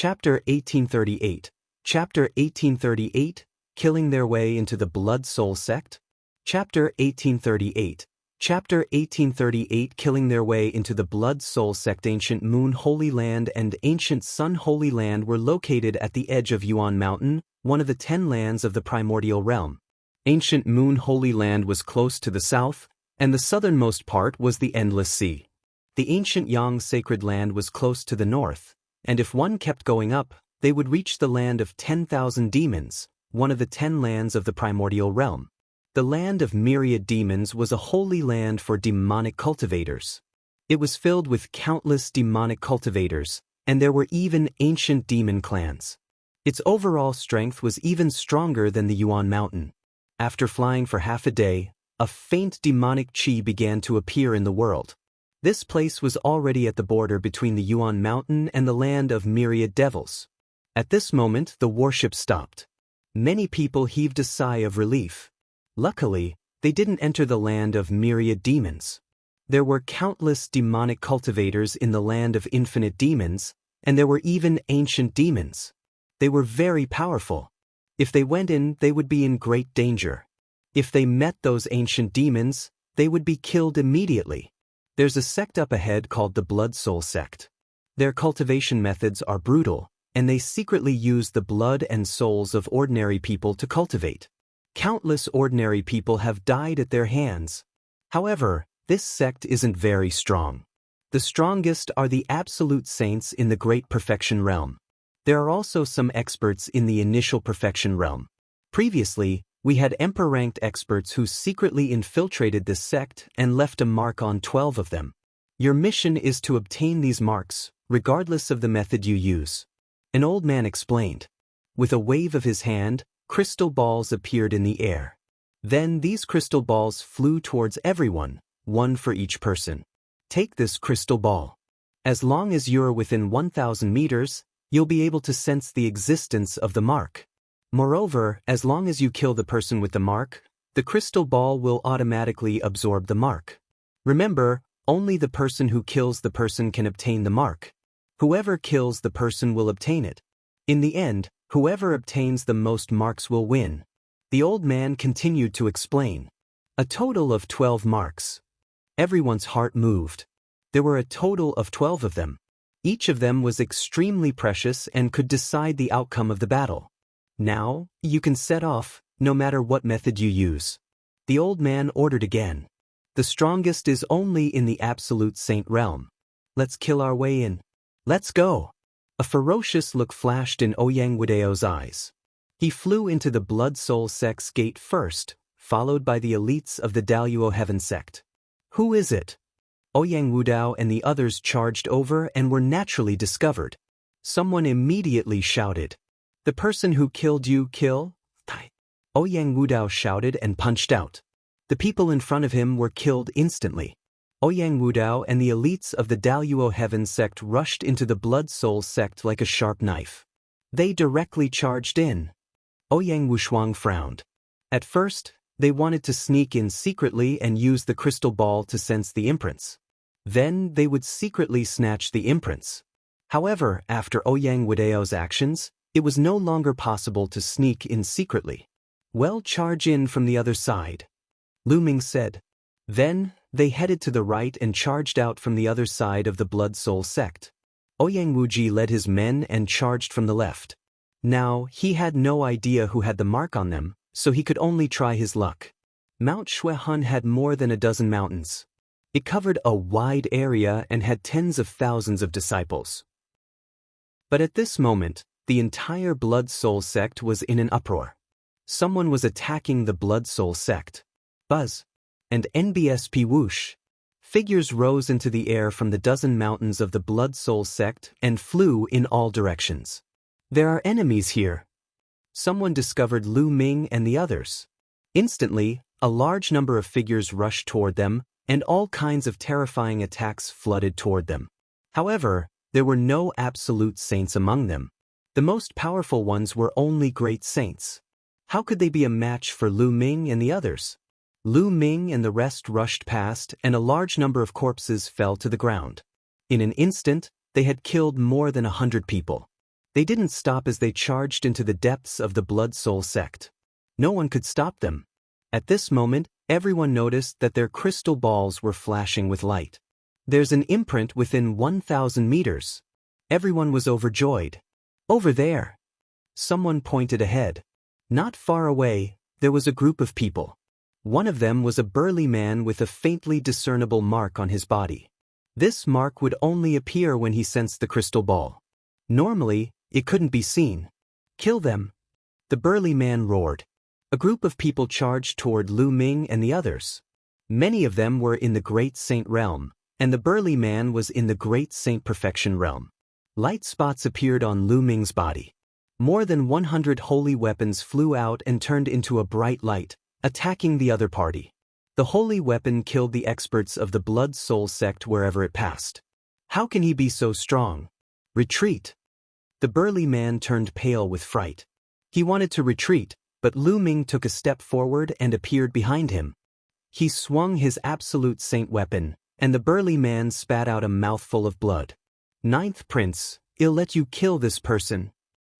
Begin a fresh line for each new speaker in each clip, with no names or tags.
Chapter 1838. Chapter 1838, Killing Their Way into the Blood Soul Sect. Chapter 1838. Chapter 1838, Killing Their Way into the Blood Soul Sect. Ancient Moon Holy Land and Ancient Sun Holy Land were located at the edge of Yuan Mountain, one of the 10 lands of the primordial realm. Ancient Moon Holy Land was close to the south, and the southernmost part was the Endless Sea. The ancient Yang Sacred Land was close to the north, and if one kept going up, they would reach the land of 10,000 demons, one of the 10 lands of the primordial realm. The land of myriad demons was a holy land for demonic cultivators. It was filled with countless demonic cultivators, and there were even ancient demon clans. Its overall strength was even stronger than the Yuan Mountain. After flying for half a day, a faint demonic qi began to appear in the world. This place was already at the border between the Yuan Mountain and the land of myriad devils. At this moment, the worship stopped. Many people heaved a sigh of relief. Luckily, they didn't enter the land of myriad demons. There were countless demonic cultivators in the land of infinite demons, and there were even ancient demons. They were very powerful. If they went in, they would be in great danger. If they met those ancient demons, they would be killed immediately. There's a sect up ahead called the Blood Soul Sect. Their cultivation methods are brutal, and they secretly use the blood and souls of ordinary people to cultivate. Countless ordinary people have died at their hands. However, this sect isn't very strong. The strongest are the absolute saints in the Great Perfection Realm. There are also some experts in the Initial Perfection Realm. Previously, we had Emperor-ranked experts who secretly infiltrated this sect and left a mark on 12 of them. Your mission is to obtain these marks, regardless of the method you use. An old man explained. With a wave of his hand, crystal balls appeared in the air. Then these crystal balls flew towards everyone, one for each person. Take this crystal ball. As long as you're within 1,000 meters, you'll be able to sense the existence of the mark. Moreover, as long as you kill the person with the mark, the crystal ball will automatically absorb the mark. Remember, only the person who kills the person can obtain the mark. Whoever kills the person will obtain it. In the end, whoever obtains the most marks will win. The old man continued to explain. A total of 12 marks. Everyone's heart moved. There were a total of 12 of them. Each of them was extremely precious and could decide the outcome of the battle. Now, you can set off, no matter what method you use. The old man ordered again. The strongest is only in the absolute saint realm. Let's kill our way in. Let's go. A ferocious look flashed in Ouyang Wudao's eyes. He flew into the Blood Soul Sect's gate first, followed by the elites of the Daluo Heaven Sect. Who is it? Ouyang Wudao and the others charged over and were naturally discovered. Someone immediately shouted. The person who killed you kill? Ouyang Wudao shouted and punched out. The people in front of him were killed instantly. Ouyang Wudao and the elites of the Daluo Heaven Sect rushed into the Blood Soul Sect like a sharp knife. They directly charged in. Ouyang Wushuang frowned. At first, they wanted to sneak in secretly and use the crystal ball to sense the imprints. Then they would secretly snatch the imprints. However, after Ouyang Wudao's actions, it was no longer possible to sneak in secretly. Well, charge in from the other side, Lu Ming said. Then, they headed to the right and charged out from the other side of the Blood Soul Sect. Ouyang Wuji led his men and charged from the left. Now, he had no idea who had the mark on them, so he could only try his luck. Mount Xuehun had more than a dozen mountains. It covered a wide area and had tens of thousands of disciples. But at this moment, the entire Blood Soul Sect was in an uproar. Someone was attacking the Blood Soul Sect. Buzz. And NBSP whoosh. Figures rose into the air from the dozen mountains of the Blood Soul Sect and flew in all directions. There are enemies here. Someone discovered Lu Ming and the others. Instantly, a large number of figures rushed toward them, and all kinds of terrifying attacks flooded toward them. However, there were no absolute saints among them. The most powerful ones were only great saints. How could they be a match for Lu Ming and the others? Lu Ming and the rest rushed past, and a large number of corpses fell to the ground. In an instant, they had killed more than 100 people. They didn't stop as they charged into the depths of the Blood Soul Sect. No one could stop them. At this moment, everyone noticed that their crystal balls were flashing with light. There's an imprint within 1,000 meters. Everyone was overjoyed. Over there. Someone pointed ahead. Not far away, there was a group of people. One of them was a burly man with a faintly discernible mark on his body. This mark would only appear when he sensed the crystal ball. Normally, it couldn't be seen. Kill them! The burly man roared. A group of people charged toward Lu Ming and the others. Many of them were in the Great Saint realm, and the burly man was in the Great Saint Perfection realm. Light spots appeared on Lu Ming's body. More than 100 holy weapons flew out and turned into a bright light, attacking the other party. The holy weapon killed the experts of the Blood Soul Sect wherever it passed. How can he be so strong? Retreat! The burly man turned pale with fright. He wanted to retreat, but Lu Ming took a step forward and appeared behind him. He swung his absolute saint weapon, and the burly man spat out a mouthful of blood. "Ninth Prince, I'll let you kill this person,"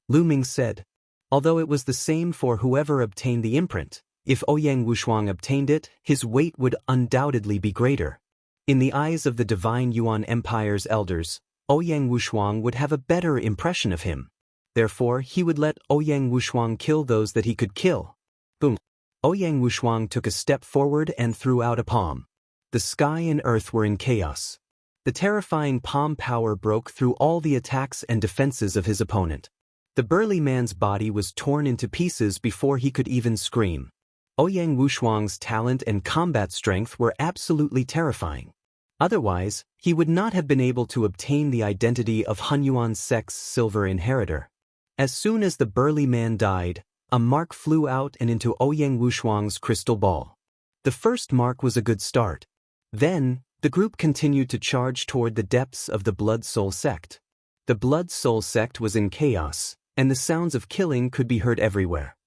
Lu Ming said. Although it was the same for whoever obtained the imprint, if Ouyang Wushuang obtained it, his weight would undoubtedly be greater. In the eyes of the Divine Yuan Empire's elders, Ouyang Wushuang would have a better impression of him. Therefore, he would let Ouyang Wushuang kill those that he could kill. Boom! Ouyang Wushuang took a step forward and threw out a palm. The sky and earth were in chaos. The terrifying palm power broke through all the attacks and defenses of his opponent. The burly man's body was torn into pieces before he could even scream. Ouyang Wushuang's talent and combat strength were absolutely terrifying. Otherwise, he would not have been able to obtain the identity of Hunyuan Sect's silver inheritor. As soon as the burly man died, a mark flew out and into Ouyang Wushuang's crystal ball. The first mark was a good start. Then, the group continued to charge toward the depths of the Blood Soul Sect. The Blood Soul Sect was in chaos, and the sounds of killing could be heard everywhere.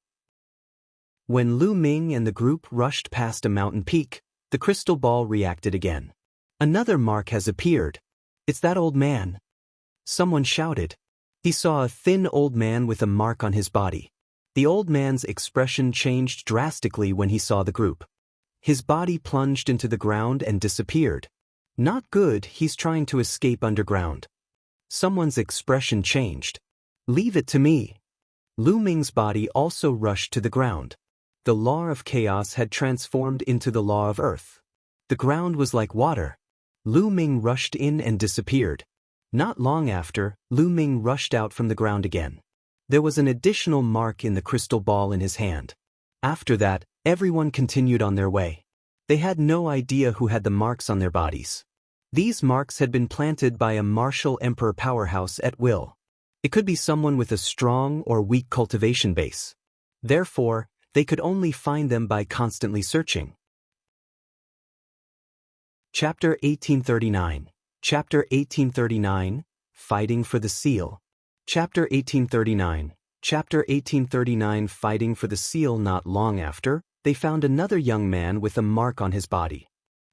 When Lu Ming and the group rushed past a mountain peak, the crystal ball reacted again. "Another mark has appeared. It's that old man." Someone shouted. He saw a thin old man with a mark on his body. The old man's expression changed drastically when he saw the group. His body plunged into the ground and disappeared. Not good, he's trying to escape underground. Someone's expression changed. "Leave it to me." Lu Ming's body also rushed to the ground. The law of chaos had transformed into the law of earth. The ground was like water. Lu Ming rushed in and disappeared. Not long after, Lu Ming rushed out from the ground again. There was an additional mark in the crystal ball in his hand. After that, everyone continued on their way. They had no idea who had the marks on their bodies. These marks had been planted by a martial emperor powerhouse at will. It could be someone with a strong or weak cultivation base. Therefore, they could only find them by constantly searching. Chapter 1839. Chapter 1839, Fighting for the Seal. Chapter 1839. Chapter 1839, Fighting for the Seal. Not long after, they found another young man with a mark on his body.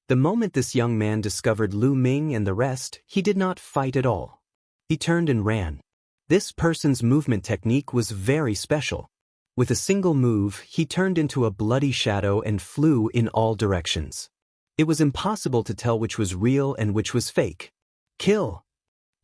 The moment this young man discovered Lu Ming and the rest, he did not fight at all. He turned and ran. This person's movement technique was very special. With a single move, he turned into a bloody shadow and flew in all directions. It was impossible to tell which was real and which was fake. "Kill!"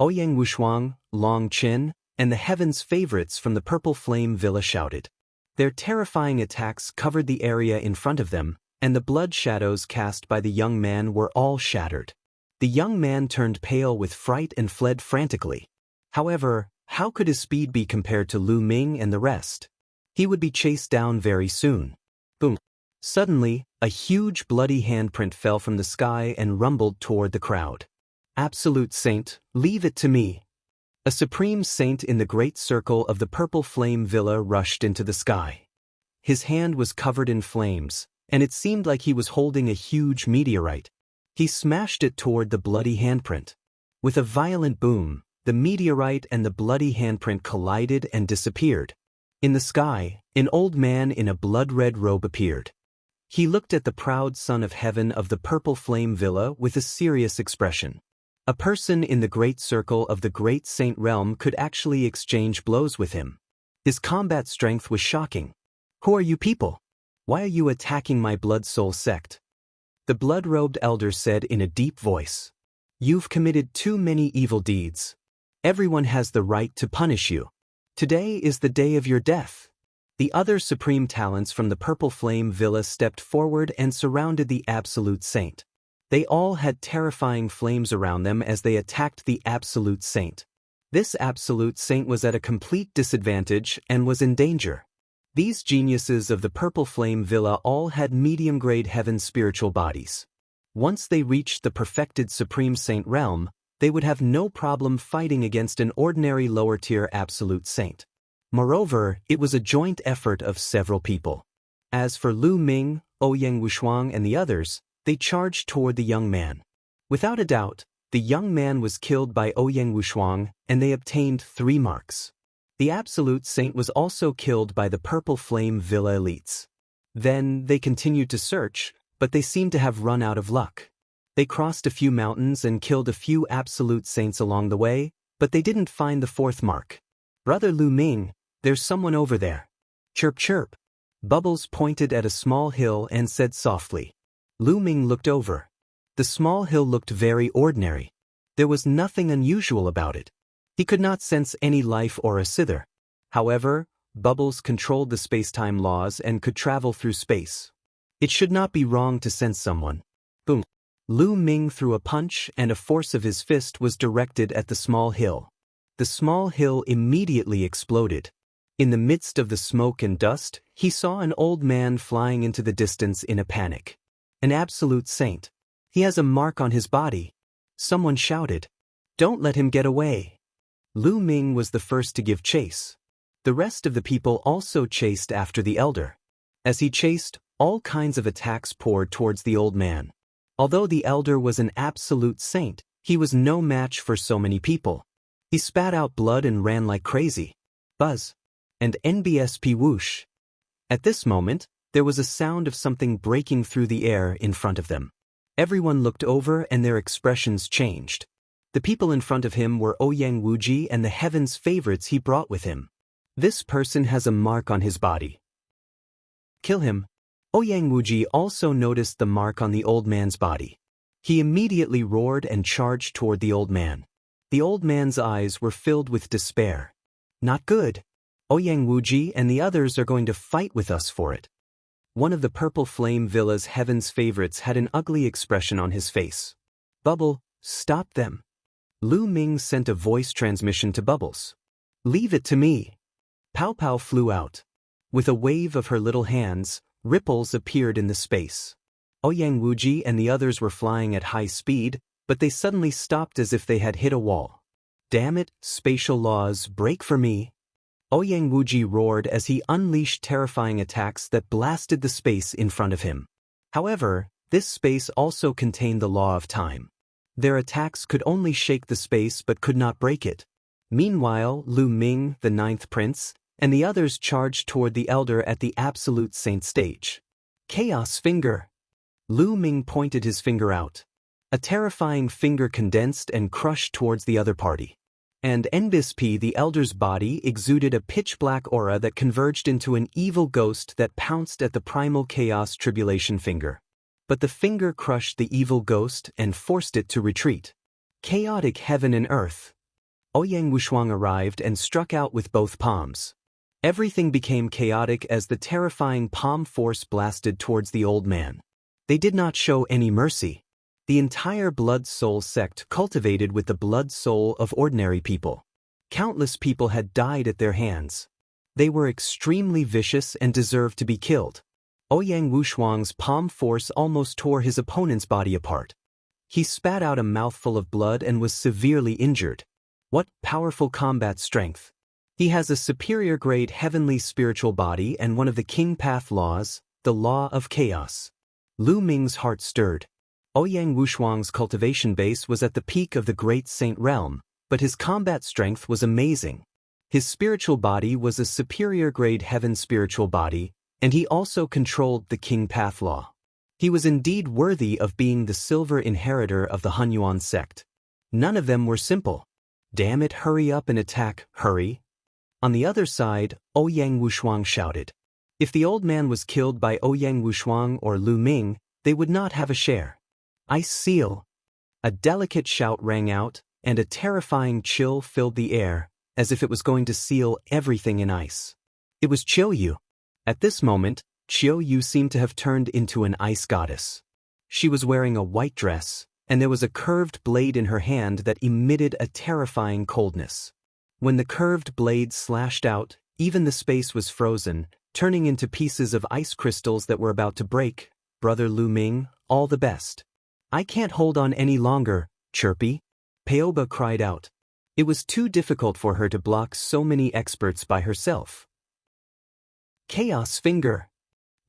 Ouyang Wushuang, Long Qin, and the Heaven's favorites from the Purple Flame Villa shouted. Their terrifying attacks covered the area in front of them, and the blood shadows cast by the young man were all shattered. The young man turned pale with fright and fled frantically. However, how could his speed be compared to Lu Ming and the rest? He would be chased down very soon. Boom! Suddenly, a huge bloody handprint fell from the sky and rumbled toward the crowd. "Absolute Saint, leave it to me." A supreme saint in the great circle of the Purple Flame Villa rushed into the sky. His hand was covered in flames, and it seemed like he was holding a huge meteorite. He smashed it toward the bloody handprint. With a violent boom, the meteorite and the bloody handprint collided and disappeared. In the sky, an old man in a blood-red robe appeared. He looked at the proud son of heaven of the Purple Flame Villa with a serious expression. A person in the great circle of the great saint realm could actually exchange blows with him. His combat strength was shocking. Who are you people? Why are you attacking my blood soul sect? The blood-robed elder said in a deep voice. You've committed too many evil deeds. Everyone has the right to punish you. Today is the day of your death. The other supreme talents from the Purple Flame Villa stepped forward and surrounded the Absolute Saint. They all had terrifying flames around them as they attacked the Absolute Saint. This Absolute Saint was at a complete disadvantage and was in danger. These geniuses of the Purple Flame Villa all had medium-grade heaven spiritual bodies. Once they reached the perfected Supreme Saint realm, they would have no problem fighting against an ordinary lower-tier Absolute Saint. Moreover, it was a joint effort of several people. As for Lu Ming, Ouyang Wushuang and the others, they charged toward the young man. Without a doubt, the young man was killed by Ouyang Wushuang, and they obtained 3 marks. The Absolute Saint was also killed by the Purple Flame Villa elites. Then they continued to search, but they seemed to have run out of luck. They crossed a few mountains and killed a few Absolute Saints along the way, but they didn't find the 4th mark. Brother Lu Ming, there's someone over there. Chirp chirp. Bubbles pointed at a small hill and said softly. Lu Ming looked over. The small hill looked very ordinary. There was nothing unusual about it. He could not sense any life or a sither. However, Bubbles controlled the space-time laws and could travel through space. It should not be wrong to sense someone. Boom. Lu Ming threw a punch and a force of his fist was directed at the small hill. The small hill immediately exploded. In the midst of the smoke and dust, he saw an old man flying into the distance in a panic. An Absolute Saint. He has a mark on his body. Someone shouted. Don't let him get away. Lu Ming was the first to give chase. The rest of the people also chased after the elder. As he chased, all kinds of attacks poured towards the old man. Although the elder was an Absolute Saint, he was no match for so many people. He spat out blood and ran like crazy. Buzz. And NBSP whoosh. At this moment, there was a sound of something breaking through the air in front of them. Everyone looked over and their expressions changed. The people in front of him were Ouyang Wuji and the heaven's favorites he brought with him. This person has a mark on his body. Kill him. Ouyang Wuji also noticed the mark on the old man's body. He immediately roared and charged toward the old man. The old man's eyes were filled with despair. Not good. Ouyang Wuji and the others are going to fight with us for it. One of the Purple Flame Villa's heaven's favorites had an ugly expression on his face. Bubble, stop them. Lu Ming sent a voice transmission to Bubbles. Leave it to me. Pow Pow flew out. With a wave of her little hands, ripples appeared in the space. Ouyang Wuji and the others were flying at high speed, but they suddenly stopped as if they had hit a wall. Damn it, spatial laws, break for me. Ouyang Wuji roared as he unleashed terrifying attacks that blasted the space in front of him. However, this space also contained the law of time. Their attacks could only shake the space but could not break it. Meanwhile, Lu Ming, the 9th prince, and the others charged toward the elder at the Absolute Saint stage. Chaos Finger. Lu Ming pointed his finger out. A terrifying finger condensed and crushed towards the other party. And NBSP, the elder's body, exuded a pitch-black aura that converged into an evil ghost that pounced at the primal chaos tribulation finger. But the finger crushed the evil ghost and forced it to retreat. Chaotic heaven and earth. Ouyang Wushuang arrived and struck out with both palms. Everything became chaotic as the terrifying palm force blasted towards the old man. They did not show any mercy. The entire blood soul sect cultivated with the blood soul of ordinary people. Countless people had died at their hands. They were extremely vicious and deserved to be killed. Ouyang Wushuang's palm force almost tore his opponent's body apart. He spat out a mouthful of blood and was severely injured. What powerful combat strength! He has a superior grade heavenly spiritual body and one of the King Path laws, the law of chaos. Lu Ming's heart stirred. Ouyang Wushuang's cultivation base was at the peak of the Great Saint Realm, but his combat strength was amazing. His spiritual body was a superior grade heaven spiritual body, and he also controlled the King Path law. He was indeed worthy of being the silver inheritor of the Hunyuan sect. None of them were simple. Damn it, hurry up and attack, hurry. On the other side, Ouyang Wushuang shouted. If the old man was killed by Ouyang Wushuang or Lu Ming, they would not have a share. Ice seal. A delicate shout rang out, and a terrifying chill filled the air, as if it was going to seal everything in ice. It was Qiu Yue. At this moment, Qiu Yue seemed to have turned into an ice goddess. She was wearing a white dress, and there was a curved blade in her hand that emitted a terrifying coldness. When the curved blade slashed out, even the space was frozen, turning into pieces of ice crystals that were about to break. Brother Lu Ming, all the best. I can't hold on any longer, Chirpy. Peoba cried out. It was too difficult for her to block so many experts by herself. Chaos finger.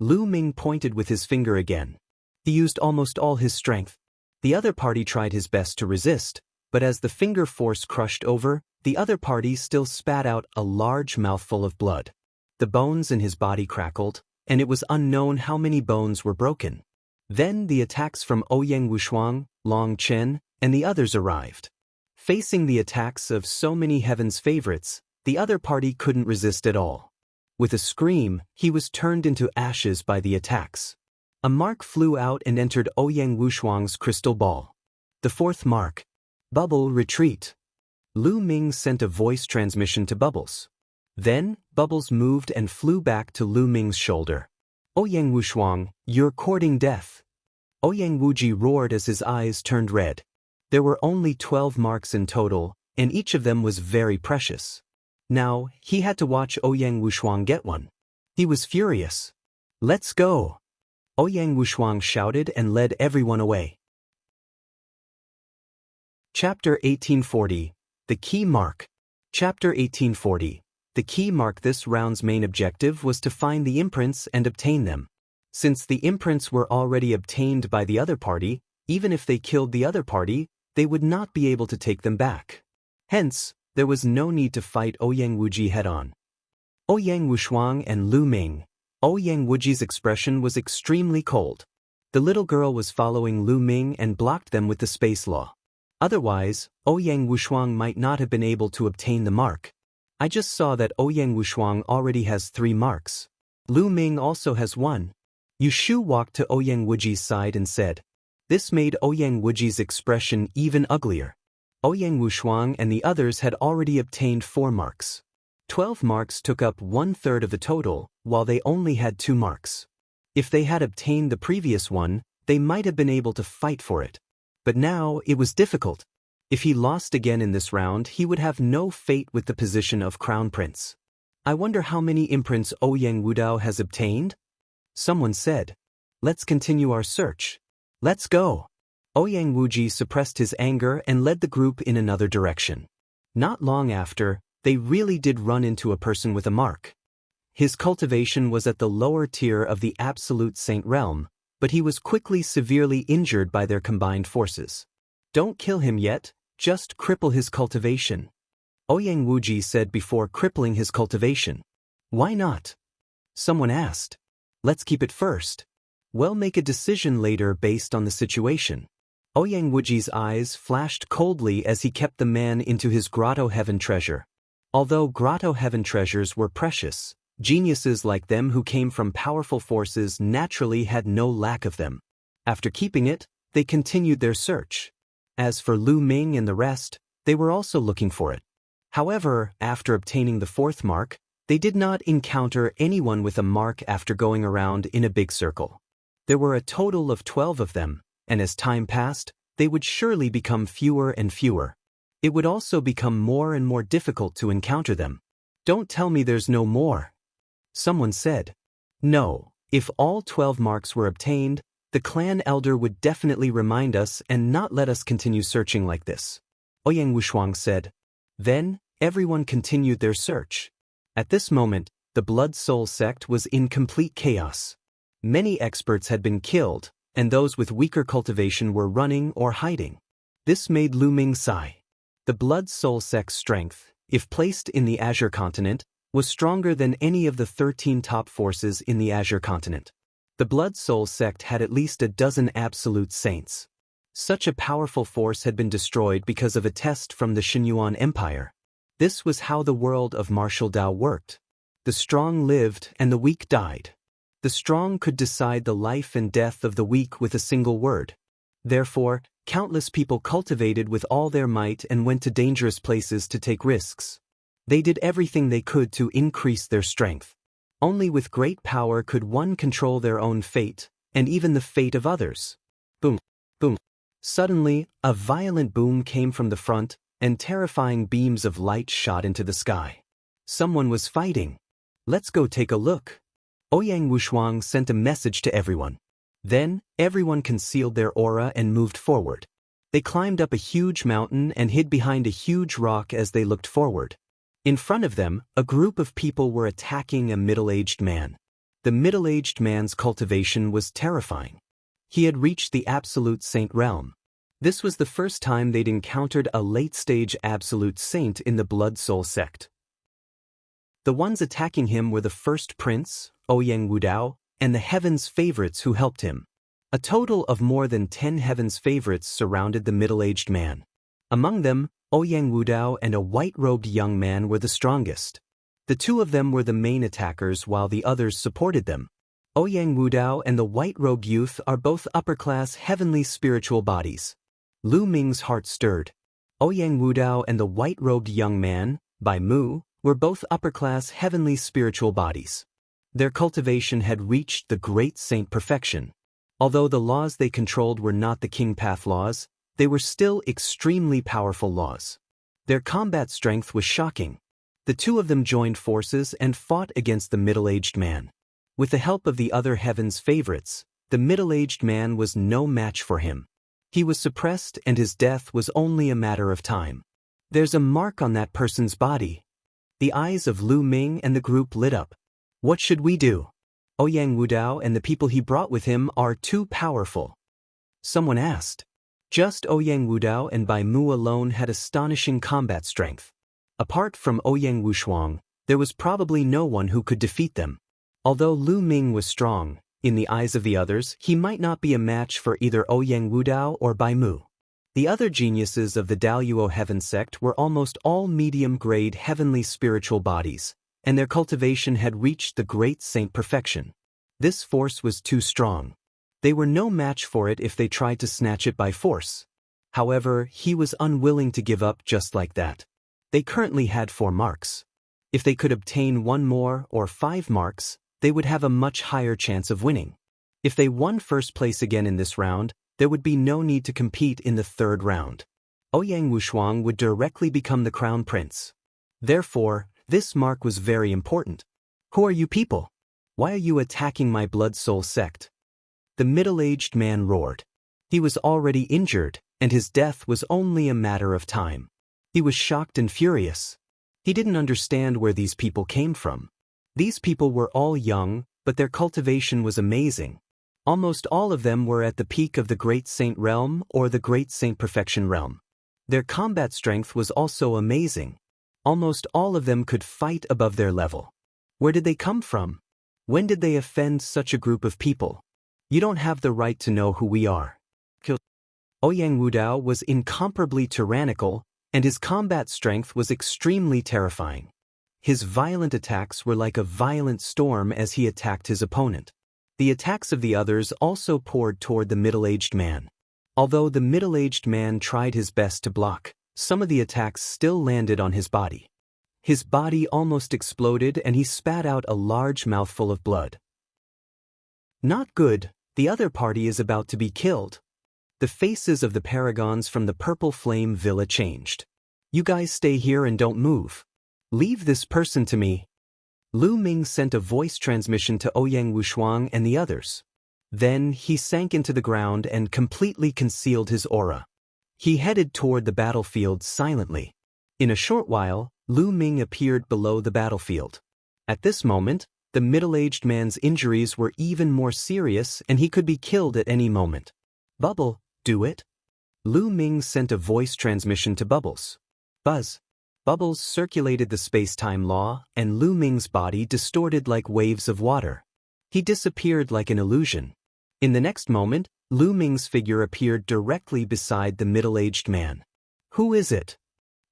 Lu Ming pointed with his finger again. He used almost all his strength. The other party tried his best to resist, but as the finger force crushed over, the other party still spat out a large mouthful of blood. The bones in his body crackled, and it was unknown how many bones were broken. Then the attacks from Ouyang Wushuang, Long Chen, and the others arrived. Facing the attacks of so many heaven's favorites, the other party couldn't resist at all. With a scream, he was turned into ashes by the attacks. A mark flew out and entered Ouyang Wushuang's crystal ball. The fourth mark. Bubble retreat. Lu Ming sent a voice transmission to Bubbles. Then, Bubbles moved and flew back to Lu Ming's shoulder. Ouyang Wushuang, you're courting death. Ouyang Wuji roared as his eyes turned red. There were only 12 marks in total, and each of them was very precious. Now, he had to watch Ouyang Wushuang get one. He was furious. Let's go. Ouyang Wushuang shouted and led everyone away. Chapter 1840. The Key Mark. Chapter 1840. The key mark. This round's main objective was to find the imprints and obtain them. Since the imprints were already obtained by the other party, even if they killed the other party, they would not be able to take them back. Hence, there was no need to fight Ouyang Wuji head-on. Ouyang Wushuang and Lu Ming. Ouyang Wuji's expression was extremely cold. The little girl was following Lu Ming and blocked them with the space law. Otherwise, Ouyang Wushuang might not have been able to obtain the mark. I just saw that Ouyang Wushuang already has 3 marks. Lu Ming also has 1. Yu Shu walked to Ouyang Wuji's side and said. This made Ouyang Wuji's expression even uglier. Ouyang Wushuang and the others had already obtained 4 marks. 12 marks took up 1/3 of the total, while they only had 2 marks. If they had obtained the previous one, they might have been able to fight for it. But now it was difficult. If he lost again in this round, he would have no fate with the position of Crown Prince. I wonder how many imprints Ouyang Wudao has obtained? Someone said. Let's continue our search. Let's go. Ouyang Wuji suppressed his anger and led the group in another direction. Not long after, they really did run into a person with a mark. His cultivation was at the lower tier of the absolute saint realm, but he was quickly severely injured by their combined forces. Don't kill him yet, just cripple his cultivation. Ouyang Wuji said before crippling his cultivation. Why not? Someone asked. Let's keep it first. We'll make a decision later based on the situation. Ouyang Wuji's eyes flashed coldly as he kept the man into his Grotto Heaven treasure. Although Grotto Heaven treasures were precious, geniuses like them who came from powerful forces naturally had no lack of them. After keeping it, they continued their search. As for Lu Ming and the rest, they were also looking for it. However, after obtaining the 4th mark, they did not encounter anyone with a mark after going around in a big circle. There were a total of 12 of them, and as time passed, they would surely become fewer and fewer. It would also become more and more difficult to encounter them. Don't tell me there's no more. Someone said. No, if all 12 marks were obtained, the clan elder would definitely remind us and not let us continue searching like this. Ouyang Wushuang said. Then, everyone continued their search. At this moment, the Blood Soul Sect was in complete chaos. Many experts had been killed, and those with weaker cultivation were running or hiding. This made Lu Ming sigh. The Blood Soul Sect's strength, if placed in the Azure Continent, was stronger than any of the 13 top forces in the Azure Continent. The Blood Soul Sect had at least a dozen absolute saints. Such a powerful force had been destroyed because of a test from the Xinyuan Empire. This was how the world of martial Dao worked. The strong lived and the weak died. The strong could decide the life and death of the weak with a single word. Therefore, countless people cultivated with all their might and went to dangerous places to take risks. They did everything they could to increase their strength. Only with great power could one control their own fate, and even the fate of others. Boom, boom. Suddenly, a violent boom came from the front, and terrifying beams of light shot into the sky. Someone was fighting. Let's go take a look. Ouyang Wushuang sent a message to everyone. Then, everyone concealed their aura and moved forward. They climbed up a huge mountain and hid behind a huge rock as they looked forward. In front of them, a group of people were attacking a middle-aged man. The middle-aged man's cultivation was terrifying. He had reached the absolute saint realm. This was the first time they'd encountered a late-stage absolute saint in the Blood Soul sect. The ones attacking him were the first prince, Ouyang Wudao, and the heaven's favorites who helped him. A total of more than 10 heaven's favorites surrounded the middle-aged man. Among them, Ouyang Wudao and a white-robed young man were the strongest. The two of them were the main attackers while the others supported them. Ouyang Wudao and the white-robed youth are both upper-class heavenly spiritual bodies. Lu Ming's heart stirred. Ouyang Wudao and the white-robed young man, Bai Mu, were both upper-class heavenly spiritual bodies. Their cultivation had reached the great saint perfection. Although the laws they controlled were not the King Path laws, they were still extremely powerful laws. Their combat strength was shocking. The two of them joined forces and fought against the middle-aged man. With the help of the other heaven's favorites, the middle-aged man was no match for him. He was suppressed and his death was only a matter of time. There's a mark on that person's body. The eyes of Lu Ming and the group lit up. What should we do? Ouyang Wudao and the people he brought with him are too powerful. Someone asked. Just Ouyang Wudao and Bai Mu alone had astonishing combat strength. Apart from Ouyang Wushuang, there was probably no one who could defeat them. Although Lu Ming was strong, in the eyes of the others, he might not be a match for either Ouyang Wudao or Bai Mu. The other geniuses of the Daoyuo Heaven sect were almost all medium-grade heavenly spiritual bodies, and their cultivation had reached the great saint perfection. This force was too strong. They were no match for it if they tried to snatch it by force. However, he was unwilling to give up just like that. They currently had 4 marks. If they could obtain 1 more or 5 marks, they would have a much higher chance of winning. If they won first place again in this round, there would be no need to compete in the 3rd round. Ouyang Wushuang would directly become the crown prince. Therefore, this mark was very important. Who are you people? Why are you attacking my blood soul sect? The middle-aged man roared. He was already injured, and his death was only a matter of time. He was shocked and furious. He didn't understand where these people came from. These people were all young, but their cultivation was amazing. Almost all of them were at the peak of the Great Saint Realm or the Great Saint Perfection Realm. Their combat strength was also amazing. Almost all of them could fight above their level. Where did they come from? When did they offend such a group of people? You don't have the right to know who we are. Ouyang Wudao was incomparably tyrannical, and his combat strength was extremely terrifying. His violent attacks were like a violent storm as he attacked his opponent. The attacks of the others also poured toward the middle-aged man. Although the middle-aged man tried his best to block, some of the attacks still landed on his body. His body almost exploded and he spat out a large mouthful of blood. Not good, the other party is about to be killed. The faces of the paragons from the Purple Flame Villa changed. You guys stay here and don't move. Leave this person to me. Lu Ming sent a voice transmission to Ouyang Wushuang and the others. Then he sank into the ground and completely concealed his aura. He headed toward the battlefield silently. In a short while, Lu Ming appeared below the battlefield. At this moment, the middle-aged man's injuries were even more serious and he could be killed at any moment. Bubble, do it? Lu Ming sent a voice transmission to Bubbles. Buzz. Bubbles circulated the space-time law, and Lu Ming's body distorted like waves of water. He disappeared like an illusion. In the next moment, Lu Ming's figure appeared directly beside the middle-aged man. "Who is it?"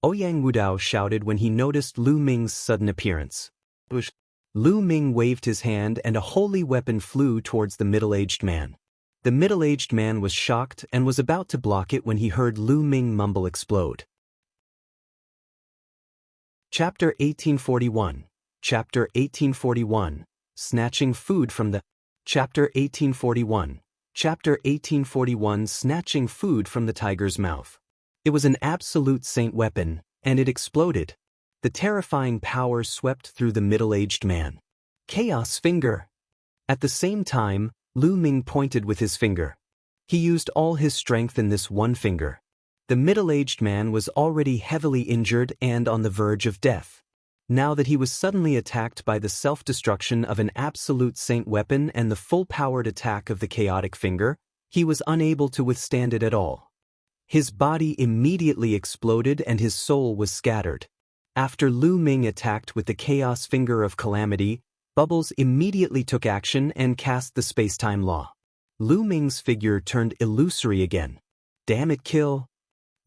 Ouyang Wudao shouted when he noticed Lu Ming's sudden appearance. Lu Ming waved his hand and a holy weapon flew towards the middle-aged man. The middle-aged man was shocked and was about to block it when he heard Lu Ming mumble explode. Chapter 1841. Chapter 1841. Snatching food from the... Chapter 1841. Chapter 1841. Snatching food from the tiger's mouth. It was an absolute saint weapon, and it exploded. The terrifying power swept through the middle-aged man. Chaos finger! At the same time, Lu Ming pointed with his finger. He used all his strength in this one finger. The middle-aged man was already heavily injured and on the verge of death. Now that he was suddenly attacked by the self-destruction of an absolute saint weapon and the full-powered attack of the chaotic finger, he was unable to withstand it at all. His body immediately exploded and his soul was scattered. After Lu Ming attacked with the chaos finger of calamity, Bubbles immediately took action and cast the space-time law. Lu Ming's figure turned illusory again. "Damn it, kill!"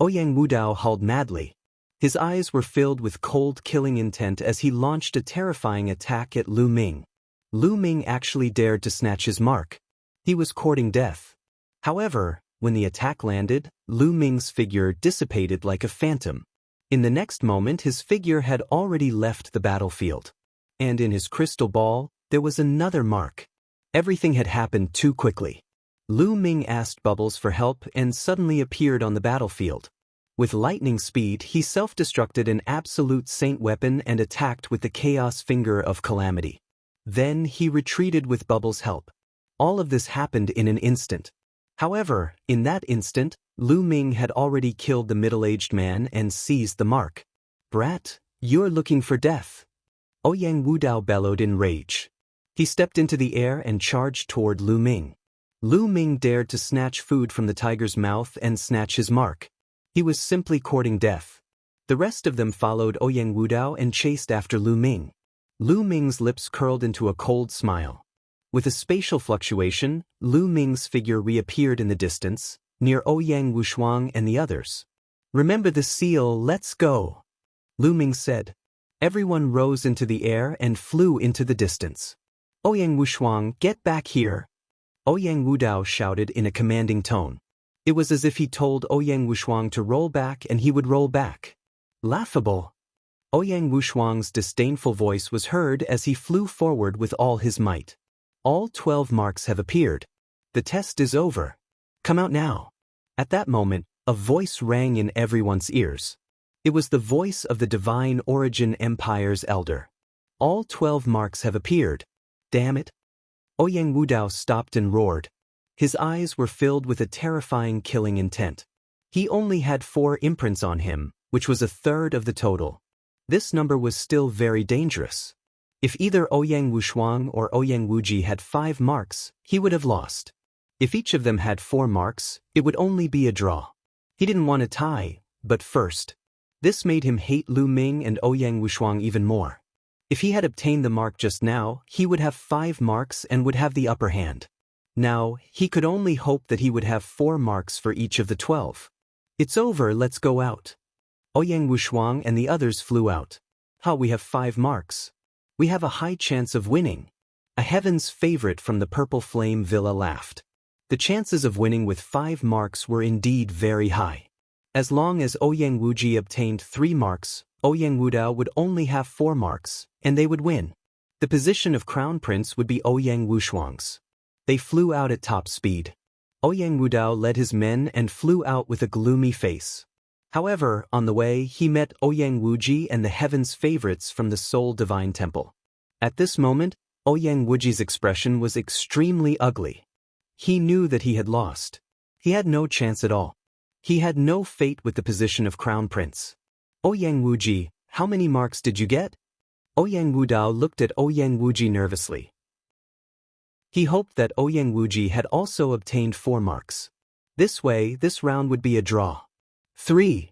Ouyang Wudao howled madly. His eyes were filled with cold killing intent as he launched a terrifying attack at Lu Ming. Lu Ming actually dared to snatch his mark. He was courting death. However, when the attack landed, Lu Ming's figure dissipated like a phantom. In the next moment his figure had already left the battlefield. And in his crystal ball, there was another mark. Everything had happened too quickly. Lu Ming asked Bubbles for help and suddenly appeared on the battlefield. With lightning speed, he self-destructed an absolute saint weapon and attacked with the chaos finger of calamity. Then he retreated with Bubbles' help. All of this happened in an instant. However, in that instant, Lu Ming had already killed the middle-aged man and seized the mark. "Brat, you're looking for death." Ouyang Wudao bellowed in rage. He stepped into the air and charged toward Lu Ming. Lu Ming dared to snatch food from the tiger's mouth and snatch his mark. He was simply courting death. The rest of them followed Ouyang Wudao and chased after Lu Ming. Lu Ming's lips curled into a cold smile. With a spatial fluctuation, Lu Ming's figure reappeared in the distance, near Ouyang Wushuang and the others. "Remember the seal, let's go," Lu Ming said. Everyone rose into the air and flew into the distance. "Ouyang Wushuang, get back here," Ouyang Wudao shouted in a commanding tone. It was as if he told Ouyang Wushuang to roll back and he would roll back. Laughable. Ouyang Wushuang's disdainful voice was heard as he flew forward with all his might. "All 12 marks have appeared. The test is over. Come out now." At that moment, a voice rang in everyone's ears. It was the voice of the Divine Origin Empire's elder. "All 12 marks have appeared. Damn it." Ouyang Wudao stopped and roared. His eyes were filled with a terrifying killing intent. He only had 4 imprints on him, which was a third of the total. This number was still very dangerous. If either Ouyang Wushuang or Ouyang Wuji had 5 marks, he would have lost. If each of them had 4 marks, it would only be a draw. He didn't want a tie, but first. This made him hate Lu Ming and Ouyang Wushuang even more. If he had obtained the mark just now, he would have 5 marks and would have the upper hand. Now, he could only hope that he would have 4 marks for each of the 12. "It's over, let's go out." Ouyang Wushuang and the others flew out. We have 5 marks. We have a high chance of winning." A heaven's favorite from the Purple Flame Villa laughed. The chances of winning with 5 marks were indeed very high. As long as Ouyang Wuji obtained 3 marks, Ouyang Wudao would only have 4 marks, and they would win. The position of Crown Prince would be Ouyang Wushuang's. They flew out at top speed. Ouyang Wudao led his men and flew out with a gloomy face. However, on the way, he met Ouyang Wuji and the heaven's favorites from the Soul Divine Temple. At this moment, Ouyang Wuji's expression was extremely ugly. He knew that he had lost. He had no chance at all. He had no fate with the position of Crown Prince. "Ouyang Wuji, how many marks did you get?" Ouyang Wudao looked at Ouyang Wuji nervously. He hoped that Ouyang Wuji had also obtained 4 marks. This way, this round would be a draw. 3.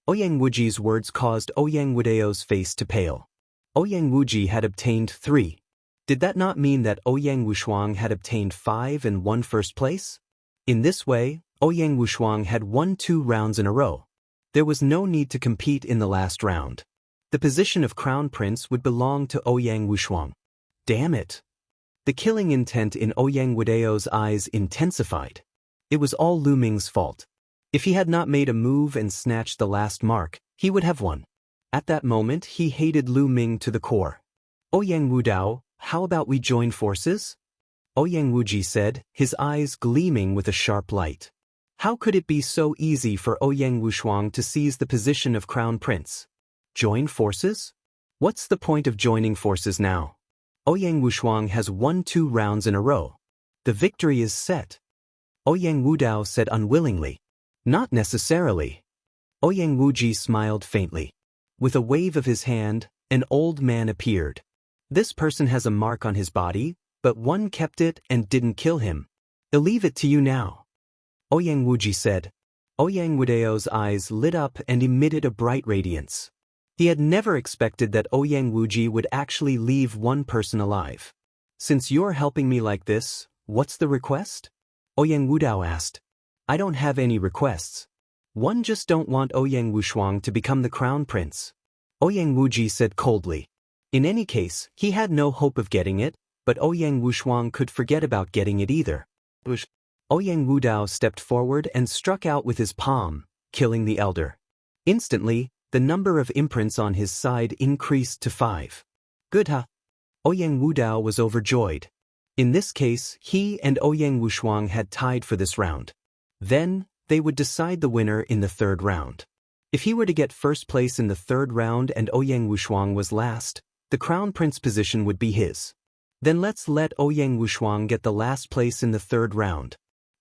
Ouyang Wuji's words caused Ouyang Wudao's face to pale. Ouyang Wuji had obtained 3. Did that not mean that Ouyang Wushuang had obtained 5 and won first place? In this way, Ouyang Wushuang had won 2 rounds in a row. There was no need to compete in the last round. The position of Crown Prince would belong to Ouyang Wushuang. Damn it! The killing intent in Ouyang Wudao's eyes intensified. It was all Lu Ming's fault. If he had not made a move and snatched the last mark, he would have won. At that moment, he hated Lu Ming to the core. Ouyang Wudao, how about we join forces? Ouyang Wuji said, his eyes gleaming with a sharp light. How could it be so easy for Ouyang Wushuang to seize the position of Crown Prince? Join forces? What's the point of joining forces now? Ouyang Wushuang has won 2 rounds in a row. The victory is set. Ouyang Wudao said unwillingly. Not necessarily. Ouyang Wuji smiled faintly. With a wave of his hand, an old man appeared. This person has a mark on his body, but one kept it and didn't kill him. I'll leave it to you now. Ouyang Wuji said. Ouyang Wudao's eyes lit up and emitted a bright radiance. He had never expected that Ouyang Wuji would actually leave one person alive. Since you're helping me like this, what's the request? Ouyang Wudao asked. I don't have any requests. One just don't want Ouyang Wushuang to become the crown prince. Ouyang Wuji said coldly. In any case, he had no hope of getting it, but Ouyang Wushuang could forget about getting it either. Ouyang Wudao stepped forward and struck out with his palm, killing the elder. Instantly, the number of imprints on his side increased to 5. Good huh? Ouyang Wudao was overjoyed. In this case, he and Ouyang Wushuang had tied for this round. Then, they would decide the winner in the 3rd round. If he were to get first place in the 3rd round and Ouyang Wushuang was last, the crown prince position would be his. Then let's let Ouyang Wushuang get the last place in the 3rd round.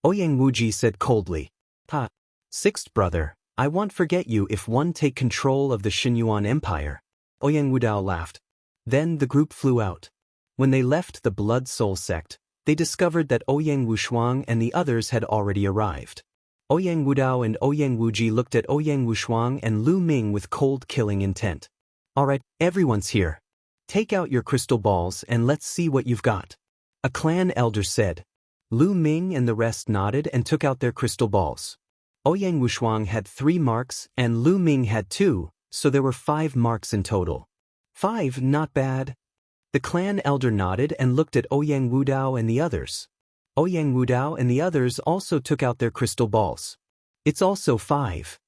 Ouyang Wuji said coldly. 6th brother, I won't forget you if one take control of the Xinyuan Empire. Ouyang Wudao laughed. Then the group flew out. When they left the Blood Soul Sect, they discovered that Ouyang Wushuang and the others had already arrived. Ouyang Wudao and Ouyang Wuji looked at Ouyang Wushuang and Lu Ming with cold killing intent. Alright, everyone's here. Take out your crystal balls and let's see what you've got. A clan elder said. Lu Ming and the rest nodded and took out their crystal balls. Ouyang Wushuang had 3 marks and Lu Ming had 2, so there were 5 marks in total. 5, not bad. The clan elder nodded and looked at Ouyang Wudao and the others. Ouyang Wudao and the others also took out their crystal balls. It's also 5.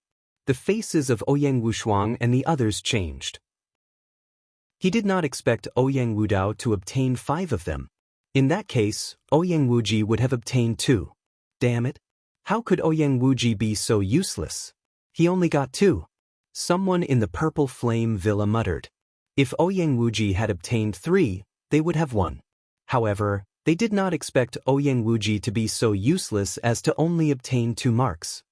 The faces of Ouyang Wushuang and the others changed. He did not expect Ouyang Wudao to obtain 5 of them. In that case, Ouyang Wuji would have obtained 2. Damn it. How could Ouyang Wuji be so useless? He only got 2. Someone in the Purple Flame Villa muttered. If Ouyang Wuji had obtained 3, they would have won. However, they did not expect Ouyang Wuji to be so useless as to only obtain 2 marks.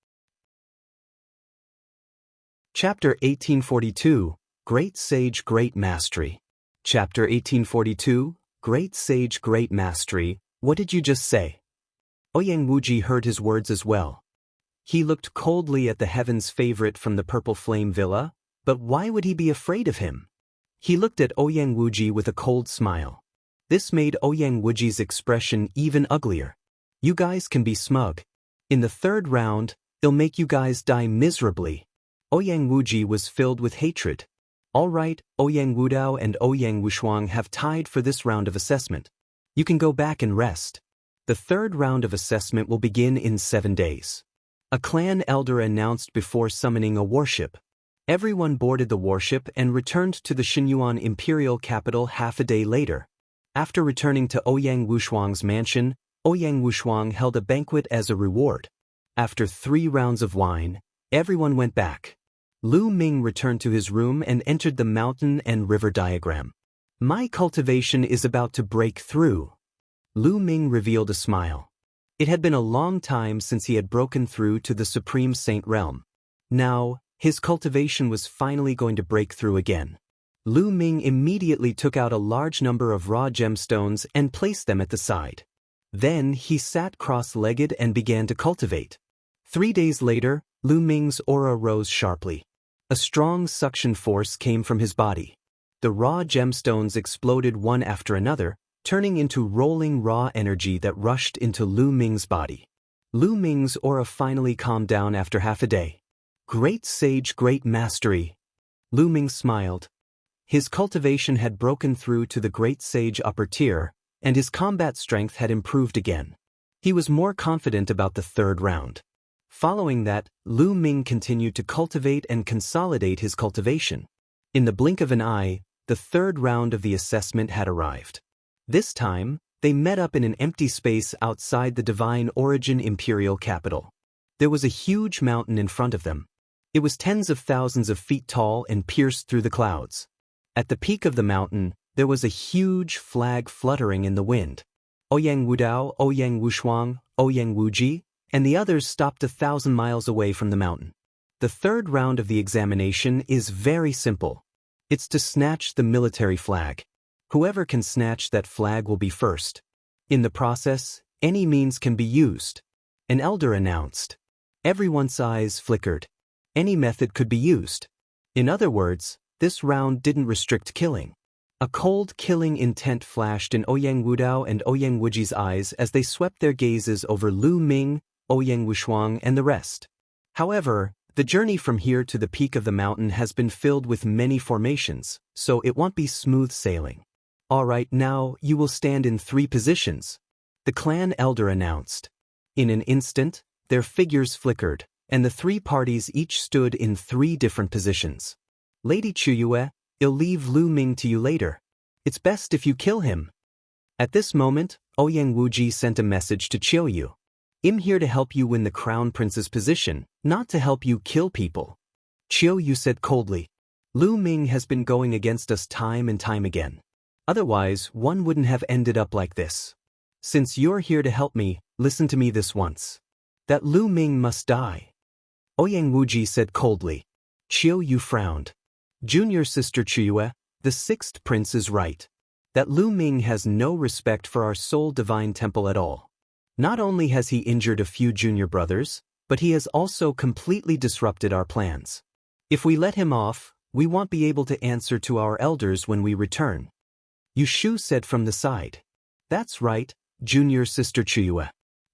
Chapter 1842, Great Sage Great Mastery. Chapter 1842, Great Sage Great Mastery. What did you just say? Ouyang Wuji heard his words as well. He looked coldly at the Heaven's favorite from the Purple Flame Villa, but why would he be afraid of him? He looked at Ouyang Wuji with a cold smile. This made Ouyang Wuji's expression even uglier. You guys can be smug. In the 3rd round, it'll make you guys die miserably. Ouyang Wuji was filled with hatred. Alright, Ouyang Wudao and Ouyang Wushuang have tied for this round of assessment. You can go back and rest. The 3rd round of assessment will begin in 7 days. A clan elder announced before summoning a warship. Everyone boarded the warship and returned to the Xinyuan imperial capital half a day later. After returning to Ouyang Wushuang's mansion, Ouyang Wushuang held a banquet as a reward. After 3 rounds of wine, everyone went back. Lu Ming returned to his room and entered the mountain and river diagram. My cultivation is about to break through. Lu Ming revealed a smile. It had been a long time since he had broken through to the Supreme Saint realm. Now, his cultivation was finally going to break through again. Lu Ming immediately took out a large number of raw gemstones and placed them at the side. Then he sat cross-legged and began to cultivate. 3 days later, Lu Ming's aura rose sharply. A strong suction force came from his body. The raw gemstones exploded one after another, turning into rolling raw energy that rushed into Lu Ming's body. Lu Ming's aura finally calmed down after half a day. Great sage, great mastery. Lu Ming smiled. His cultivation had broken through to the great sage upper tier, and his combat strength had improved again. He was more confident about the third round. Following that, Lu Ming continued to cultivate and consolidate his cultivation. In the blink of an eye, the third round of the assessment had arrived. This time, they met up in an empty space outside the Divine Origin Imperial capital. There was a huge mountain in front of them. It was tens of thousands of feet tall and pierced through the clouds. At the peak of the mountain, there was a huge flag fluttering in the wind. Ouyang Wudao, Ouyang Wushuang, Ouyang Wuji, and the others stopped 1,000 miles away from the mountain. The third round of the examination is very simple. It's to snatch the military flag. Whoever can snatch that flag will be first. In the process, any means can be used. An elder announced. Everyone's eyes flickered. Any method could be used. In other words, this round didn't restrict killing. A cold killing intent flashed in Ouyang Wudao and Ouyang Wuji's eyes as they swept their gazes over Lu Ming, Ouyang Wushuang, and the rest. However, the journey from here to the peak of the mountain has been filled with many formations, so it won't be smooth sailing. Alright, now you will stand in 3 positions, the clan elder announced. In an instant, their figures flickered, and the 3 parties each stood in 3 different positions. Lady Qiu Yue, I'll leave Lu Ming to you later. It's best if you kill him. At this moment, Ouyang Wuji sent a message to Qiu Yue. I'm here to help you win the crown prince's position, not to help you kill people. Qiu Yue said coldly. Lu Ming has been going against us time and time again. Otherwise, one wouldn't have ended up like this. Since you're here to help me, listen to me this once. That Lu Ming must die. Ouyang Wuji said coldly. Qiu Yue frowned. Junior sister Qiu Yue, the 6th prince is right. That Lu Ming has no respect for our sole divine temple at all. Not only has he injured a few junior brothers, but he has also completely disrupted our plans. If we let him off, we won't be able to answer to our elders when we return. Yu Shu said from the side. That's right, junior sister Qiu Yue.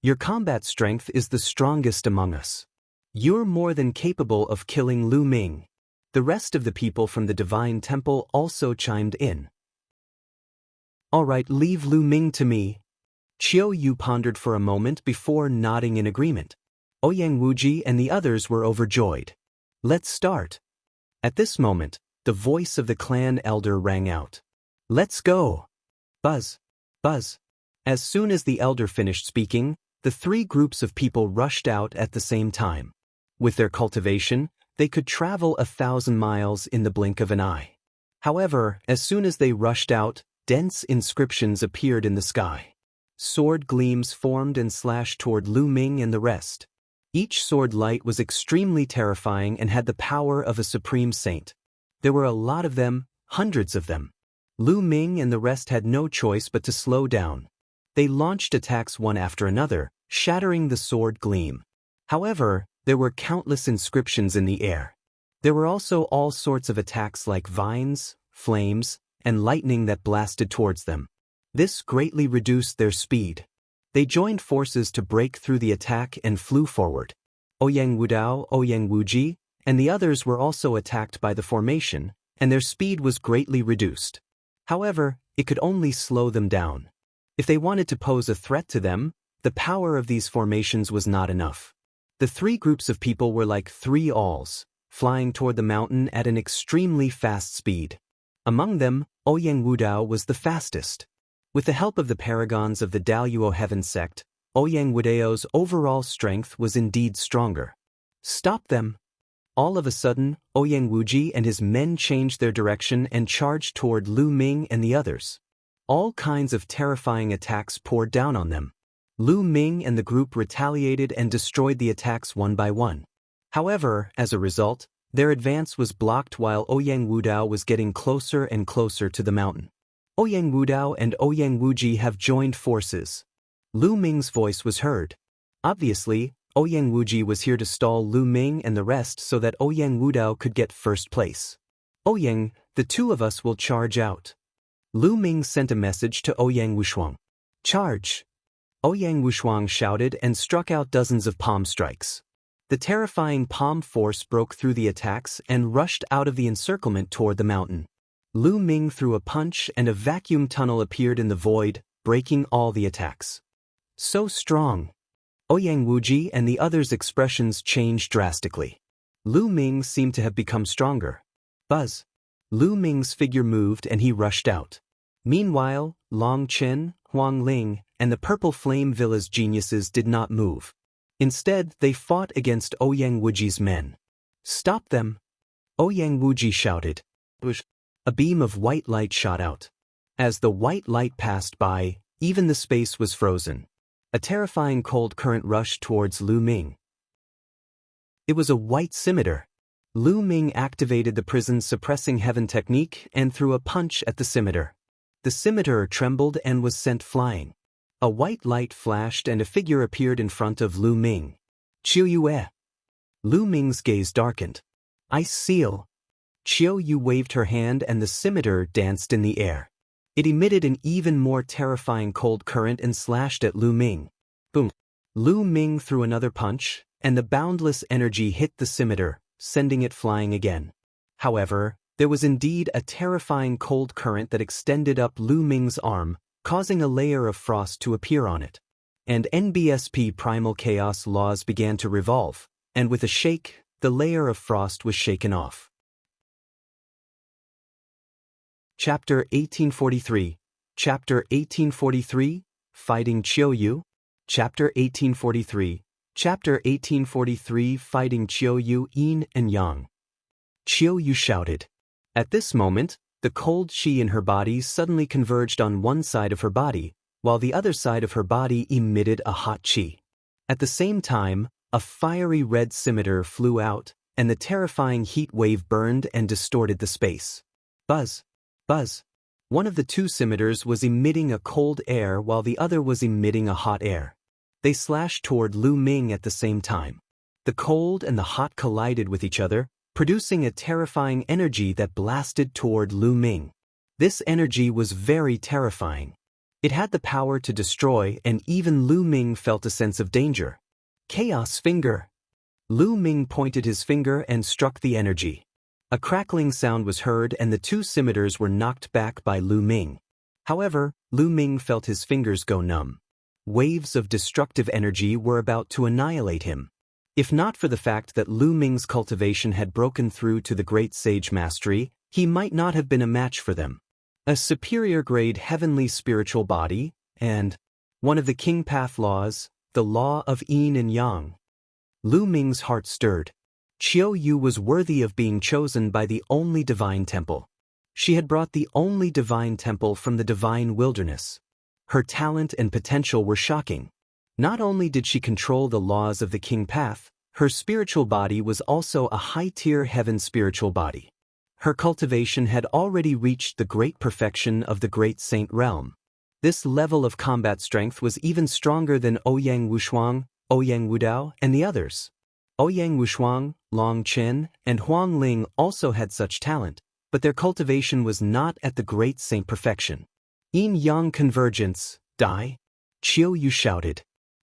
Your combat strength is the strongest among us. You're more than capable of killing Lu Ming. The rest of the people from the Divine Temple also chimed in. Alright, leave Lu Ming to me. Qiu Yue pondered for a moment before nodding in agreement. Ouyang Wuji and the others were overjoyed. Let's start. At this moment, the voice of the clan elder rang out. Let's go. Buzz. Buzz. As soon as the elder finished speaking, the 3 groups of people rushed out at the same time. With their cultivation, they could travel 1,000 miles in the blink of an eye. However, as soon as they rushed out, dense inscriptions appeared in the sky. Sword gleams formed and slashed toward Lu Ming and the rest. Each sword light was extremely terrifying and had the power of a supreme saint. There were a lot of them, hundreds of them. Lu Ming and the rest had no choice but to slow down. They launched attacks one after another, shattering the sword gleam. However, there were countless inscriptions in the air. There were also all sorts of attacks like vines, flames, and lightning that blasted towards them. This greatly reduced their speed. They joined forces to break through the attack and flew forward. Ouyang Wudao, Ouyang Wuji, and the others were also attacked by the formation, and their speed was greatly reduced. However, it could only slow them down. If they wanted to pose a threat to them, the power of these formations was not enough. The 3 groups of people were like 3 owls, flying toward the mountain at an extremely fast speed. Among them, Ouyang Wudao was the fastest. With the help of the paragons of the Daluo Heaven Sect, Ouyang Wudao's overall strength was indeed stronger. Stop them! All of a sudden, Ouyang Wuji and his men changed their direction and charged toward Lu Ming and the others. All kinds of terrifying attacks poured down on them. Lu Ming and the group retaliated and destroyed the attacks one by one. However, as a result, their advance was blocked while Ouyang Wudao was getting closer and closer to the mountain. Ouyang Wudao and Ouyang Wuji have joined forces. Lu Ming's voice was heard. Obviously, Ouyang Wuji was here to stall Lu Ming and the rest so that Ouyang Wudao could get first place. Ouyang, the 2 of us will charge out. Lu Ming sent a message to Ouyang Wushuang. Charge. Ouyang Wushuang shouted and struck out dozens of palm strikes. The terrifying palm force broke through the attacks and rushed out of the encirclement toward the mountain. Lu Ming threw a punch and a vacuum tunnel appeared in the void, breaking all the attacks. So strong. Ouyang Wuji and the others' expressions changed drastically. Lu Ming seemed to have become stronger. Buzz. Lu Ming's figure moved and he rushed out. Meanwhile, Long Chen, Huang Ling, and the Purple Flame Villa's geniuses did not move. Instead, they fought against Ouyang Wuji's men. Stop them! Ouyang Wuji shouted. A beam of white light shot out. As the white light passed by, even the space was frozen. A terrifying cold current rushed towards Lu Ming. It was a white scimitar. Lu Ming activated the prison's suppressing heaven technique and threw a punch at the scimitar. The scimitar trembled and was sent flying. A white light flashed and a figure appeared in front of Lu Ming. Qiu Yue. Lu Ming's gaze darkened. Ice seal. Qiu Yue waved her hand and the scimitar danced in the air. It emitted an even more terrifying cold current and slashed at Lu Ming. Boom. Lu Ming threw another punch, and the boundless energy hit the scimitar, sending it flying again. However, there was indeed a terrifying cold current that extended up Lu Ming's arm, causing a layer of frost to appear on it. And NBSP primal chaos laws began to revolve, and with a shake, the layer of frost was shaken off. Chapter 1843. Chapter 1843, Fighting Qiu Yue. Chapter 1843. Chapter 1843, Fighting Qiu Yue, Yin and Yang. Qiu Yue shouted. At this moment, the cold qi in her body suddenly converged on one side of her body, while the other side of her body emitted a hot qi. At the same time, a fiery red scimitar flew out, and the terrifying heat wave burned and distorted the space. Buzz. Buzz. One of the two scimitars was emitting a cold air while the other was emitting a hot air. They slashed toward Lu Ming at the same time. The cold and the hot collided with each other, producing a terrifying energy that blasted toward Lu Ming. This energy was very terrifying. It had the power to destroy, and even Lu Ming felt a sense of danger. Chaos Finger. Lu Ming pointed his finger and struck the energy. A crackling sound was heard and the two scimitars were knocked back by Lu Ming. However, Lu Ming felt his fingers go numb. Waves of destructive energy were about to annihilate him. If not for the fact that Lu Ming's cultivation had broken through to the Great Sage Mastery, he might not have been a match for them. A superior-grade heavenly spiritual body, and one of the King Path laws, the law of Yin and Yang. Lu Ming's heart stirred. Qiu Yue was worthy of being chosen by the only divine temple. She had brought the only divine temple from the divine wilderness. Her talent and potential were shocking. Not only did she control the laws of the King Path, her spiritual body was also a high-tier heaven spiritual body. Her cultivation had already reached the great perfection of the Great Saint realm. This level of combat strength was even stronger than Ouyang Wushuang, Ouyang Wudao, and the others. Ouyang Wushuang, Long Chen, and Huang Ling also had such talent, but their cultivation was not at the Great Saint perfection. Yin-Yang convergence, die! Qiu Yue shouted.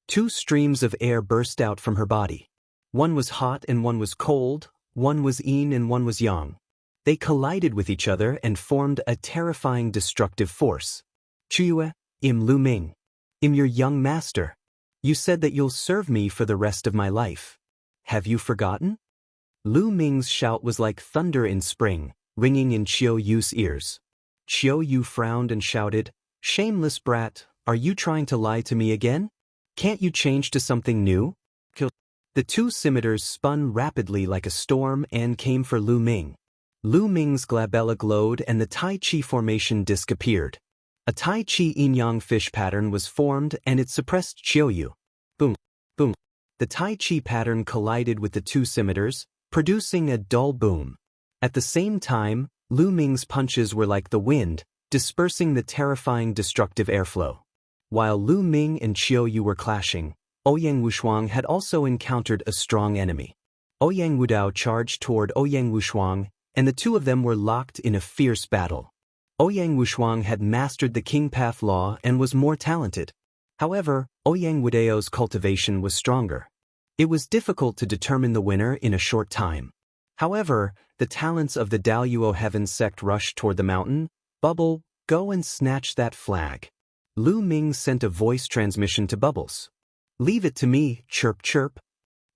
Two streams of air burst out from her body. One was hot and one was cold, one was Yin and one was Yang. They collided with each other and formed a terrifying destructive force. Qiu Yue, Im Lu Ming. Im your young master. You said that you'll serve me for the rest of my life. Have you forgotten? Lu Ming's shout was like thunder in spring, ringing in Qiu Yue's ears. Qiu Yue frowned and shouted, Shameless brat, are you trying to lie to me again? Can't you change to something new? The two scimitars spun rapidly like a storm and came for Lu Ming. Lu Ming's glabella glowed and the Tai Chi formation disc appeared. A Tai Chi yin-yang fish pattern was formed and it suppressed Qiu Yue. Boom, boom. The Tai Chi pattern collided with the two scimitars, producing a dull boom. At the same time, Lu Ming's punches were like the wind, dispersing the terrifying destructive airflow. While Lu Ming and Qiu Yue were clashing, Ouyang Wushuang had also encountered a strong enemy. Ouyang Wudao charged toward Ouyang Wushuang, and the two of them were locked in a fierce battle. Ouyang Wushuang had mastered the King Path law and was more talented. However, Ouyang Wudeo's cultivation was stronger. It was difficult to determine the winner in a short time. However, the talents of the Daluo Heaven sect rushed toward the mountain. Bubble, go and snatch that flag. Lu Ming sent a voice transmission to Bubbles. Leave it to me, chirp chirp.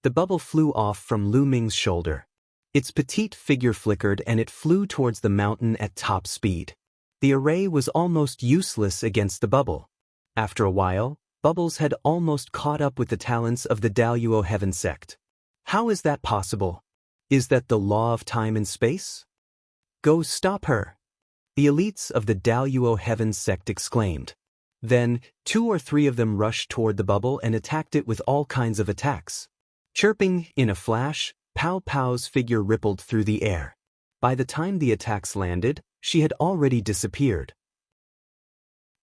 The bubble flew off from Lu Ming's shoulder. Its petite figure flickered and it flew towards the mountain at top speed. The array was almost useless against the bubble. After a while, Bubbles had almost caught up with the talents of the Daluo Heaven sect. How is that possible? Is that the law of time and space? Go stop her! The elites of the Daluo Heaven sect exclaimed. Then, 2 or 3 of them rushed toward the bubble and attacked it with all kinds of attacks. Chirping, in a flash, Pao Pao's figure rippled through the air. By the time the attacks landed, she had already disappeared.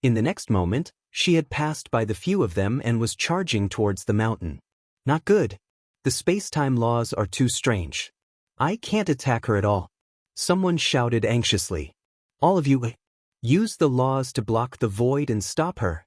In the next moment, she had passed by the few of them and was charging towards the mountain. Not good. The space-time laws are too strange. I can't attack her at all. Someone shouted anxiously. All of you, use the laws to block the void and stop her.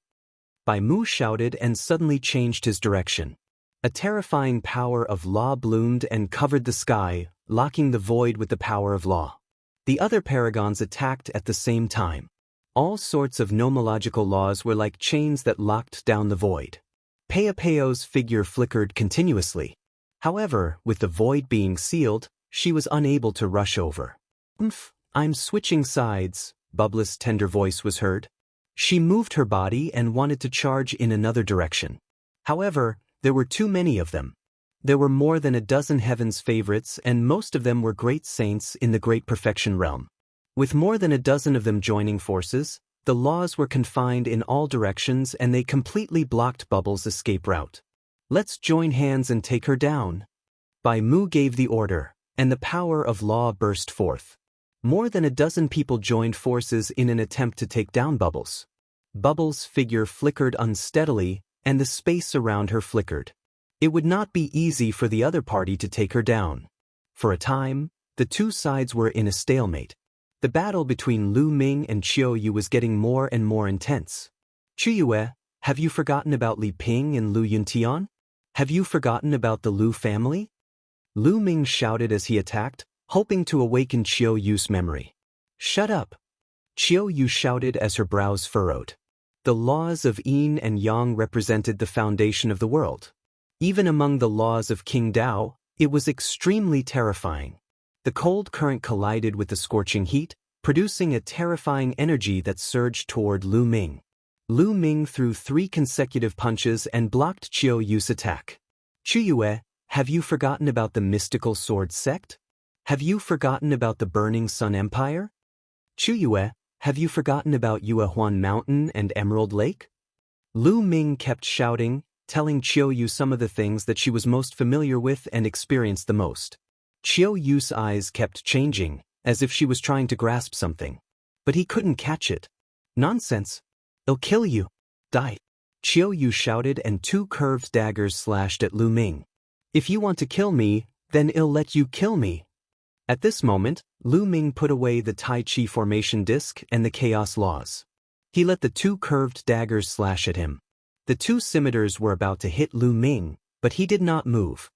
Bai Mu shouted and suddenly changed his direction. A terrifying power of law bloomed and covered the sky, locking the void with the power of law. The other paragons attacked at the same time. All sorts of nomological laws were like chains that locked down the void. Pao's figure flickered continuously. However, with the void being sealed, she was unable to rush over. I'm switching sides, Bubbles' tender voice was heard. She moved her body and wanted to charge in another direction. However, there were too many of them. There were more than a dozen heaven's favorites and most of them were great saints in the Great Perfection realm. With more than a dozen of them joining forces, the laws were confined in all directions and they completely blocked Bubbles' escape route. Let's join hands and take her down. Bai Mu gave the order, and the power of law burst forth. More than a dozen people joined forces in an attempt to take down Bubbles. Bubbles' figure flickered unsteadily, and the space around her flickered. It would not be easy for the other party to take her down. For a time, the two sides were in a stalemate. The battle between Lu Ming and Qiu Yue was getting more and more intense. Qiu Yue, have you forgotten about Li Ping and Lu Yuntian? Have you forgotten about the Lu family? Lu Ming shouted as he attacked, hoping to awaken Qiu Yue's memory. Shut up! Qiu Yue shouted as her brows furrowed. The laws of yin and yang represented the foundation of the world. Even among the laws of King Dao, it was extremely terrifying. The cold current collided with the scorching heat, producing a terrifying energy that surged toward Lu Ming. Lu Ming threw 3 consecutive punches and blocked Qiu Yue's attack. Qiu Yue, have you forgotten about the mystical sword sect? Have you forgotten about the Burning Sun Empire? Qiu Yue, have you forgotten about Yuehuan Mountain and Emerald Lake? Lu Ming kept shouting, telling Qiu Yue some of the things that she was most familiar with and experienced the most. Qiu Yue's eyes kept changing, as if she was trying to grasp something. But he couldn't catch it. Nonsense. I'll kill you. Die. Qiu Yue shouted and 2 curved daggers slashed at Lu Ming. If you want to kill me, then I'll let you kill me. At this moment, Lu Ming put away the Tai Chi formation disc and the chaos laws. He let the 2 curved daggers slash at him. The 2 scimitars were about to hit Lu Ming, but he did not move.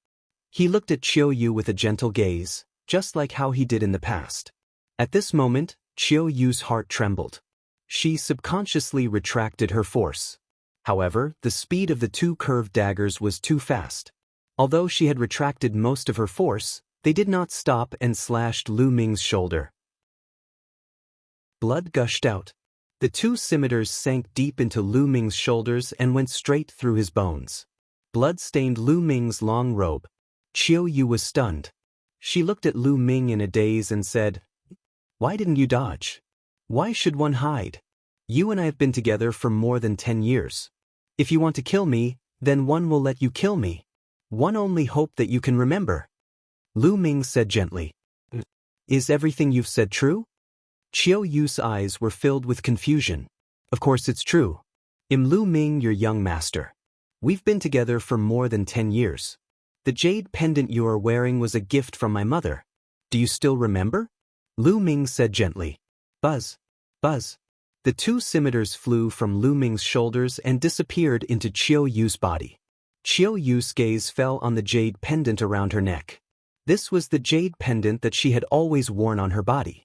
He looked at Qiu Yue with a gentle gaze, just like how he did in the past. At this moment, Qiu Yue's heart trembled. She subconsciously retracted her force. However, the speed of the 2 curved daggers was too fast. Although she had retracted most of her force, they did not stop and slashed Lu Ming's shoulder. Blood gushed out. The 2 scimitars sank deep into Lu Ming's shoulders and went straight through his bones. Blood stained Lu Ming's long robe. Qiu Yue was stunned. She looked at Lu Ming in a daze and said, "Why didn't you dodge? Why should one hide? You and I have been together for more than 10 years. If you want to kill me, then one will let you kill me. One only hope that you can remember." Lu Ming said gently, "Is everything you've said true?" Qiu Yue's eyes were filled with confusion. "Of course it's true. I'm Lu Ming, your young master. We've been together for more than 10 years. The jade pendant you are wearing was a gift from my mother. Do you still remember?" Lu Ming said gently. "Buzz. Buzz. The two scimitars flew from Lu Ming's shoulders and disappeared into Qiu Yue's body. Qiu Yue's gaze fell on the jade pendant around her neck. This was the jade pendant that she had always worn on her body.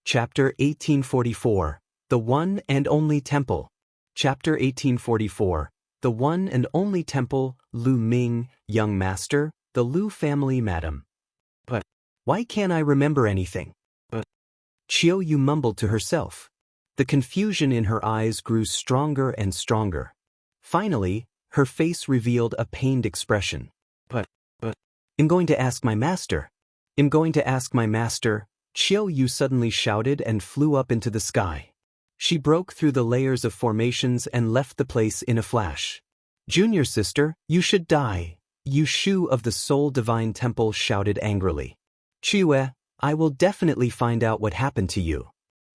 Chapter 1844. The One and Only Temple. Chapter 1844. The One and Only Temple, Lu Ming, Young Master, the Lu family madam. But why can't I remember anything? Qiu Yue mumbled to herself. The confusion in her eyes grew stronger and stronger. Finally, her face revealed a pained expression. But, I'm going to ask my master. I'm going to ask my master, Qiu Yue suddenly shouted and flew up into the sky. She broke through the layers of formations and left the place in a flash. Junior sister, you should die, Yu Shu of the Soul Divine Temple shouted angrily. Qiu Yue, I will definitely find out what happened to you.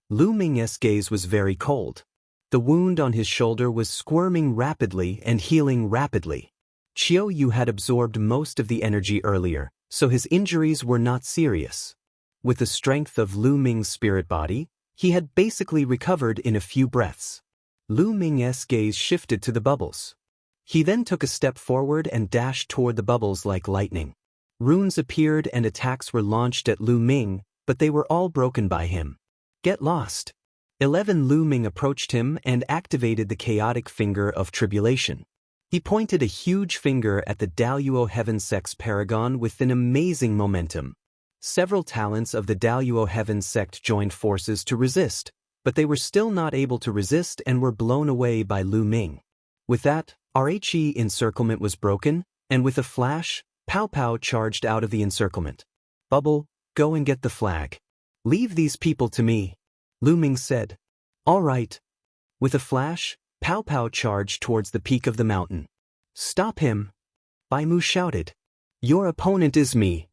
Lu Ming's gaze was very cold. The wound on his shoulder was squirming rapidly and healing rapidly. Qiu Yue had absorbed most of the energy earlier, so his injuries were not serious. With the strength of Lu Ming's spirit body, he had basically recovered in a few breaths. Lu Ming's gaze shifted to the bubbles. He then took a step forward and dashed toward the bubbles like lightning. Runes appeared and attacks were launched at Lu Ming, but they were all broken by him. Get lost. 11 Lu Ming approached him and activated the chaotic finger of tribulation. He pointed a huge finger at the Daluo Heaven Sect's paragon with an amazing momentum. Several talents of the Daluo Heaven Sect joined forces to resist, but they were still not able to resist and were blown away by Lu Ming. With that, RHE encirclement was broken, and with a flash, Pow Pow charged out of the encirclement. Bubble, go and get the flag. Leave these people to me, Lu Ming said. All right. With a flash, Pow Pow charged towards the peak of the mountain. Stop him, Bai Mu shouted. Your opponent is me.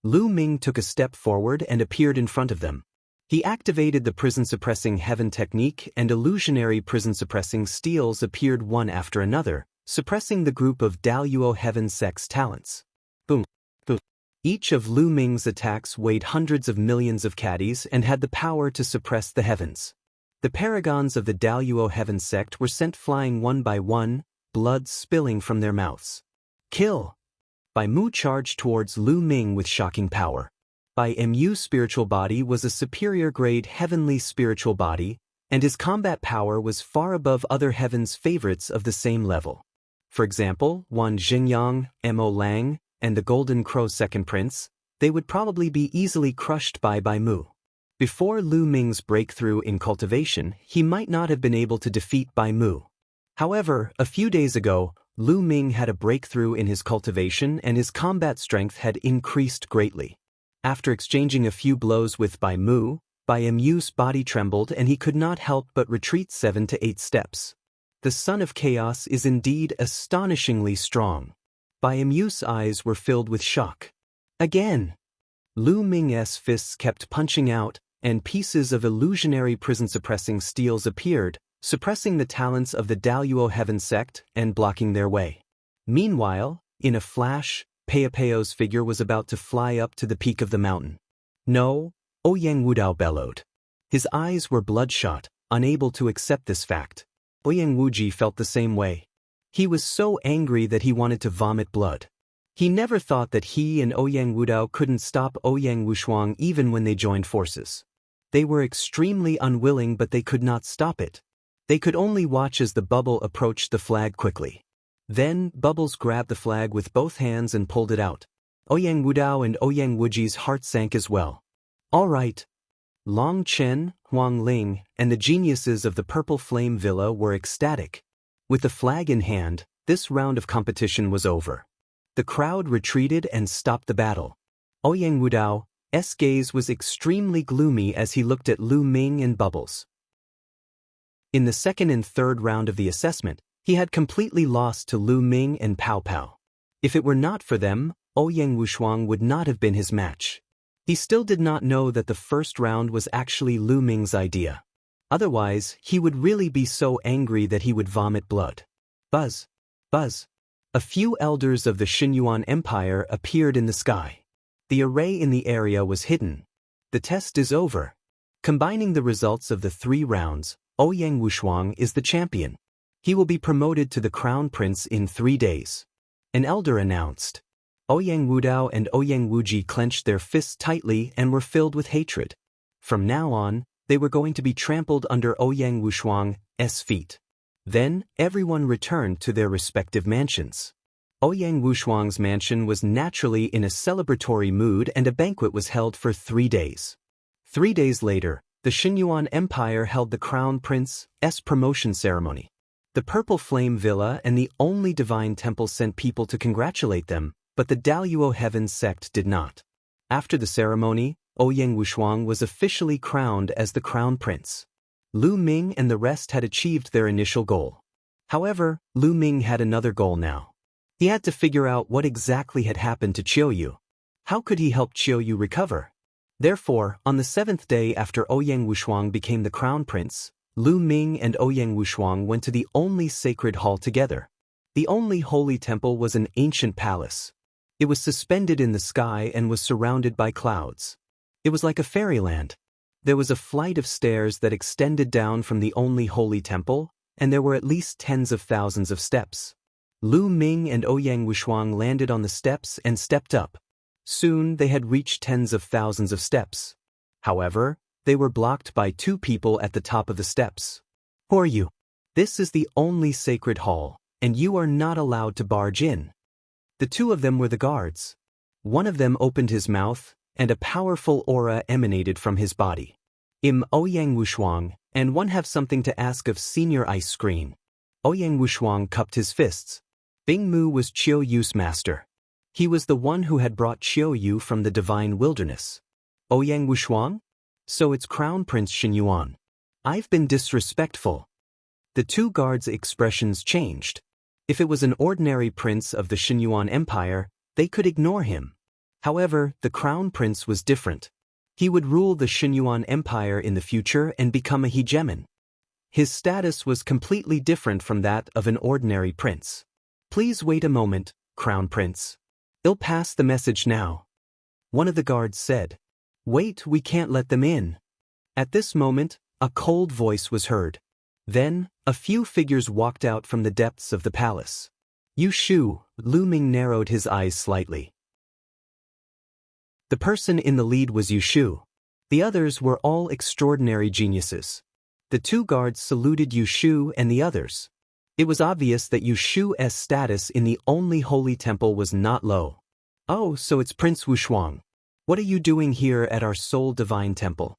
Lu Ming took a step forward and appeared in front of them. He activated the prison-suppressing heaven technique and illusionary prison-suppressing steels appeared one after another, suppressing the group of Daluo Heaven Sect's talents. Boom, boom. Each of Lu Ming's attacks weighed hundreds of millions of caddies and had the power to suppress the heavens. The paragons of the Daluo Heaven Sect were sent flying one by one, blood spilling from their mouths. Kill! Bai Mu charged towards Lu Ming with shocking power. Bai Mu's spiritual body was a superior grade heavenly spiritual body, and his combat power was far above other heaven's favorites of the same level. For example, Wan Xingyang, Mo Lang, and the Golden Crow's second prince, they would probably be easily crushed by Bai Mu. Before Lu Ming's breakthrough in cultivation, he might not have been able to defeat Bai Mu. However, a few days ago, Lu Ming had a breakthrough in his cultivation and his combat strength had increased greatly. After exchanging a few blows with Bai Mu's body trembled and he could not help but retreat 7 to 8 steps. The Son of Chaos is indeed astonishingly strong. Bai Mu's eyes were filled with shock. Again! Lu Ming's fists kept punching out, and pieces of illusionary prison-suppressing steels appeared, suppressing the talents of the Daluo Heaven Sect and blocking their way. Meanwhile, in a flash, Peopeo's figure was about to fly up to the peak of the mountain. No, Ouyang Wudao bellowed. His eyes were bloodshot, unable to accept this fact. Ouyang Wuji felt the same way. He was so angry that he wanted to vomit blood. He never thought that he and Ouyang Wudao couldn't stop Ouyang Wushuang even when they joined forces. They were extremely unwilling but they could not stop it. They could only watch as the bubble approached the flag quickly. Then, Bubbles grabbed the flag with both hands and pulled it out. Ouyang Wudao and Ouyang Wuji's heart sank as well. All right. Long Chen, Huang Ling, and the geniuses of the Purple Flame Villa were ecstatic. With the flag in hand, this round of competition was over. The crowd retreated and stopped the battle. Ouyang Wudao's gaze was extremely gloomy as he looked at Lu Ming and Bubbles. In the second and third round of the assessment, he had completely lost to Lu Ming and Pow Pow. If it were not for them, Ouyang Wushuang would not have been his match. He still did not know that the first round was actually Lu Ming's idea. Otherwise, he would really be so angry that he would vomit blood. Buzz! Buzz! A few elders of the Xinyuan Empire appeared in the sky. The array in the area was hidden. The test is over, Combining the results of the 3 rounds, Ouyang Wushuang is the champion. He will be promoted to the crown prince in 3 days. An elder announced. Ouyang Wudao and Ouyang Wuji clenched their fists tightly and were filled with hatred. From now on, they were going to be trampled under Ouyang Wushuang's feet. Then, everyone returned to their respective mansions. Ouyang Wushuang's mansion was naturally in a celebratory mood and a banquet was held for 3 days. 3 days later, the Xinyuan Empire held the Crown Prince's promotion ceremony. The Purple Flame Villa and the only Divine Temple sent people to congratulate them, but the Daluo Heaven Sect did not. After the ceremony, Ouyang Wushuang was officially crowned as the Crown Prince. Lu Ming and the rest had achieved their initial goal. However, Lu Ming had another goal now. He had to figure out what exactly had happened to Qiu Yue. How could he help Qiu Yue recover? Therefore, on the 7th day after Ouyang Wushuang became the Crown Prince, Lu Ming and Ouyang Wushuang went to the only sacred hall together. The only holy temple was an ancient palace. It was suspended in the sky and was surrounded by clouds. It was like a fairyland. There was a flight of stairs that extended down from the only holy temple, and there were at least tens of thousands of steps. Lu Ming and Ouyang Wushuang landed on the steps and stepped up. Soon they had reached tens of thousands of steps. However, they were blocked by 2 people at the top of the steps. Who are you? This is the only sacred hall, and you are not allowed to barge in. The 2 of them were the guards. One of them opened his mouth, and a powerful aura emanated from his body. Ouyang Wushuang, and one have something to ask of Senior Ice Screen. Ouyang Wushuang cupped his fists. Bing Mu was Qiu Yue's master. He was the one who had brought Qiu Yue from the divine wilderness. Ouyang Wushuang? So it's Crown Prince Xinyuan. I've been disrespectful. The 2 guards' expressions changed. If it was an ordinary prince of the Xinyuan Empire, they could ignore him. However, the Crown Prince was different. He would rule the Xinyuan Empire in the future and become a hegemon. His status was completely different from that of an ordinary prince. Please wait a moment, Crown Prince. I'll pass the message now. One of the guards said. Wait, we can't let them in. At this moment, a cold voice was heard. Then, a few figures walked out from the depths of the palace. Yu Shu, Lu Ming narrowed his eyes slightly. The person in the lead was Yu Shu. The others were all extraordinary geniuses. The 2 guards saluted Yu Shu and the others. It was obvious that Yu Shu's status in the only holy temple was not low. Oh, so it's Prince Wushuang. What are you doing here at our sole divine temple?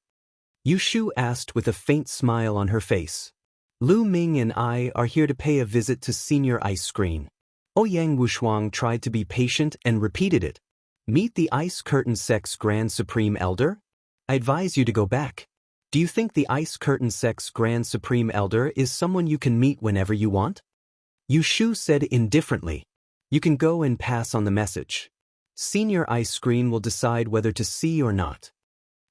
Yu Shu asked with a faint smile on her face. Lu Ming and I are here to pay a visit to Senior Ice Screen. Ouyang Wushuang tried to be patient and repeated it. Meet the Ice Curtain Sect's Grand Supreme Elder? I advise you to go back. Do you think the Ice Curtain Sect's Grand Supreme Elder is someone you can meet whenever you want? Yu Shu said indifferently. You can go and pass on the message. Senior Ice Screen will decide whether to see or not.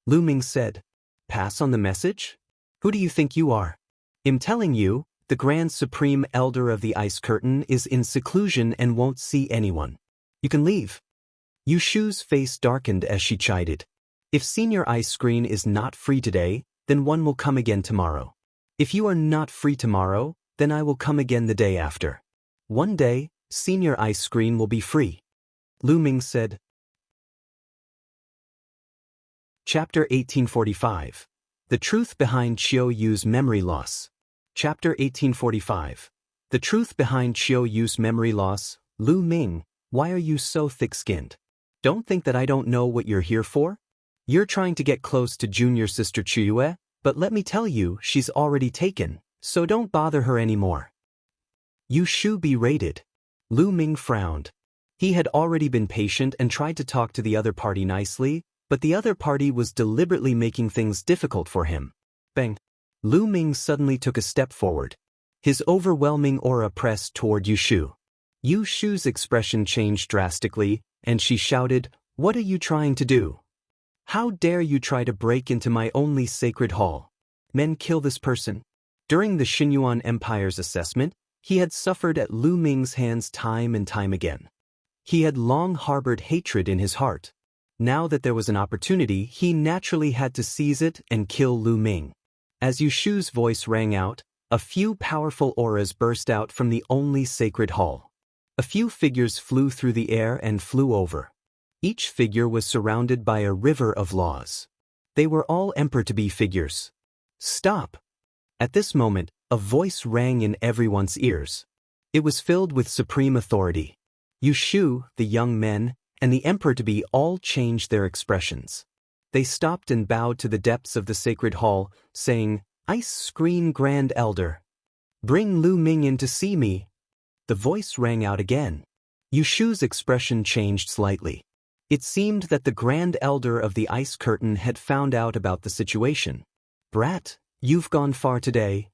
Lu Ming said. Pass on the message? Who do you think you are? I'm telling you, the Grand Supreme Elder of the Ice Curtain is in seclusion and won't see anyone. You can leave. Yu Shu's face darkened as she chided. If Senior Ice Screen is not free today, then one will come again tomorrow. If you are not free tomorrow, then I will come again the day after. One day, Senior Ice Screen will be free. Lu Ming said. Chapter 1845. The Truth Behind Qiu Yue's Memory Loss. Chapter 1845. The Truth Behind Qiu Yue's Memory Loss. Lu Ming, why are you so thick-skinned? Don't think that I don't know what you're here for? You're trying to get close to junior sister Qiu Yue, but let me tell you, she's already taken, so don't bother her anymore. Yu Shu berated. Lu Ming frowned. He had already been patient and tried to talk to the other party nicely, but the other party was deliberately making things difficult for him. Bang! Lu Ming suddenly took a step forward. His overwhelming aura pressed toward Yu Shu. Yu Shu's expression changed drastically, and she shouted, What are you trying to do? How dare you try to break into my only sacred hall? Men, kill this person. During the Xinyuan Empire's assessment, he had suffered at Lu Ming's hands time and time again. He had long harbored hatred in his heart. Now that there was an opportunity, he naturally had to seize it and kill Lu Ming. As Yushu's voice rang out, a few powerful auras burst out from the only sacred hall. A few figures flew through the air and flew over. Each figure was surrounded by a river of laws. They were all Emperor-to-be figures. Stop! At this moment, a voice rang in everyone's ears. It was filled with supreme authority. Yushu, the young men, and the Emperor-to-be all changed their expressions. They stopped and bowed to the depths of the sacred hall, saying, "Ice Screen Grand Elder. Bring Lu Ming in to see me." The voice rang out again. Yushu's expression changed slightly. It seemed that the Grand Elder of the Ice Curtain had found out about the situation. "Brat, you've gone far today."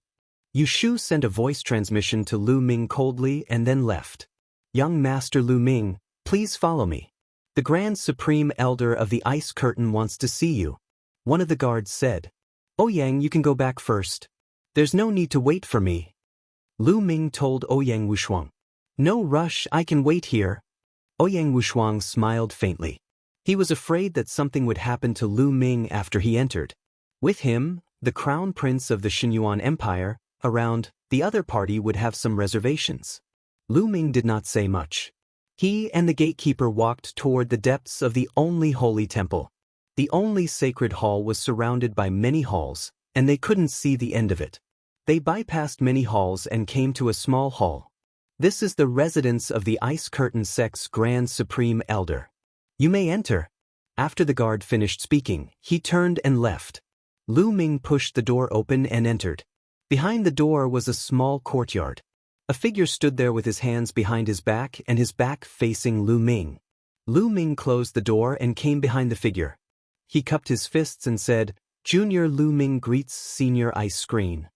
Yushu sent a voice transmission to Lu Ming coldly and then left. "Young Master Lu Ming, please follow me. The Grand Supreme Elder of the Ice Curtain wants to see you," one of the guards said. "Ouyang, you can go back first. There's no need to wait for me." Lu Ming told Ouyang Wushuang. "No rush, I can wait here." Ouyang Wushuang smiled faintly. He was afraid that something would happen to Lu Ming after he entered. With him, the Crown Prince of the Xinyuan Empire, around, the other party would have some reservations. Lu Ming did not say much. He and the gatekeeper walked toward the depths of the only holy temple. The only sacred hall was surrounded by many halls, and they couldn't see the end of it. They bypassed many halls and came to a small hall. "This is the residence of the Ice Curtain Sect's Grand Supreme Elder. You may enter." After the guard finished speaking, he turned and left. Lu Ming pushed the door open and entered. Behind the door was a small courtyard. A figure stood there with his hands behind his back and his back facing Lu Ming. Lu Ming closed the door and came behind the figure. He cupped his fists and said, "Junior Lu Ming greets Senior Ice Screen."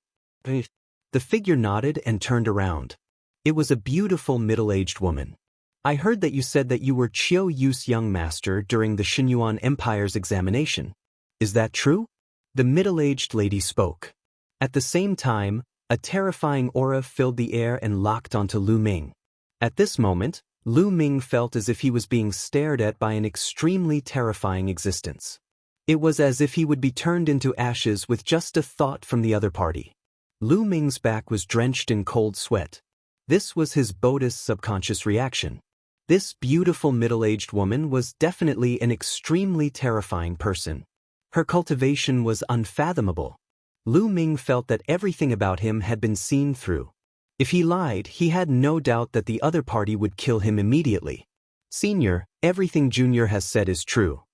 The figure nodded and turned around. It was a beautiful middle-aged woman. "I heard that you said that you were Qiu Yue's young master during the Xinyuan Empire's examination. Is that true?" The middle-aged lady spoke. At the same time, a terrifying aura filled the air and locked onto Lu Ming. At this moment, Lu Ming felt as if he was being stared at by an extremely terrifying existence. It was as if he would be turned into ashes with just a thought from the other party. Lu Ming's back was drenched in cold sweat. This was his Buddhist subconscious reaction. This beautiful middle-aged woman was definitely an extremely terrifying person. Her cultivation was unfathomable. Lu Ming felt that everything about him had been seen through. If he lied, he had no doubt that the other party would kill him immediately. "Senior, everything Junior has said is true.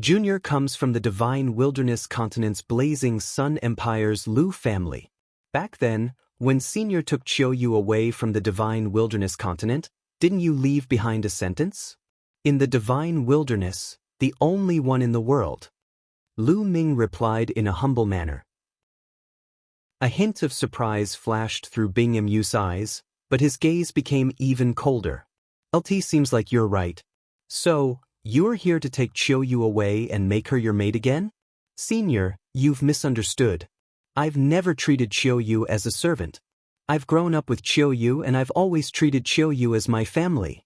Junior comes from the Divine Wilderness Continent's Blazing Sun Empire's Lu family. Back then, when Senior took Qiu Yue away from the Divine Wilderness Continent, didn't you leave behind a sentence? In the Divine Wilderness, the only one in the world." Lu Ming replied in a humble manner. A hint of surprise flashed through Bing Yu's eyes, but his gaze became even colder. "LT, seems like you're right. So, you're here to take Qiu Yue away and make her your maid again? Senior, you've misunderstood. I've never treated Qiu Yue as a servant. I've grown up with Qiu Yue and I've always treated Qiu Yue as my family."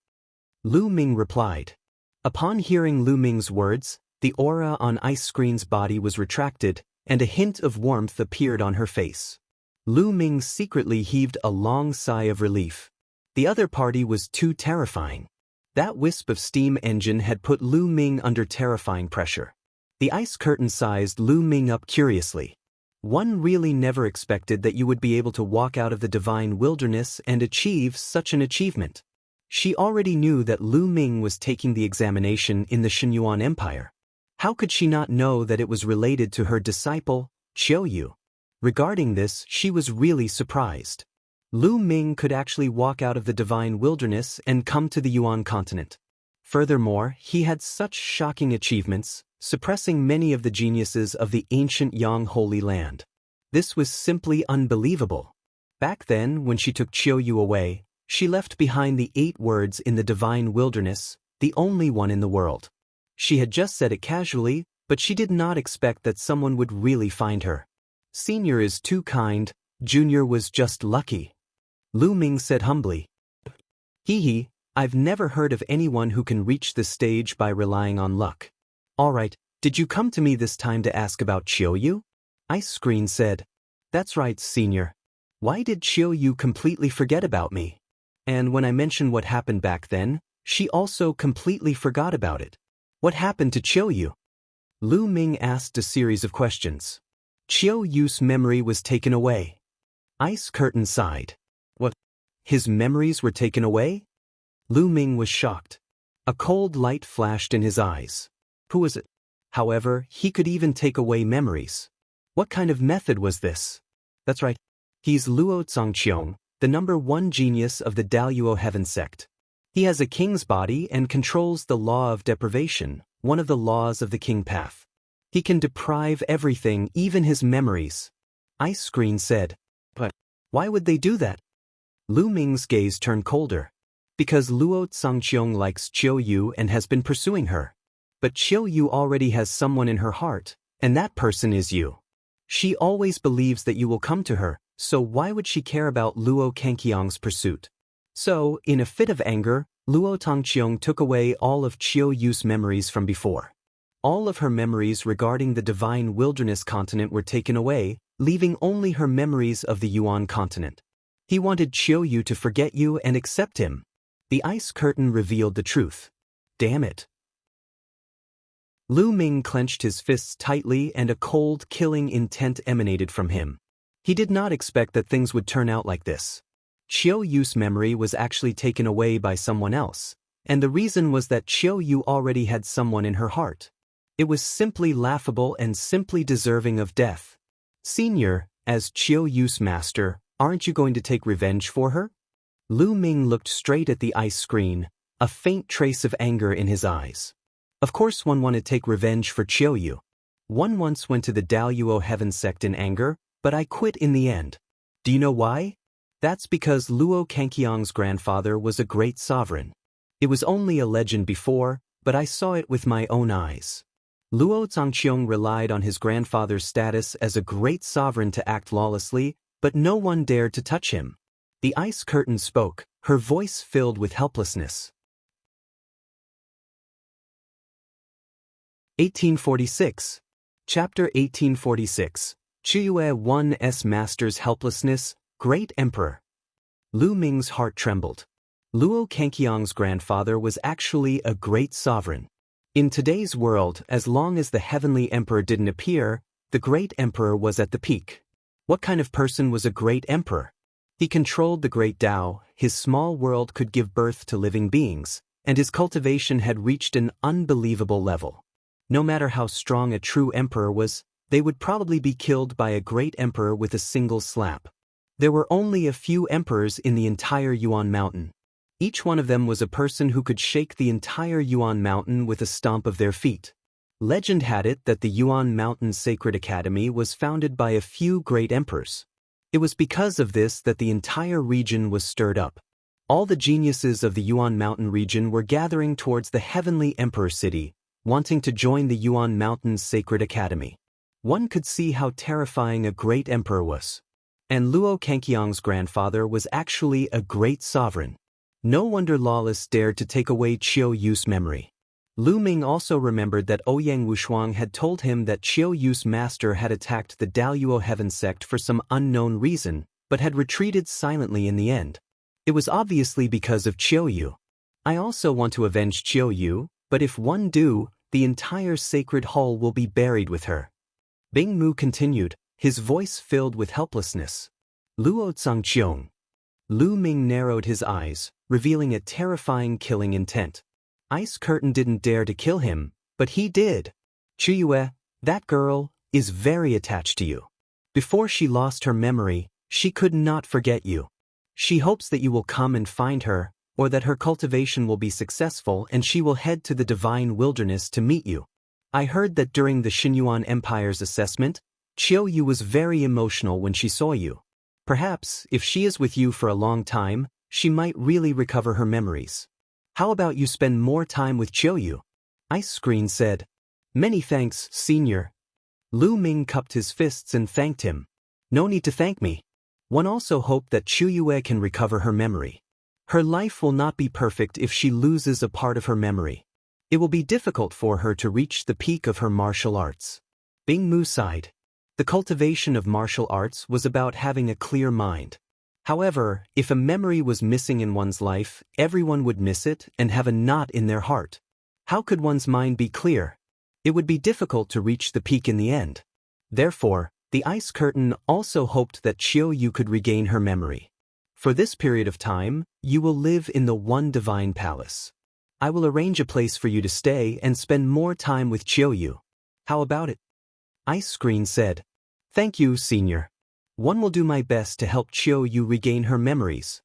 Lu Ming replied. Upon hearing Lu Ming's words, the aura on Ice Screen's body was retracted, and a hint of warmth appeared on her face. Lu Ming secretly heaved a long sigh of relief. The other party was too terrifying. That wisp of steam engine had put Lu Ming under terrifying pressure. The ice curtain sized Lu Ming up curiously. "One really never expected that you would be able to walk out of the Divine Wilderness and achieve such an achievement." She already knew that Lu Ming was taking the examination in the Xinyuan Empire. How could she not know that it was related to her disciple, Qiu Yue? Regarding this, she was really surprised. Lu Ming could actually walk out of the Divine Wilderness and come to the Yuan continent. Furthermore, he had such shocking achievements, suppressing many of the geniuses of the ancient Yang Holy Land. This was simply unbelievable. Back then, when she took Qiu Yue away, she left behind the 8 words in the Divine Wilderness, the only one in the world. She had just said it casually, but she did not expect that someone would really find her. "Senior is too kind, Junior was just lucky," Lu Ming said humbly. "Hee, I've never heard of anyone who can reach this stage by relying on luck. Alright, did you come to me this time to ask about Qiu Yue? Ice Screen said. That's right, Senior. Why did Qiu Yue completely forget about me? And when I mentioned what happened back then, she also completely forgot about it. What happened to Qiu Yue? Lu Ming asked a series of questions. Qiu Yue's memory was taken away. Ice Curtain sighed. What? His memories were taken away? Lu Ming was shocked. A cold light flashed in his eyes. Who was it? However, he could even take away memories. What kind of method was this? That's right. He's Luo Zongqiong, the #1 genius of the Daluo Heaven Sect. He has a king's body and controls the law of deprivation, one of the laws of the king path. He can deprive everything, even his memories. Ice Screen said. But why would they do that? Lu Ming's gaze turned colder. Because Luo Zongqiong likes Qiu Yue and has been pursuing her. But Qiu Yue already has someone in her heart, and that person is you. She always believes that you will come to her, so why would she care about Luo Zongqiong's pursuit? So, in a fit of anger, Luo Zongqiong took away all of Qiu Yue's memories from before. All of her memories regarding the divine wilderness continent were taken away, leaving only her memories of the Yuan continent. He wanted Qiu Yue to forget you and accept him. The ice curtain revealed the truth. Damn it. Lu Ming clenched his fists tightly and a cold, killing intent emanated from him. He did not expect that things would turn out like this. Qiu Yue's memory was actually taken away by someone else, and the reason was that Qiu Yue already had someone in her heart. It was simply laughable and simply deserving of death. Senior, as Qiu Yue's master, aren't you going to take revenge for her? Lu Ming looked straight at the ice screen, a faint trace of anger in his eyes. Of course one wanted to take revenge for Qiu Yue. One once went to the Daluo Heaven Sect in anger, but I quit in the end. Do you know why? That's because Luo Zongqiong's grandfather was a great sovereign. It was only a legend before, but I saw it with my own eyes. Luo Zongqiong relied on his grandfather's status as a great sovereign to act lawlessly, but no one dared to touch him. The ice curtain spoke, her voice filled with helplessness. 1846. Chapter 1846. Qiu Yue 1's Master's Helplessness, Great Emperor. Lu Ming's heart trembled. Luo Zongqiong's grandfather was actually a great sovereign. In today's world, as long as the heavenly emperor didn't appear, the great emperor was at the peak. What kind of person was a great emperor? He controlled the great Tao, his small world could give birth to living beings, and his cultivation had reached an unbelievable level. No matter how strong a true emperor was, they would probably be killed by a great emperor with a single slap. There were only a few emperors in the entire Yuan Mountain. Each one of them was a person who could shake the entire Yuan Mountain with a stomp of their feet. Legend had it that the Yuan Mountain Sacred Academy was founded by a few great emperors. It was because of this that the entire region was stirred up. All the geniuses of the Yuan Mountain region were gathering towards the Heavenly Emperor City, wanting to join the Yuan Mountain's Sacred Academy. One could see how terrifying a great emperor was. And Luo Zongqiong's grandfather was actually a great sovereign. No wonder Lawless dared to take away Qiu Yue's memory. Lu Ming also remembered that Ouyang Wushuang had told him that Qiu Yue's master had attacked the Daluo Heaven Sect for some unknown reason, but had retreated silently in the end. It was obviously because of Qiu Yue. I also want to avenge Qiu Yue, but if one do, the entire sacred hall will be buried with her. Bing Mu continued, his voice filled with helplessness. Luo Zongqiong. Lu Ming narrowed his eyes, revealing a terrifying killing intent. Ice Curtain didn't dare to kill him, but he did. Qiu Yue, that girl, is very attached to you. Before she lost her memory, she could not forget you. She hopes that you will come and find her, or that her cultivation will be successful and she will head to the divine wilderness to meet you. I heard that during the Xinyuan Empire's assessment, Qiu Yue was very emotional when she saw you. Perhaps, if she is with you for a long time, she might really recover her memories. How about you spend more time with Qiu Yue? Ice Screen said. Many thanks, Senior. Lu Ming cupped his fists and thanked him. No need to thank me. One also hoped that Qiu Yue can recover her memory. Her life will not be perfect if she loses a part of her memory. It will be difficult for her to reach the peak of her martial arts. Bing Mu sighed. The cultivation of martial arts was about having a clear mind. However, if a memory was missing in one's life, everyone would miss it and have a knot in their heart. How could one's mind be clear? It would be difficult to reach the peak in the end. Therefore, the ice curtain also hoped that Qiu Yue could regain her memory. For this period of time, you will live in the one divine palace. I will arrange a place for you to stay and spend more time with Qiu Yue. How about it? Ice Screen said. Thank you, Senior. One will do my best to help Qiu Yue regain her memories.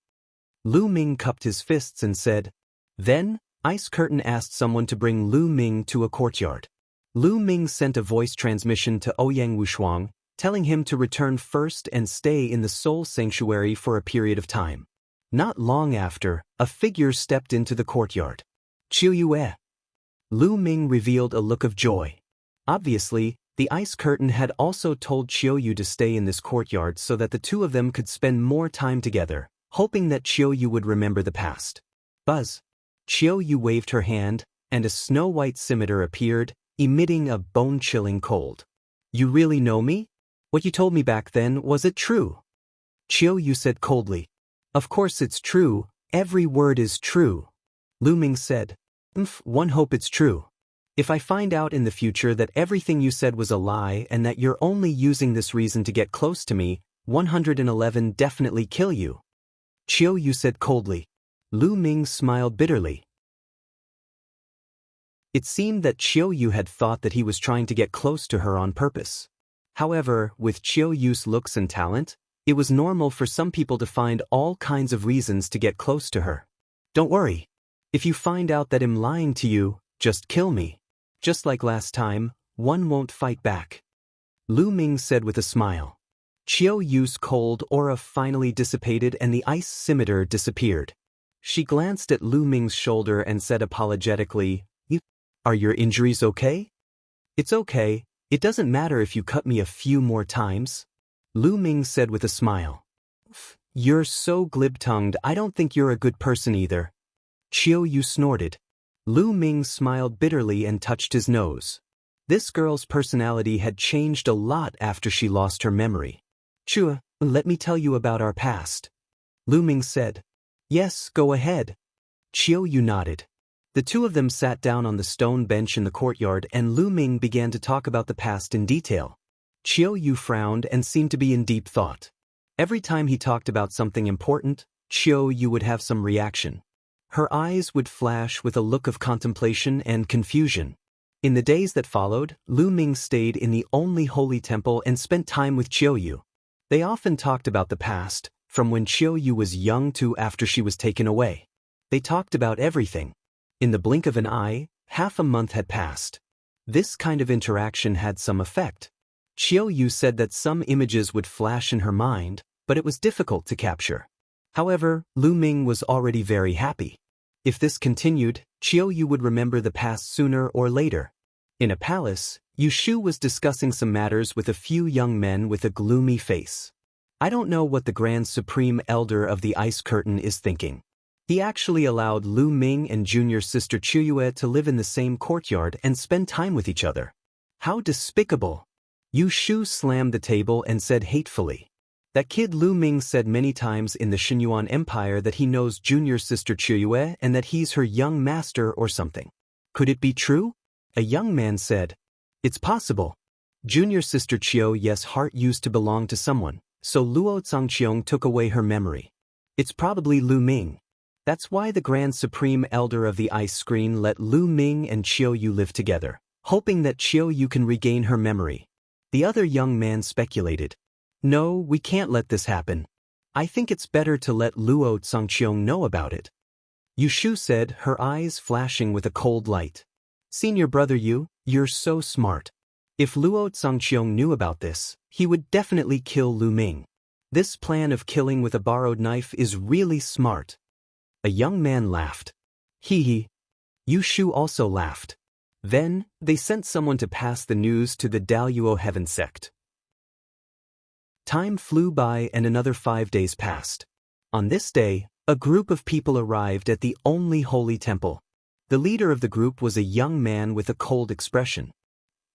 Lu Ming cupped his fists and said. Then, Ice Curtain asked someone to bring Lu Ming to a courtyard. Lu Ming sent a voice transmission to Ouyang Wushuang, telling him to return first and stay in the Soul Sanctuary for a period of time. Not long after, a figure stepped into the courtyard. Qiu Yue. Lu Ming revealed a look of joy. Obviously, the Ice Curtain had also told Qiu Yue to stay in this courtyard so that the two of them could spend more time together, hoping that Qiu Yue would remember the past. Buzz. Qiu Yue waved her hand, and a snow-white scimitar appeared, emitting a bone-chilling cold. You really know me? What you told me back then, was it true? Qiu Yue said coldly. Of course it's true, every word is true. Lu Ming said. One hope it's true. If I find out in the future that everything you said was a lie and that you're only using this reason to get close to me, 111 definitely kill you. Qiu Yue said coldly. Lu Ming smiled bitterly. It seemed that Qiu Yue had thought that he was trying to get close to her on purpose. However, with Qiu Yue's looks and talent, it was normal for some people to find all kinds of reasons to get close to her. Don't worry. If you find out that I'm lying to you, just kill me. Just like last time, one won't fight back. Lu Ming said with a smile. Qiu Yue's cold aura finally dissipated and the ice scimitar disappeared. She glanced at Lu Ming's shoulder and said apologetically, Are your injuries okay? It's okay, it doesn't matter if you cut me a few more times. Lu Ming said with a smile. You're so glib-tongued, I don't think you're a good person either. Qiu Yue snorted. Lu Ming smiled bitterly and touched his nose. This girl's personality had changed a lot after she lost her memory. Qiu, let me tell you about our past. Lu Ming said. Yes, go ahead. Qiu Yue nodded. The two of them sat down on the stone bench in the courtyard and Lu Ming began to talk about the past in detail. Qiu Yue frowned and seemed to be in deep thought. Every time he talked about something important, Qiu Yue would have some reaction. Her eyes would flash with a look of contemplation and confusion. In the days that followed, Lu Ming stayed in the only holy temple and spent time with Qiu Yue. They often talked about the past, from when Qiu Yue was young to after she was taken away. They talked about everything. In the blink of an eye, half a month had passed. This kind of interaction had some effect. Qiu Yue said that some images would flash in her mind, but it was difficult to capture. However, Lu Ming was already very happy. If this continued, Qiu Yue would remember the past sooner or later. In a palace, Yu Shu was discussing some matters with a few young men with a gloomy face. I don't know what the Grand Supreme Elder of the Ice Curtain is thinking. He actually allowed Lu Ming and junior sister Qiu Yue to live in the same courtyard and spend time with each other. How despicable! Yu Shu slammed the table and said hatefully. That kid Lu Ming said many times in the Xinyuan Empire that he knows junior sister Qiu Yue and that he's her young master or something. Could it be true? A young man said. It's possible. Junior sister Qiu Yue's heart used to belong to someone, so Luo Zhangqiong took away her memory. It's probably Lu Ming. That's why the Grand Supreme Elder of the Ice Screen let Lu Ming and Qiu Yue live together, hoping that Qiu Yue can regain her memory. The other young man speculated. No, we can't let this happen. I think it's better to let Luo Zhangqiong know about it. Yu Shu said, her eyes flashing with a cold light. Senior brother Yu, you're so smart. If Luo Zhangqiong knew about this, he would definitely kill Lu Ming. This plan of killing with a borrowed knife is really smart. A young man laughed. Hee hee. Yu Shu also laughed. Then, they sent someone to pass the news to the Daluo Heaven Sect. Time flew by and another 5 days passed. On this day, a group of people arrived at the only holy temple. The leader of the group was a young man with a cold expression.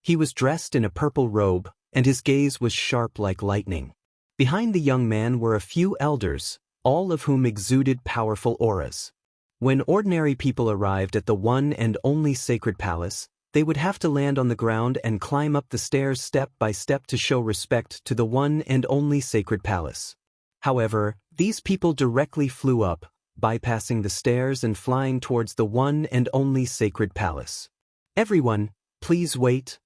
He was dressed in a purple robe, and his gaze was sharp like lightning. Behind the young man were a few elders, all of whom exuded powerful auras. When ordinary people arrived at the one and only sacred palace, they would have to land on the ground and climb up the stairs step by step to show respect to the one and only sacred palace. However, these people directly flew up, bypassing the stairs and flying towards the one and only sacred palace. Everyone, please wait.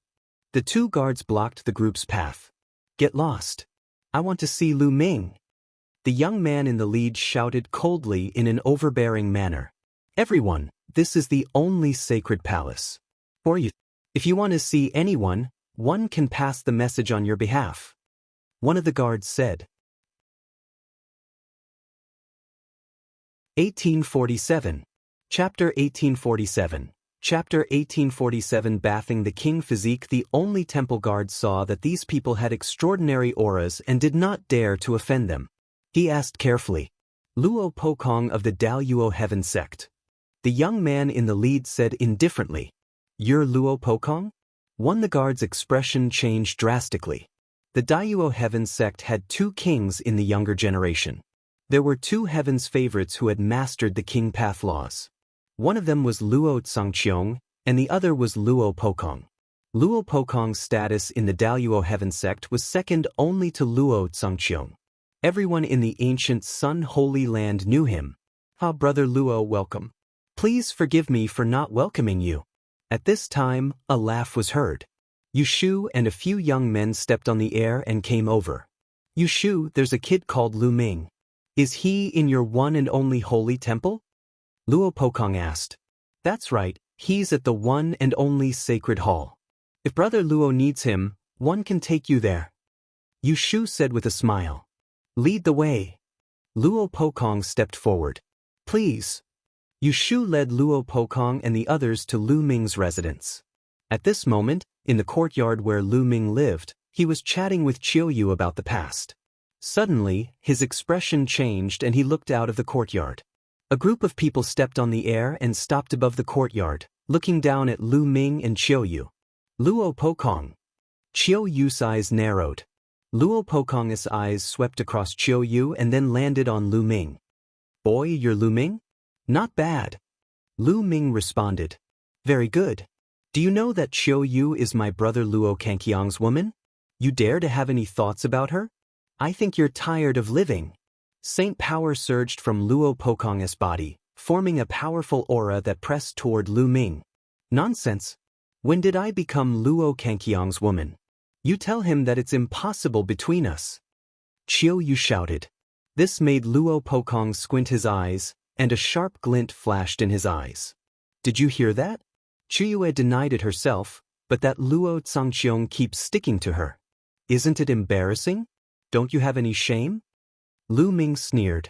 The two guards blocked the group's path. Get lost. I want to see Lu Ming. The young man in the lead shouted coldly in an overbearing manner. Everyone, this is the only sacred palace. For you, if you want to see anyone, one can pass the message on your behalf. One of the guards said. 1847. Chapter 1847. Chapter 1847. Bathing the king physique. The only temple guard saw that these people had extraordinary auras and did not dare to offend them. He asked carefully. Luo Pokong of the Daluo Heaven Sect. The young man in the lead said indifferently. You're Luo Pokong? The guard's expression changed drastically. The Daluo Heaven Sect had two kings in the younger generation. There were two heaven's favorites who had mastered the king path laws. One of them was Luo Tsangqiong, and the other was Luo Pokong. Luo Pokong's status in the Daluo Heaven Sect was second only to Luo Tsangqiong. Everyone in the ancient Sun Holy Land knew him. Brother Luo, welcome. Please forgive me for not welcoming you. At this time, a laugh was heard. Yushu and a few young men stepped on the air and came over. Yushu, there's a kid called Lu Ming. Is he in your one and only holy temple? Luo Pokong asked. That's right, he's at the one and only sacred hall. If Brother Luo needs him, one can take you there. Yushu said with a smile. Lead the way. Luo Pokong stepped forward. Please. Yushu led Luo Pokong and the others to Lu Ming's residence. At this moment, in the courtyard where Lu Ming lived, he was chatting with Qiu Yue about the past. Suddenly, his expression changed and he looked out of the courtyard. A group of people stepped on the air and stopped above the courtyard, looking down at Lu Ming and Qiu Yue. Luo Pokong. Qiu Yue's eyes narrowed. Luo Pokong's eyes swept across Qiu Yue and then landed on Lu Ming. Boy, you're Lu Ming? Not bad. Lu Ming responded. Very good. Do you know that Qiu Yue is my brother Luo Kangqiang's woman? You dare to have any thoughts about her? I think you're tired of living. Saint power surged from Luo Pokong's body, forming a powerful aura that pressed toward Lu Ming. Nonsense. When did I become Luo Kangqiang's woman? You tell him that it's impossible between us. Qiu Yue shouted. This made Luo Pokong squint his eyes, and a sharp glint flashed in his eyes. Did you hear that? Qiu Yue denied it herself, but that Luo Tsangqiong keeps sticking to her. Isn't it embarrassing? Don't you have any shame? Lu Ming sneered.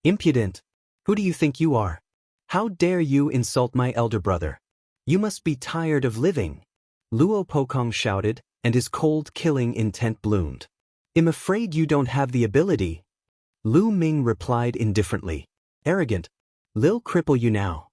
Impudent. Who do you think you are? How dare you insult my elder brother? You must be tired of living. Luo Pokong shouted, and his cold killing intent bloomed. I'm afraid you don't have the ability. Lu Ming replied indifferently. Arrogant. Lil cripple you now.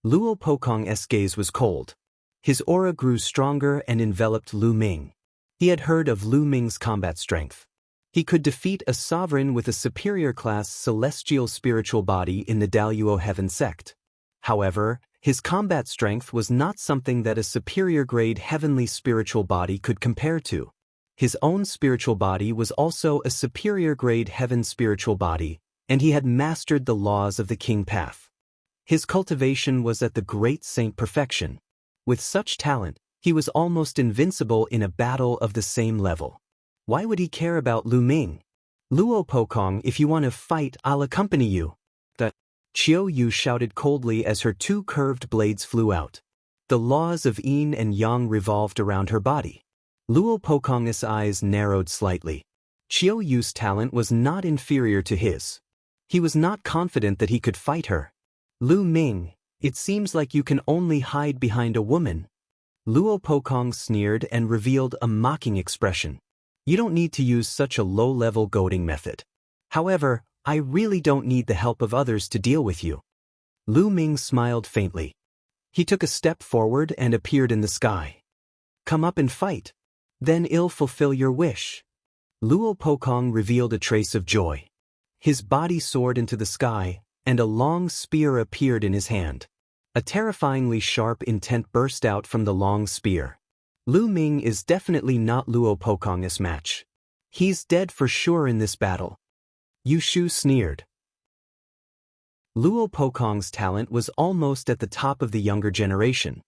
Luo Pokong's gaze was cold. His aura grew stronger and enveloped Lu Ming. He had heard of Lu Ming's combat strength. He could defeat a sovereign with a superior class celestial spiritual body in the Daluo Heaven Sect. However, his combat strength was not something that a superior grade heavenly spiritual body could compare to. His own spiritual body was also a superior grade heaven spiritual body, and he had mastered the laws of the king path. His cultivation was at the great saint perfection. With such talent, he was almost invincible in a battle of the same level. Why would he care about Lu Ming? Luo Pokong, if you want to fight, I'll accompany you. Qiu Yue shouted coldly as her two curved blades flew out. The laws of yin and yang revolved around her body. Luo Pokong's eyes narrowed slightly. Qiu Yue's talent was not inferior to his. He was not confident that he could fight her. Lu Ming, it seems like you can only hide behind a woman. Luo Pokong sneered and revealed a mocking expression. You don't need to use such a low-level goading method. However, I really don't need the help of others to deal with you. Lu Ming smiled faintly. He took a step forward and appeared in the sky. "Come up and fight. Then I'll fulfill your wish." Luo Pokong revealed a trace of joy. His body soared into the sky, and a long spear appeared in his hand. A terrifyingly sharp intent burst out from the long spear. Lu Ming is definitely not Luo Pokong's match. He's dead for sure in this battle. Yu Shu sneered. Luo Pokong's talent was almost at the top of the younger generation.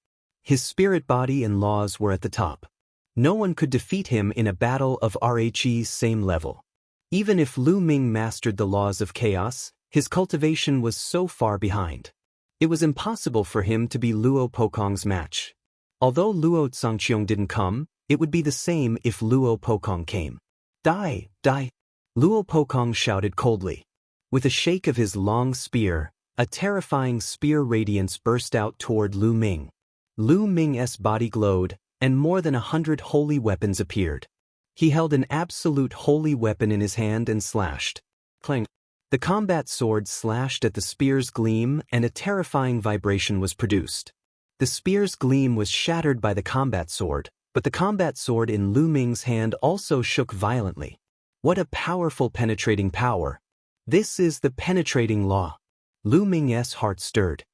His spirit body and laws were at the top. No one could defeat him in a battle of RHE's same level. Even if Lu Ming mastered the laws of chaos, his cultivation was so far behind. It was impossible for him to be Luo Pokong's match. Although Luo Zhangqiong didn't come, it would be the same if Luo Pokong came. "Die, die!" Luo Pokong shouted coldly. With a shake of his long spear, a terrifying spear radiance burst out toward Lu Ming. Lu Ming's body glowed, and more than 100 holy weapons appeared. He held an absolute holy weapon in his hand and slashed. Clang! The combat sword slashed at the spear's gleam, and a terrifying vibration was produced. The spear's gleam was shattered by the combat sword, but the combat sword in Lu Ming's hand also shook violently. What a powerful penetrating power! This is the penetrating law. Lu Ming's heart stirred.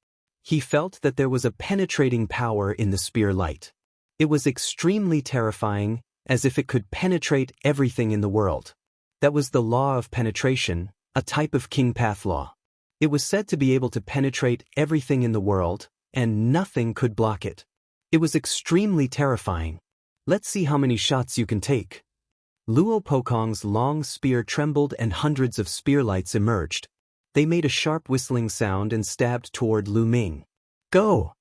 He felt that there was a penetrating power in the spear light. It was extremely terrifying, as if it could penetrate everything in the world. That was the law of penetration, a type of King Path law. It was said to be able to penetrate everything in the world, and nothing could block it. It was extremely terrifying. Let's see how many shots you can take. Luo Pokong's long spear trembled and hundreds of spear lights emerged. They made a sharp whistling sound and stabbed toward Lu Ming. "Go!"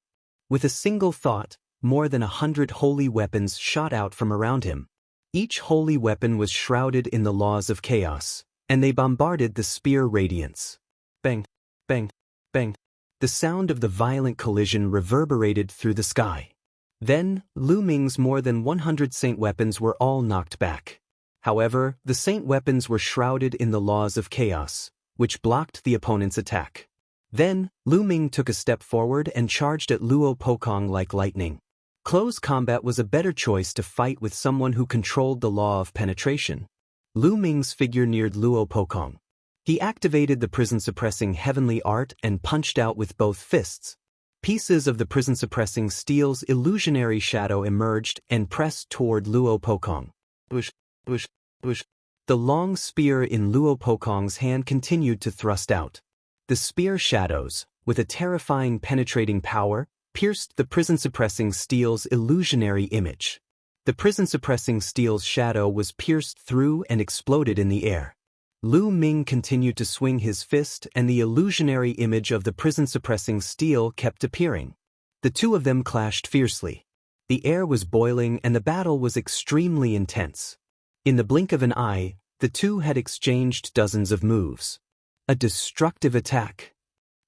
With a single thought, more than 100 holy weapons shot out from around him. Each holy weapon was shrouded in the laws of chaos, and they bombarded the spear radiance. Bang, bang, bang. The sound of the violent collision reverberated through the sky. Then, Lu Ming's more than 100 saint weapons were all knocked back. However, the saint weapons were shrouded in the laws of chaos, which blocked the opponent's attack. Then, Lu Ming took a step forward and charged at Luo Pokong like lightning. Close combat was a better choice to fight with someone who controlled the law of penetration. Lu Ming's figure neared Luo Pokong. He activated the prison-suppressing heavenly art and punched out with both fists. Pieces of the prison-suppressing steel's illusionary shadow emerged and pressed toward Luo Pokong. Bush, bush, bush. The long spear in Luo Pokong's hand continued to thrust out. The spear shadows, with a terrifying penetrating power, pierced the prison-suppressing steel's illusionary image. The prison-suppressing steel's shadow was pierced through and exploded in the air. Lu Ming continued to swing his fist, and the illusionary image of the prison-suppressing steel kept appearing. The two of them clashed fiercely. The air was boiling and the battle was extremely intense. In the blink of an eye, the two had exchanged dozens of moves. A destructive attack.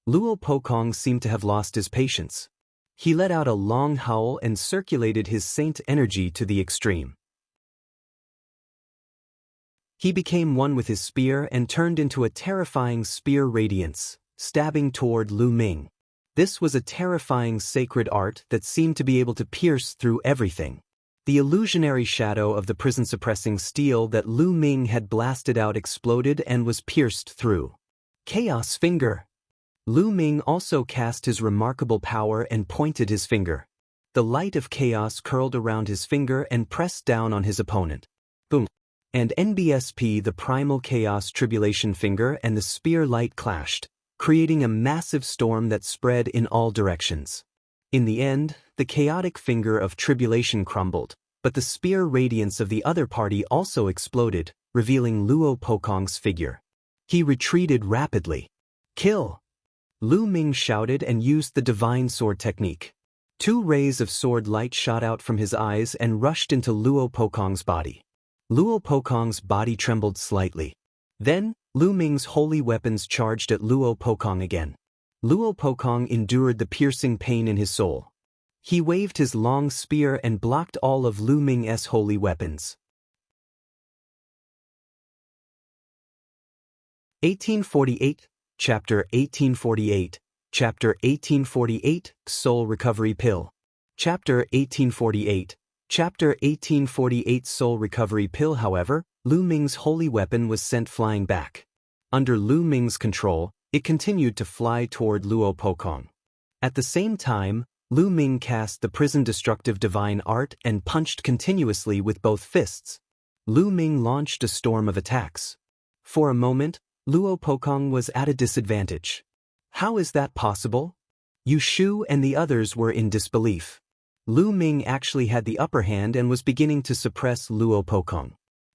Luo Pokong seemed to have lost his patience. He let out a long howl and circulated his saint energy to the extreme. He became one with his spear and turned into a terrifying spear radiance, stabbing toward Lu Ming. This was a terrifying sacred art that seemed to be able to pierce through everything. The illusionary shadow of the prison-suppressing steel that Lu Ming had blasted out exploded and was pierced through. Chaos Finger! Lu Ming also cast his remarkable power and pointed his finger. The light of chaos curled around his finger and pressed down on his opponent. Boom! And NBSP, the primal chaos tribulation finger, and the spear light clashed, creating a massive storm that spread in all directions. In the end, the chaotic finger of tribulation crumbled, but the spear radiance of the other party also exploded, revealing Luo Pokong's figure. He retreated rapidly. Kill! Lu Ming shouted and used the divine sword technique. 2 rays of sword light shot out from his eyes and rushed into Luo Pokong's body. Luo Pokong's body trembled slightly. Then, Lu Ming's holy weapons charged at Luo Pokong again. Luo Pokong endured the piercing pain in his soul. He waved his long spear and blocked all of Lu Ming's holy weapons. 1848, Chapter 1848, Chapter 1848, Soul Recovery Pill. Chapter 1848. Chapter 1848 Soul Recovery Pill. However, Lu Ming's holy weapon was sent flying back. Under Lu Ming's control, it continued to fly toward Luo Pokong. At the same time, Lu Ming cast the prison destructive divine art and punched continuously with both fists. Lu Ming launched a storm of attacks. For a moment, Luo Pokong was at a disadvantage. How is that possible? Yu Shu and the others were in disbelief. Lu Ming actually had the upper hand and was beginning to suppress Luo Pokong.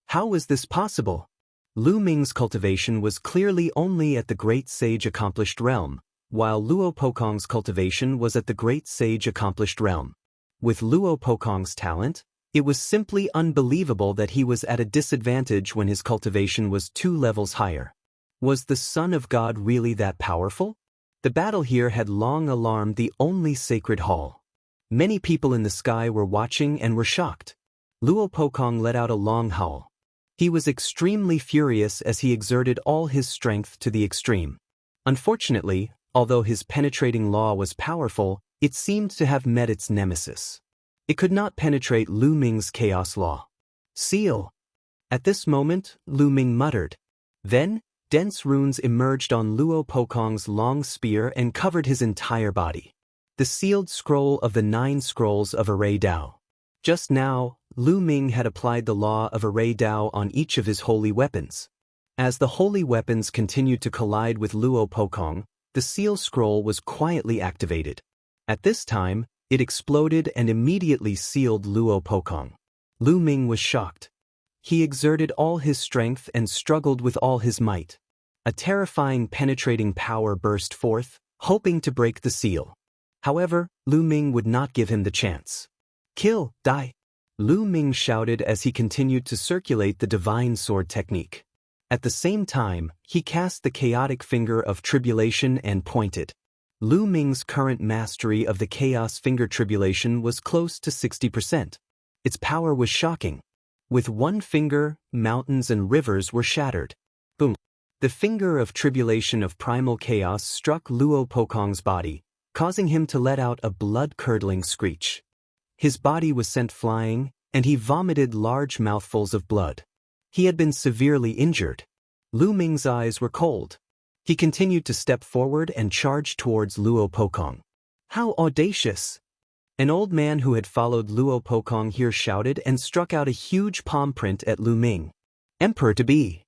How was this possible? Lu Ming's cultivation was clearly only at the Great Sage Accomplished Realm, while Luo Pokong's cultivation was at the Great Sage Accomplished Realm. With Luo Pokong's talent, it was simply unbelievable that he was at a disadvantage when his cultivation was 2 levels higher. Was the Son of God really that powerful? The battle here had long alarmed the only sacred hall. Many people in the sky were watching and were shocked. Luo Pokong let out a long howl. He was extremely furious as he exerted all his strength to the extreme. Unfortunately, although his penetrating law was powerful, it seemed to have met its nemesis. It could not penetrate Lu Ming's chaos law. Seal! At this moment, Lu Ming muttered. Then, dense runes emerged on Luo Pokong's long spear and covered his entire body. The sealed scroll of the 9 scrolls of Array Dao. Just now, Lu Ming had applied the law of Array Dao on each of his holy weapons. As the holy weapons continued to collide with Luo Pokong, the seal scroll was quietly activated. At this time, it exploded and immediately sealed Luo Pokong. Lu Ming was shocked. He exerted all his strength and struggled with all his might. A terrifying penetrating power burst forth, hoping to break the seal. However, Lu Ming would not give him the chance. Kill, die! Lu Ming shouted as he continued to circulate the divine sword technique. At the same time, he cast the chaotic finger of tribulation and pointed. Lu Ming's current mastery of the chaos finger tribulation was close to 60%. Its power was shocking. With one finger, mountains and rivers were shattered. Boom! The finger of tribulation of primal chaos struck Luo Pokong's body, causing him to let out a blood-curdling screech. His body was sent flying, and he vomited large mouthfuls of blood. He had been severely injured. Lu Ming's eyes were cold. He continued to step forward and charge towards Luo Pokong. How audacious! An old man who had followed Luo Pokong here shouted and struck out a huge palm print at Lu Ming. Emperor-to-be!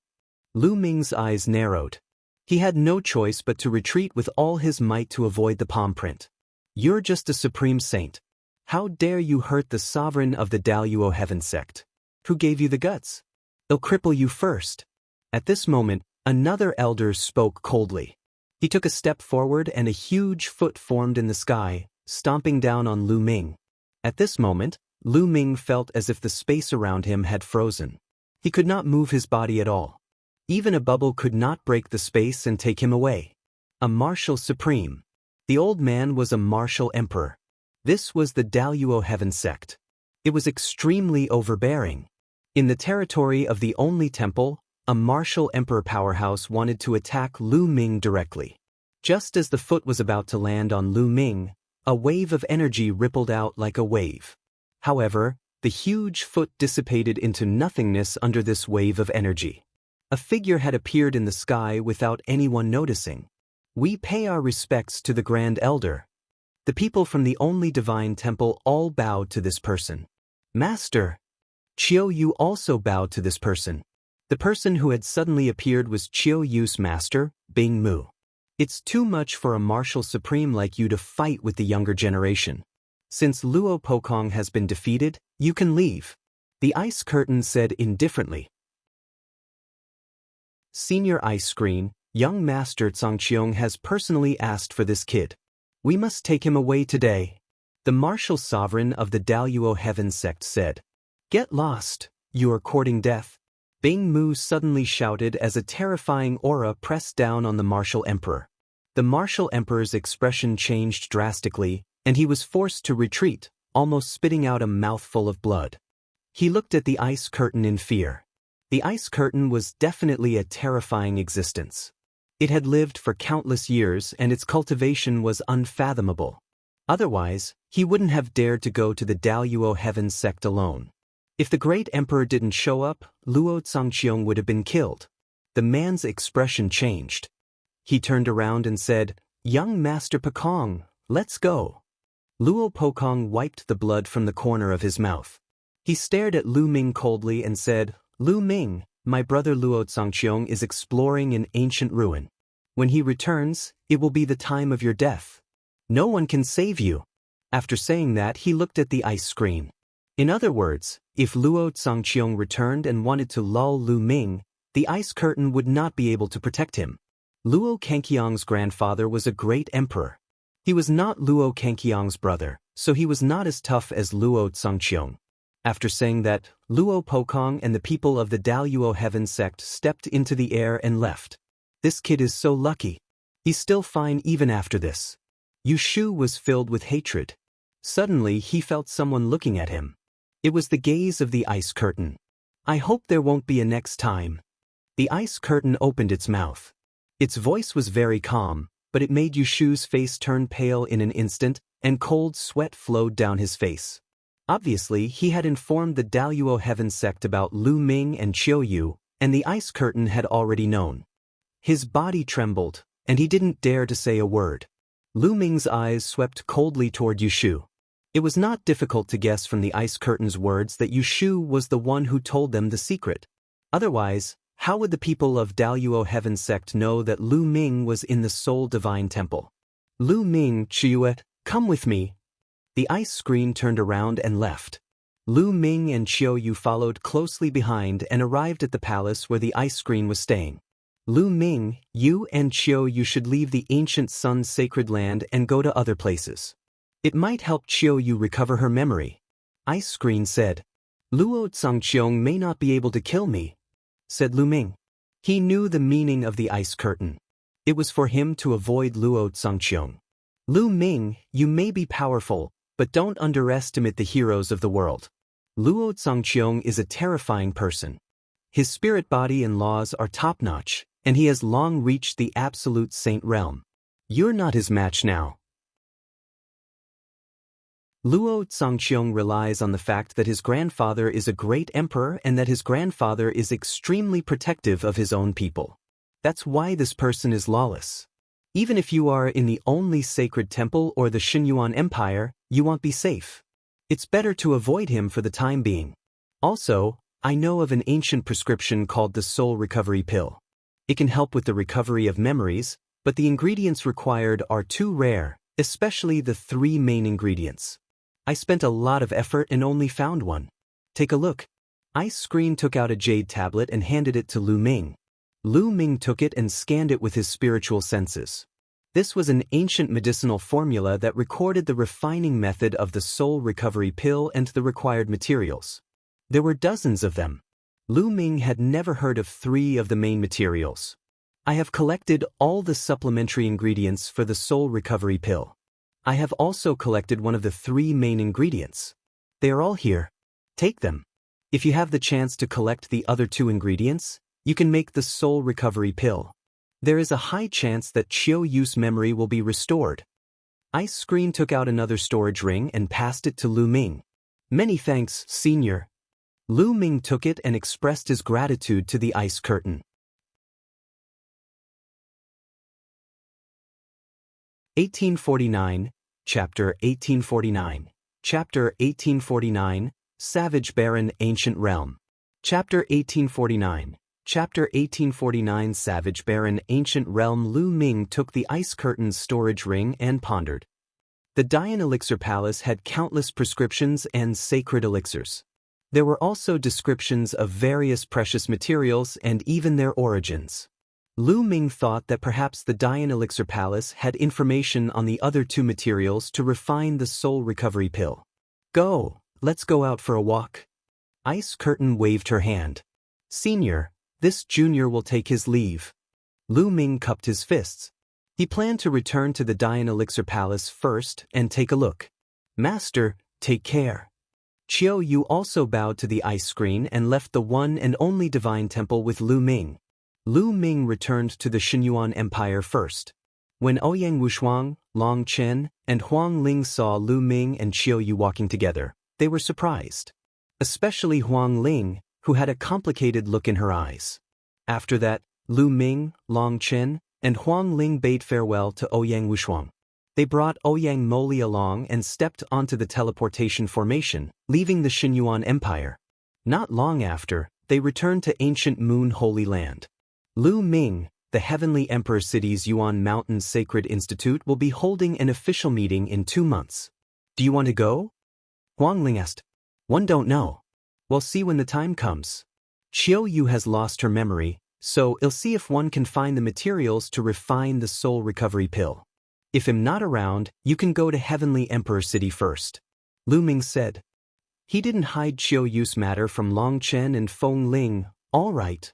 Lu Ming's eyes narrowed. He had no choice but to retreat with all his might to avoid the palm print. You're just a supreme saint. How dare you hurt the sovereign of the Daluo Heaven Sect? Who gave you the guts? They'll cripple you first. At this moment, another elder spoke coldly. He took a step forward and a huge foot formed in the sky, stomping down on Lu Ming. At this moment, Lu Ming felt as if the space around him had frozen. He could not move his body at all. Even a bubble could not break the space and take him away. A martial supreme. The old man was a martial emperor. This was the Daluo Heaven Sect. It was extremely overbearing. In the territory of the only temple, a martial emperor powerhouse wanted to attack Lu Ming directly. Just as the foot was about to land on Lu Ming, a wave of energy rippled out like a wave. However, the huge foot dissipated into nothingness under this wave of energy. A figure had appeared in the sky without anyone noticing. We pay our respects to the Grand Elder. The people from the only divine temple all bowed to this person. Master! Qiu Yue also bowed to this person. The person who had suddenly appeared was Qiu Yue's master, Bing Mu. It's too much for a martial supreme like you to fight with the younger generation. Since Luo Pokong has been defeated, you can leave. The ice curtain said indifferently. Senior Ice Screen, young Master Zhangqiong has personally asked for this kid. We must take him away today. The martial sovereign of the Daluo Heaven Sect said. Get lost, you are courting death. Bing Mu suddenly shouted as a terrifying aura pressed down on the martial emperor. The martial emperor's expression changed drastically, and he was forced to retreat, almost spitting out a mouthful of blood. He looked at the ice curtain in fear. The ice curtain was definitely a terrifying existence. It had lived for countless years and its cultivation was unfathomable. Otherwise, he wouldn't have dared to go to the Daluo Heaven Sect alone. If the great emperor didn't show up, Luo Zongqiong would have been killed. The man's expression changed. He turned around and said, "Young Master Pekong, let's go." Luo Pekong wiped the blood from the corner of his mouth. He stared at Lu Ming coldly and said, "Lu Ming, my brother Luo Zongqiong is exploring an ancient ruin. When he returns, it will be the time of your death. No one can save you." After saying that, he looked at the ice screen. In other words, if Luo Zongqiong returned and wanted to lull Lu Ming, the ice curtain would not be able to protect him. Luo Kangqiang's grandfather was a great emperor. He was not Luo Kangqiang's brother, so he was not as tough as Luo Zongqiong. After saying that, Luo Pekong and the people of the Daluo Heaven Sect stepped into the air and left. This kid is so lucky. He's still fine even after this. Yu Shu was filled with hatred. Suddenly he felt someone looking at him. It was the gaze of the ice curtain. "I hope there won't be a next time." The ice curtain opened its mouth. Its voice was very calm, but it made Yu Shu's face turn pale in an instant, and cold sweat flowed down his face. Obviously, he had informed the Daluo Heaven Sect about Lu Ming and Qiu Yue, and the ice curtain had already known. His body trembled, and he didn't dare to say a word. Lu Ming's eyes swept coldly toward Yu Shu. It was not difficult to guess from the ice curtain's words that Yu Shu was the one who told them the secret. Otherwise, how would the people of Daluo Heaven Sect know that Lu Ming was in the Soul Divine Temple? "Lu Ming, Qiu Yue, come with me." The ice screen turned around and left. Lu Ming and Qiu Yue followed closely behind and arrived at the palace where the ice screen was staying. "Lu Ming, you and Qiu Yue should leave the ancient sun's sacred land and go to other places. It might help Qiu Yue recover her memory." Ice screen said. "Luo Zongqiong may not be able to kill me," said Lu Ming. He knew the meaning of the ice curtain. It was for him to avoid Luo Zongqiong. "Lu Ming, you may be powerful, but don't underestimate the heroes of the world. Luo Zongqiong is a terrifying person. His spirit body and laws are top-notch, and he has long reached the absolute saint realm. You're not his match now." Luo Zongqiong relies on the fact that his grandfather is a great emperor and that his grandfather is extremely protective of his own people. That's why this person is lawless. Even if you are in the only sacred temple or the Xinyuan Empire, you won't be safe. It's better to avoid him for the time being. Also, I know of an ancient prescription called the Soul Recovery Pill. It can help with the recovery of memories, but the ingredients required are too rare, especially the 3 main ingredients. I spent a lot of effort and only found one. Take a look. Ice Screen took out a jade tablet and handed it to Lu Ming. Lu Ming took it and scanned it with his spiritual senses. This was an ancient medicinal formula that recorded the refining method of the Soul Recovery Pill and the required materials. There were dozens of them. Lu Ming had never heard of 3 of the main materials. "I have collected all the supplementary ingredients for the Soul Recovery Pill. I have also collected one of the 3 main ingredients. They are all here. Take them. If you have the chance to collect the other 2 ingredients, you can make the Soul Recovery Pill. There is a high chance that Qiu Yue's memory will be restored." Ice Screen took out another storage ring and passed it to Lu Ming. "Many thanks, Senior." Lu Ming took it and expressed his gratitude to the ice curtain. 1849, Chapter 1849. Chapter 1849, Savage Barren Ancient Realm. Chapter 1849. Chapter 1849 Savage Barren Ancient Realm. Lu Ming took the ice curtain's storage ring and pondered. The Dian Elixir Palace had countless prescriptions and sacred elixirs. There were also descriptions of various precious materials and even their origins. Lu Ming thought that perhaps the Dian Elixir Palace had information on the other 2 materials to refine the Soul Recovery Pill. "Go, let's go out for a walk." Ice Curtain waved her hand. "Senior, this junior will take his leave." Lu Ming cupped his fists. He planned to return to the Dian Elixir Palace first and take a look. "Master, take care." Qiu Yue also bowed to the ice screen and left the one and only divine temple with Lu Ming. Lu Ming returned to the Xinyuan Empire first. When Ouyang Wushuang, Long Chen, and Huang Ling saw Lu Ming and Qiu Yue walking together, they were surprised. Especially Huang Ling, who had a complicated look in her eyes. After that, Lu Ming, Long Chen, and Huang Ling bade farewell to Ouyang Wushuang. They brought Ouyang Moli along and stepped onto the teleportation formation, leaving the Xinyuan Empire. Not long after, they returned to ancient Moon Holy Land. Lu Ming, the Heavenly Emperor City's Yuan Mountain Sacred Institute, will be holding an official meeting in 2 months. Do you want to go? Huang Ling asked. One don't know. We'll see when the time comes. Qiu Yue has lost her memory, so I'll see if one can find the materials to refine the soul recovery pill. If I'm not around, you can go to Heavenly Emperor City first. Lu Ming said. He didn't hide Qiu Yue's matter from Long Chen and Feng Ling. All right.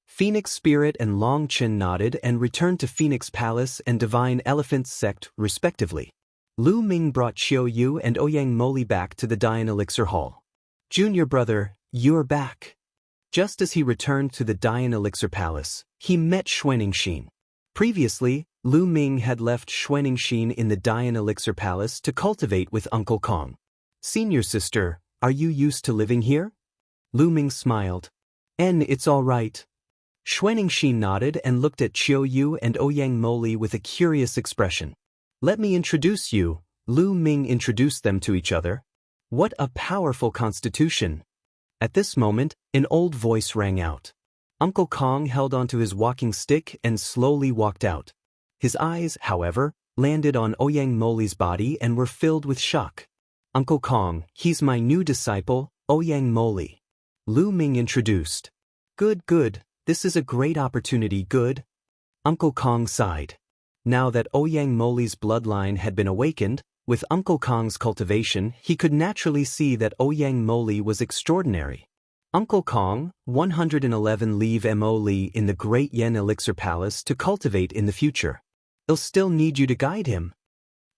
Phoenix Spirit and Long Chen nodded and returned to Phoenix Palace and Divine Elephant Sect, respectively. Lu Ming brought Qiu Yue and Ouyang Moli back to the Dian Elixir Hall. Junior brother, you're back. Just as he returned to the Dian Elixir Palace, he met Xuaningxin. Previously, Lu Ming had left Xuaningxin in the Dian Elixir Palace to cultivate with Uncle Kong. Senior sister, are you used to living here? Lu Ming smiled. It's all right. Xuaningxin nodded and looked at Qiu Yue and Ouyang Moli with a curious expression. Let me introduce you. Lu Ming introduced them to each other. What a powerful constitution. At this moment, an old voice rang out. Uncle Kong held onto his walking stick and slowly walked out. His eyes, however, landed on Ouyang Moli's body and were filled with shock. Uncle Kong, he's my new disciple, Ouyang Moli. Lu Ming introduced. Good. This is a great opportunity, good. Uncle Kong sighed. Now that Ouyang Moli's bloodline had been awakened, with Uncle Kong's cultivation, he could naturally see that Ouyang Moli was extraordinary. Uncle Kong, 111 leave Mo Li in the Great Yen Elixir Palace to cultivate in the future. I'll still need you to guide him.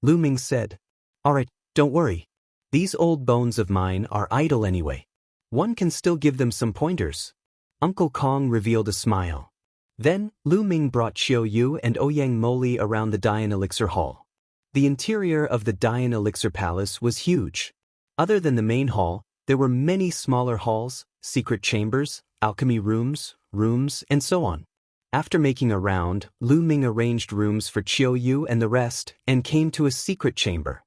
Lu Ming said. Alright, don't worry. These old bones of mine are idle anyway. One can still give them some pointers. Uncle Kong revealed a smile. Then, Lu Ming brought Qiu Yue and Ouyang Moli around the Dian Elixir Hall. The interior of the Dian Elixir Palace was huge. Other than the main hall, there were many smaller halls, secret chambers, alchemy rooms, and so on. After making a round, Lu Ming arranged rooms for Qiu Yue and the rest and came to a secret chamber.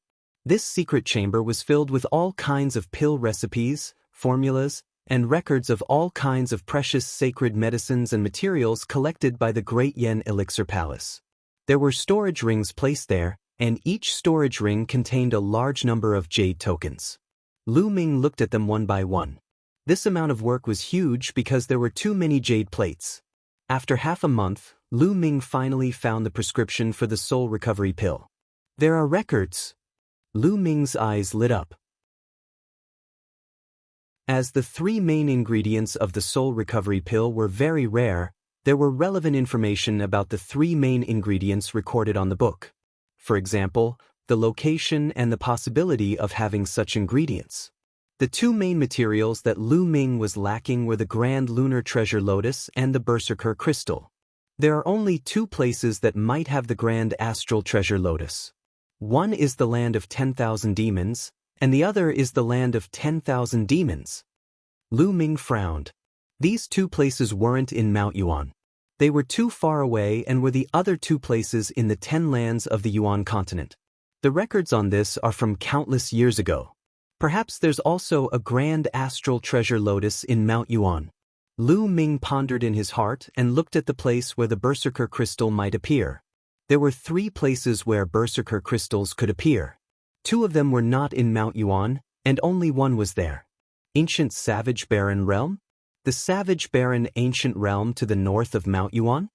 This secret chamber was filled with all kinds of pill recipes, formulas, and records of all kinds of precious sacred medicines and materials collected by the Great Yen Elixir Palace. There were storage rings placed there, and each storage ring contained a large number of jade tokens. Lu Ming looked at them one by one. This amount of work was huge because there were too many jade plates. After half a month, Lu Ming finally found the prescription for the soul recovery pill. There are records. Lu Ming's eyes lit up. As the 3 main ingredients of the soul recovery pill were very rare, there were relevant information about the 3 main ingredients recorded on the book. For example, the location and the possibility of having such ingredients. The 2 main materials that Lu Ming was lacking were the Grand Lunar Treasure Lotus and the Berserker Crystal. There are only 2 places that might have the Grand Astral Treasure Lotus. One is the land of 10,000 demons, and the other is the land of 10,000 demons. Lu Ming frowned. These 2 places weren't in Mount Yuan. They were too far away and were the other 2 places in the 10 lands of the Yuan continent. The records on this are from countless years ago. Perhaps there's also a Grand Astral Treasure Lotus in Mount Yuan. Lu Ming pondered in his heart and looked at the place where the Berserker Crystal might appear. There were 3 places where Berserker Crystals could appear. 2 of them were not in Mount Yuan, and only one was there. Ancient Savage Barren Realm? The Savage Barren Ancient Realm to the north of Mount Yuan?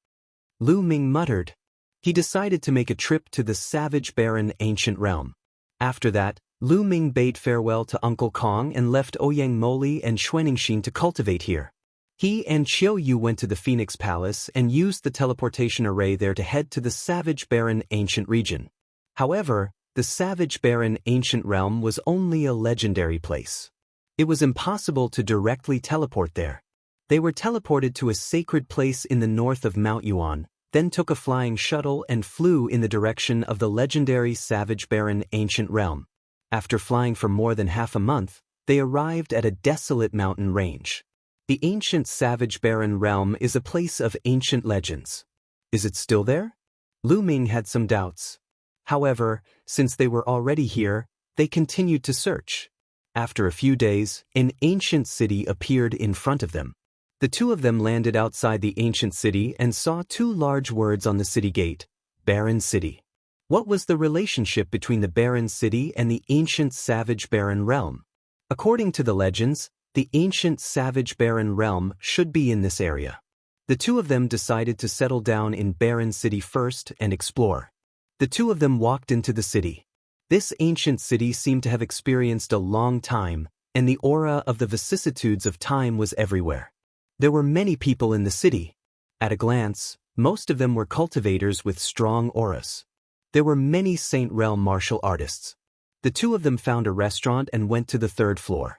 Lu Ming muttered. He decided to make a trip to the Savage Barren Ancient Realm. After that, Lu Ming bade farewell to Uncle Kong and left Ouyang Moli and Xuaningxin to cultivate here. He and Qiu Yue went to the Phoenix Palace and used the teleportation array there to head to the Savage Barren Ancient region. However, the Savage Barren Ancient Realm was only a legendary place. It was impossible to directly teleport there. They were teleported to a sacred place in the north of Mount Yuan, then took a flying shuttle and flew in the direction of the legendary savage barren ancient realm. After flying for more than half a month, they arrived at a desolate mountain range. The ancient savage barren realm is a place of ancient legends. Is it still there? Lu Ming had some doubts. However, since they were already here, they continued to search. After a few days, an ancient city appeared in front of them. The two of them landed outside the ancient city and saw two large words on the city gate, Barren City. What was the relationship between the Barren City and the ancient savage barren realm? According to the legends, the ancient savage barren realm should be in this area. The two of them decided to settle down in Barren City first and explore. The two of them walked into the city. This ancient city seemed to have experienced a long time, and the aura of the vicissitudes of time was everywhere. There were many people in the city. At a glance, most of them were cultivators with strong auras. There were many Saint Realm martial artists. The two of them found a restaurant and went to the third floor.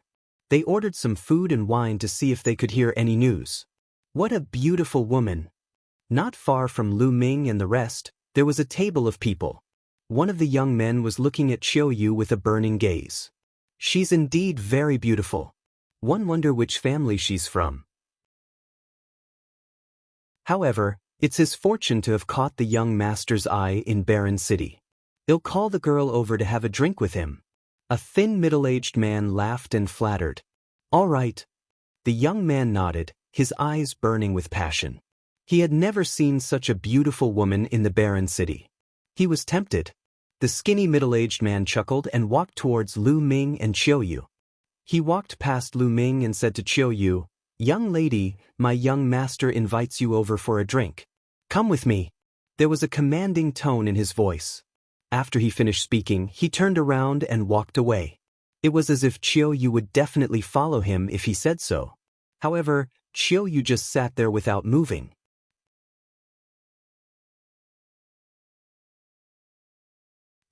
They ordered some food and wine to see if they could hear any news. What a beautiful woman! Not far from Lu Ming and the rest, there was a table of people. One of the young men was looking at Qiu Yue with a burning gaze. She's indeed very beautiful. One wonder which family she's from. However, it's his fortune to have caught the young master's eye in Barren City. He'll call the girl over to have a drink with him. A thin middle-aged man laughed and flattered. All right. The young man nodded, his eyes burning with passion. He had never seen such a beautiful woman in the Barren City. He was tempted. The skinny middle-aged man chuckled and walked towards Lu Ming and Qiu Yue. He walked past Lu Ming and said to Qiu Yue, "Young lady, my young master invites you over for a drink. Come with me." There was a commanding tone in his voice. After he finished speaking, he turned around and walked away. It was as if Qiu Yue would definitely follow him if he said so. However, Qiu Yue just sat there without moving.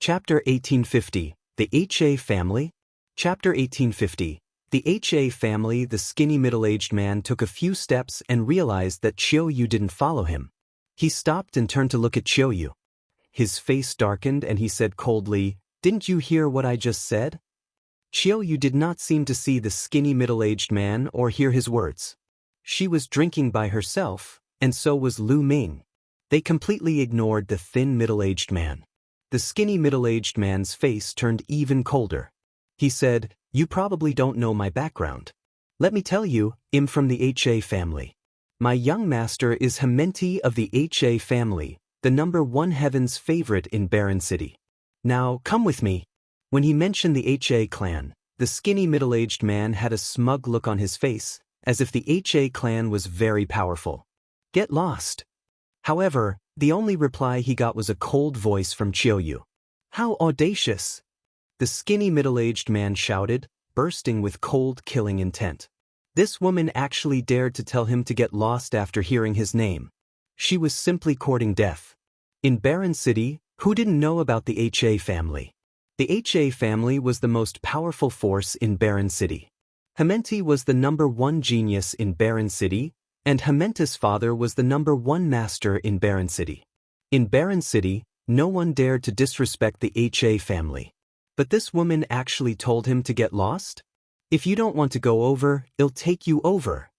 Chapter 1850, The HA Family? Chapter 1850. The HA family. The skinny middle-aged man took a few steps and realized that Qiu Yue didn't follow him. He stopped and turned to look at Qiu Yue. His face darkened and he said coldly, "Didn't you hear what I just said?" Qiu Yue did not seem to see the skinny middle-aged man or hear his words. She was drinking by herself, and so was Lu Ming. They completely ignored the thin middle-aged man. The skinny middle-aged man's face turned even colder. He said, "You probably don't know my background. Let me tell you, I'm from the HA family. My young master is Hementi of the HA family, the #1 heaven's favorite in Barren City. Now, come with me." When he mentioned the HA clan, the skinny middle-aged man had a smug look on his face, as if the HA clan was very powerful. "Get lost." However, the only reply he got was a cold voice from Qiu Yue. "How audacious!" The skinny middle-aged man shouted, bursting with cold, killing intent. This woman actually dared to tell him to get lost after hearing his name. She was simply courting death. In Barren City, who didn't know about the HA family? The HA family was the most powerful force in Barren City. Hementi was the #1 genius in Barren City, and Hementi's father was the #1 master in Barren City. In Barren City, no one dared to disrespect the HA family. But this woman actually told him to get lost? "If you don't want to go over, I'll take you over."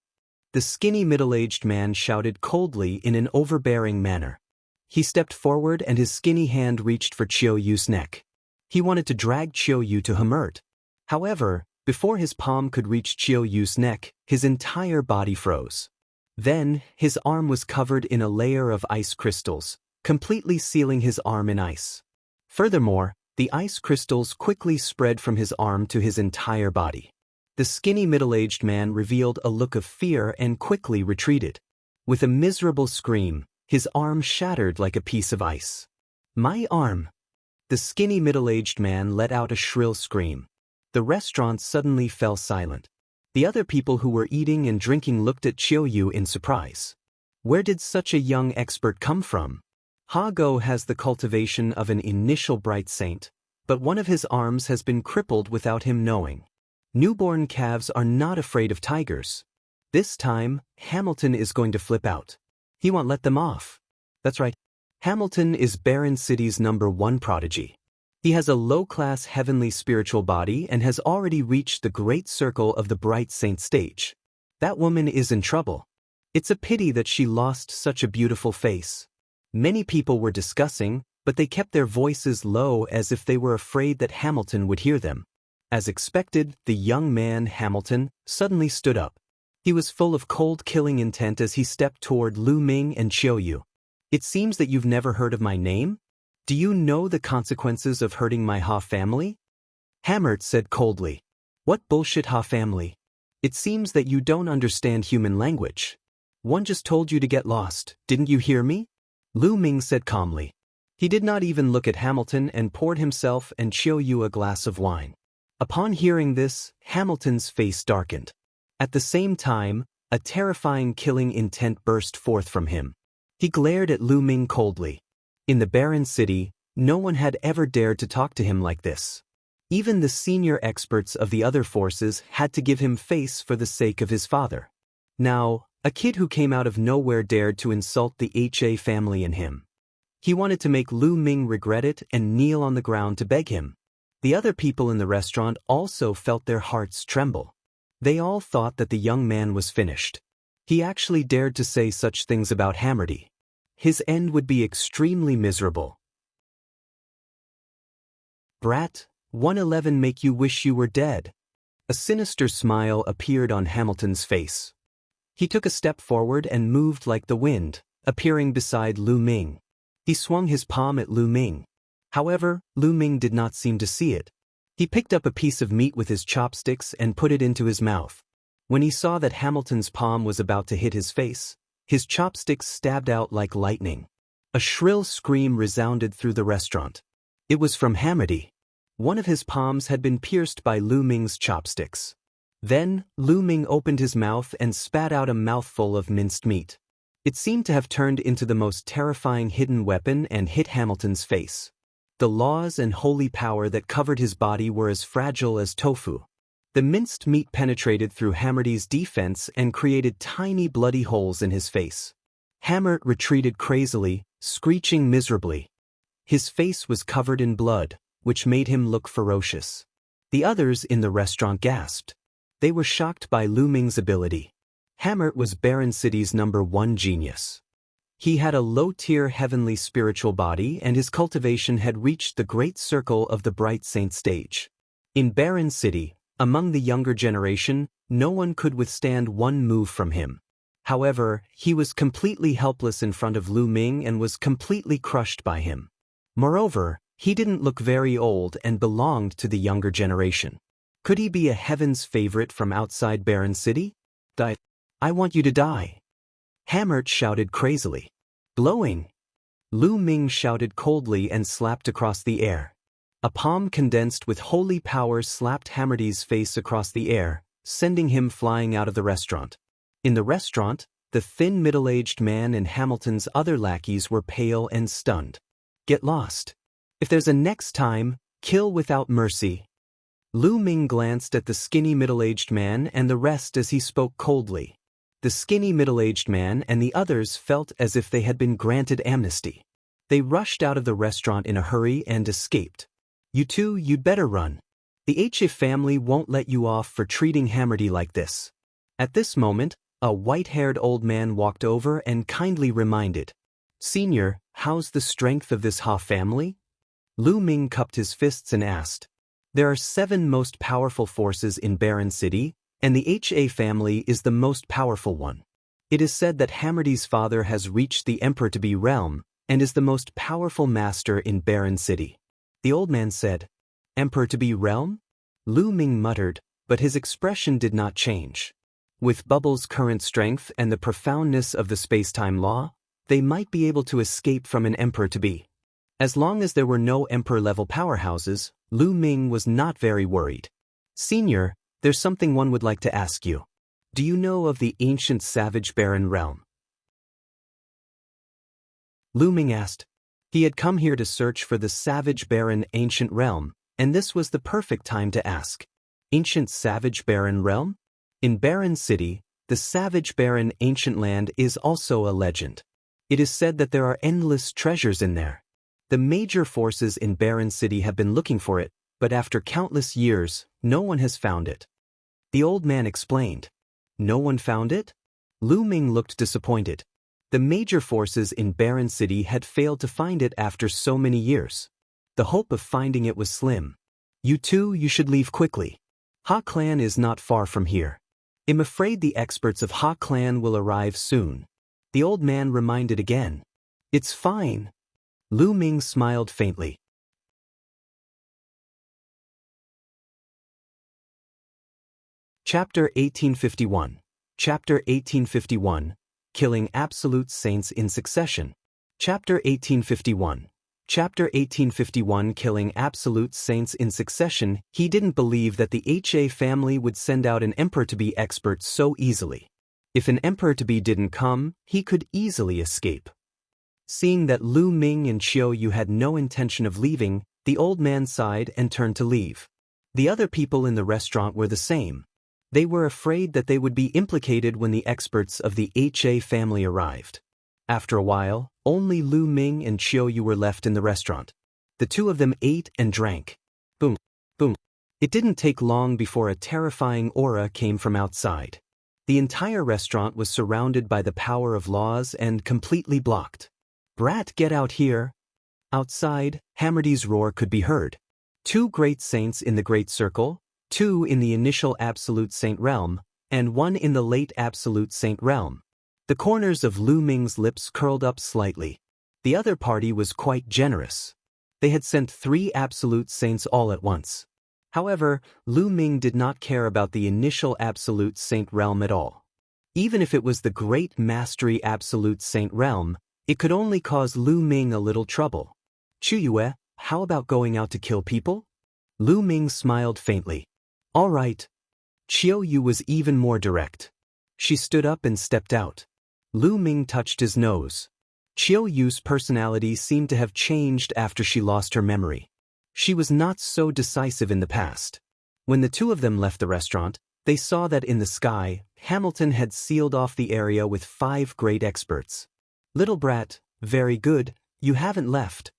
The skinny middle-aged man shouted coldly in an overbearing manner. He stepped forward and his skinny hand reached for Qiu Yue's neck. He wanted to drag Qiu Yue to Hemert. However, before his palm could reach Qiu Yue's neck, his entire body froze. Then, his arm was covered in a layer of ice crystals, completely sealing his arm in ice. Furthermore, the ice crystals quickly spread from his arm to his entire body. The skinny middle-aged man revealed a look of fear and quickly retreated. With a miserable scream, his arm shattered like a piece of ice. "My arm!" The skinny middle-aged man let out a shrill scream. The restaurant suddenly fell silent. The other people who were eating and drinking looked at Qiu Yue in surprise. Where did such a young expert come from? Ha Go has the cultivation of an initial bright saint, but one of his arms has been crippled without him knowing. Newborn calves are not afraid of tigers. This time, Hamilton is going to flip out. He won't let them off. That's right. Hamilton is Barren City's #1 prodigy. He has a low-class heavenly spiritual body and has already reached the great circle of the bright saint stage. That woman is in trouble. It's a pity that she lost such a beautiful face. Many people were discussing, but they kept their voices low as if they were afraid that Hamilton would hear them. As expected, the young man, Hamilton, suddenly stood up. He was full of cold killing intent as he stepped toward Lu Ming and Qiu Yue. It seems that you've never heard of my name? Do you know the consequences of hurting my Ha family? Hamert said coldly. What bullshit Ha family? It seems that you don't understand human language. One just told you to get lost, didn't you hear me? Lu Ming said calmly. He did not even look at Hamilton and poured himself and Qiu Yue a glass of wine. Upon hearing this, Hamilton's face darkened. At the same time, a terrifying killing intent burst forth from him. He glared at Lu Ming coldly. In the barren city, no one had ever dared to talk to him like this. Even the senior experts of the other forces had to give him face for the sake of his father. Now, a kid who came out of nowhere dared to insult the HA family and him. He wanted to make Lu Ming regret it and kneel on the ground to beg him. The other people in the restaurant also felt their hearts tremble. They all thought that the young man was finished. He actually dared to say such things about Hammerty. His end would be extremely miserable. Brat, 111 make you wish you were dead. A sinister smile appeared on Hamilton's face. He took a step forward and moved like the wind, appearing beside Lu Ming. He swung his palm at Lu Ming. However, Lu Ming did not seem to see it. He picked up a piece of meat with his chopsticks and put it into his mouth. When he saw that Hamilton's palm was about to hit his face, his chopsticks stabbed out like lightning. A shrill scream resounded through the restaurant. It was from Hammerty. One of his palms had been pierced by Lu Ming's chopsticks. Then, Lu Ming opened his mouth and spat out a mouthful of minced meat. It seemed to have turned into the most terrifying hidden weapon and hit Hamilton's face. The laws and holy power that covered his body were as fragile as tofu. The minced meat penetrated through Hammerty's defense and created tiny bloody holes in his face. Hammert retreated crazily, screeching miserably. His face was covered in blood, which made him look ferocious. The others in the restaurant gasped. They were shocked by Lu Ming's ability. Hammert was Barren City's #1 genius. He had a low-tier heavenly spiritual body and his cultivation had reached the great circle of the bright saint stage. In Barren City, among the younger generation, no one could withstand one move from him. However, he was completely helpless in front of Lu Ming and was completely crushed by him. Moreover, he didn't look very old and belonged to the younger generation. Could he be a heaven's favorite from outside Barren City? I want you to die. Hammert shouted crazily. Glowing. Lu Ming shouted coldly and slapped across the air. A palm condensed with holy power slapped Hammerty's face across the air, sending him flying out of the restaurant. In the restaurant, the thin middle-aged man and Hamilton's other lackeys were pale and stunned. Get lost. If there's a next time, kill without mercy. Lu Ming glanced at the skinny middle-aged man and the rest as he spoke coldly. The skinny middle-aged man and the others felt as if they had been granted amnesty. They rushed out of the restaurant in a hurry and escaped. You two, you'd better run. The HF family won't let you off for treating Hammerty like this. At this moment, a white-haired old man walked over and kindly reminded. Senior, how's the strength of this Ha family? Lu Ming cupped his fists and asked. There are 7 most powerful forces in Barren City, and the HA family is the most powerful one. It is said that Hammerty's father has reached the Emperor-to-be realm, and is the most powerful master in Barren City. The old man said, Emperor-to-be realm? Lu Ming muttered, but his expression did not change. With Bubble's current strength and the profoundness of the space-time law, they might be able to escape from an Emperor-to-be. As long as there were no Emperor-level powerhouses, Lu Ming was not very worried. Senior, there's something one would like to ask you. Do you know of the ancient savage barren realm? Lu Ming asked. He had come here to search for the savage barren ancient realm, and this was the perfect time to ask. Ancient savage barren realm? In Barren City, The savage barren ancient land is also a legend. It is said that there are endless treasures in there. The major forces in Barren City have been looking for it, but after countless years, no one has found it. The old man explained. No one found it? Lu Ming looked disappointed. The major forces in Barren City had failed to find it after so many years. The hope of finding it was slim. You should leave quickly. Ha Clan is not far from here. I'm afraid the experts of Ha Clan will arrive soon. The old man reminded again. It's fine. Lu Ming smiled faintly. Chapter 1851. Chapter 1851. Killing Absolute Saints in Succession. Chapter 1851. Chapter 1851. Killing Absolute Saints in Succession. He didn't believe that the HA family would send out an emperor-to-be expert so easily. If an emperor-to-be didn't come, he could easily escape. Seeing that Lu Ming and Qiu Yue had no intention of leaving, the old man sighed and turned to leave. The other people in the restaurant were the same. They were afraid that they would be implicated when the experts of the HA family arrived. After a while, only Lu Ming and Qiu Yue were left in the restaurant. The two of them ate and drank. Boom, boom. It didn't take long before a terrifying aura came from outside. The entire restaurant was surrounded by the power of laws and completely blocked. Brat, get out here! Outside, Hammerdy's roar could be heard. 2 great saints in the Great Circle, 2 in the initial Absolute Saint realm, and 1 in the late Absolute Saint realm. The corners of Lu Ming's lips curled up slightly. The other party was quite generous. They had sent 3 Absolute Saints all at once. However, Lu Ming did not care about the initial Absolute Saint realm at all. Even if it was the Great Mastery Absolute Saint realm, it could only cause Lu Ming a little trouble. Qiu Yue, how about going out to kill people? Lu Ming smiled faintly. All right. Qiu Yue was even more direct. She stood up and stepped out. Lu Ming touched his nose. Qiu Yue's personality seemed to have changed after she lost her memory. She was not so decisive in the past. When the two of them left the restaurant, they saw that in the sky, Hamilton had sealed off the area with 5 great experts. Little brat, very good, you haven't left.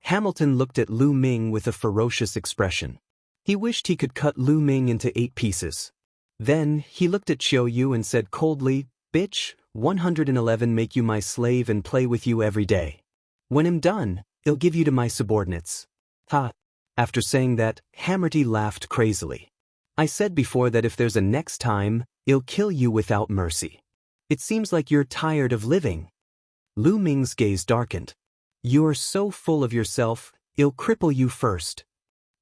Hamilton looked at Lu Ming with a ferocious expression. He wished he could cut Lu Ming into 8 pieces. Then, he looked at Qiu Yue and said coldly, Bitch, 111 make you my slave and play with you every day. When I'm done, I'll give you to my subordinates. Ha! After saying that, Hammerdy laughed crazily. I said before that if there's a next time, I'll kill you without mercy. It seems like you're tired of living. Lu Ming's gaze darkened. You're so full of yourself, I'll cripple you first.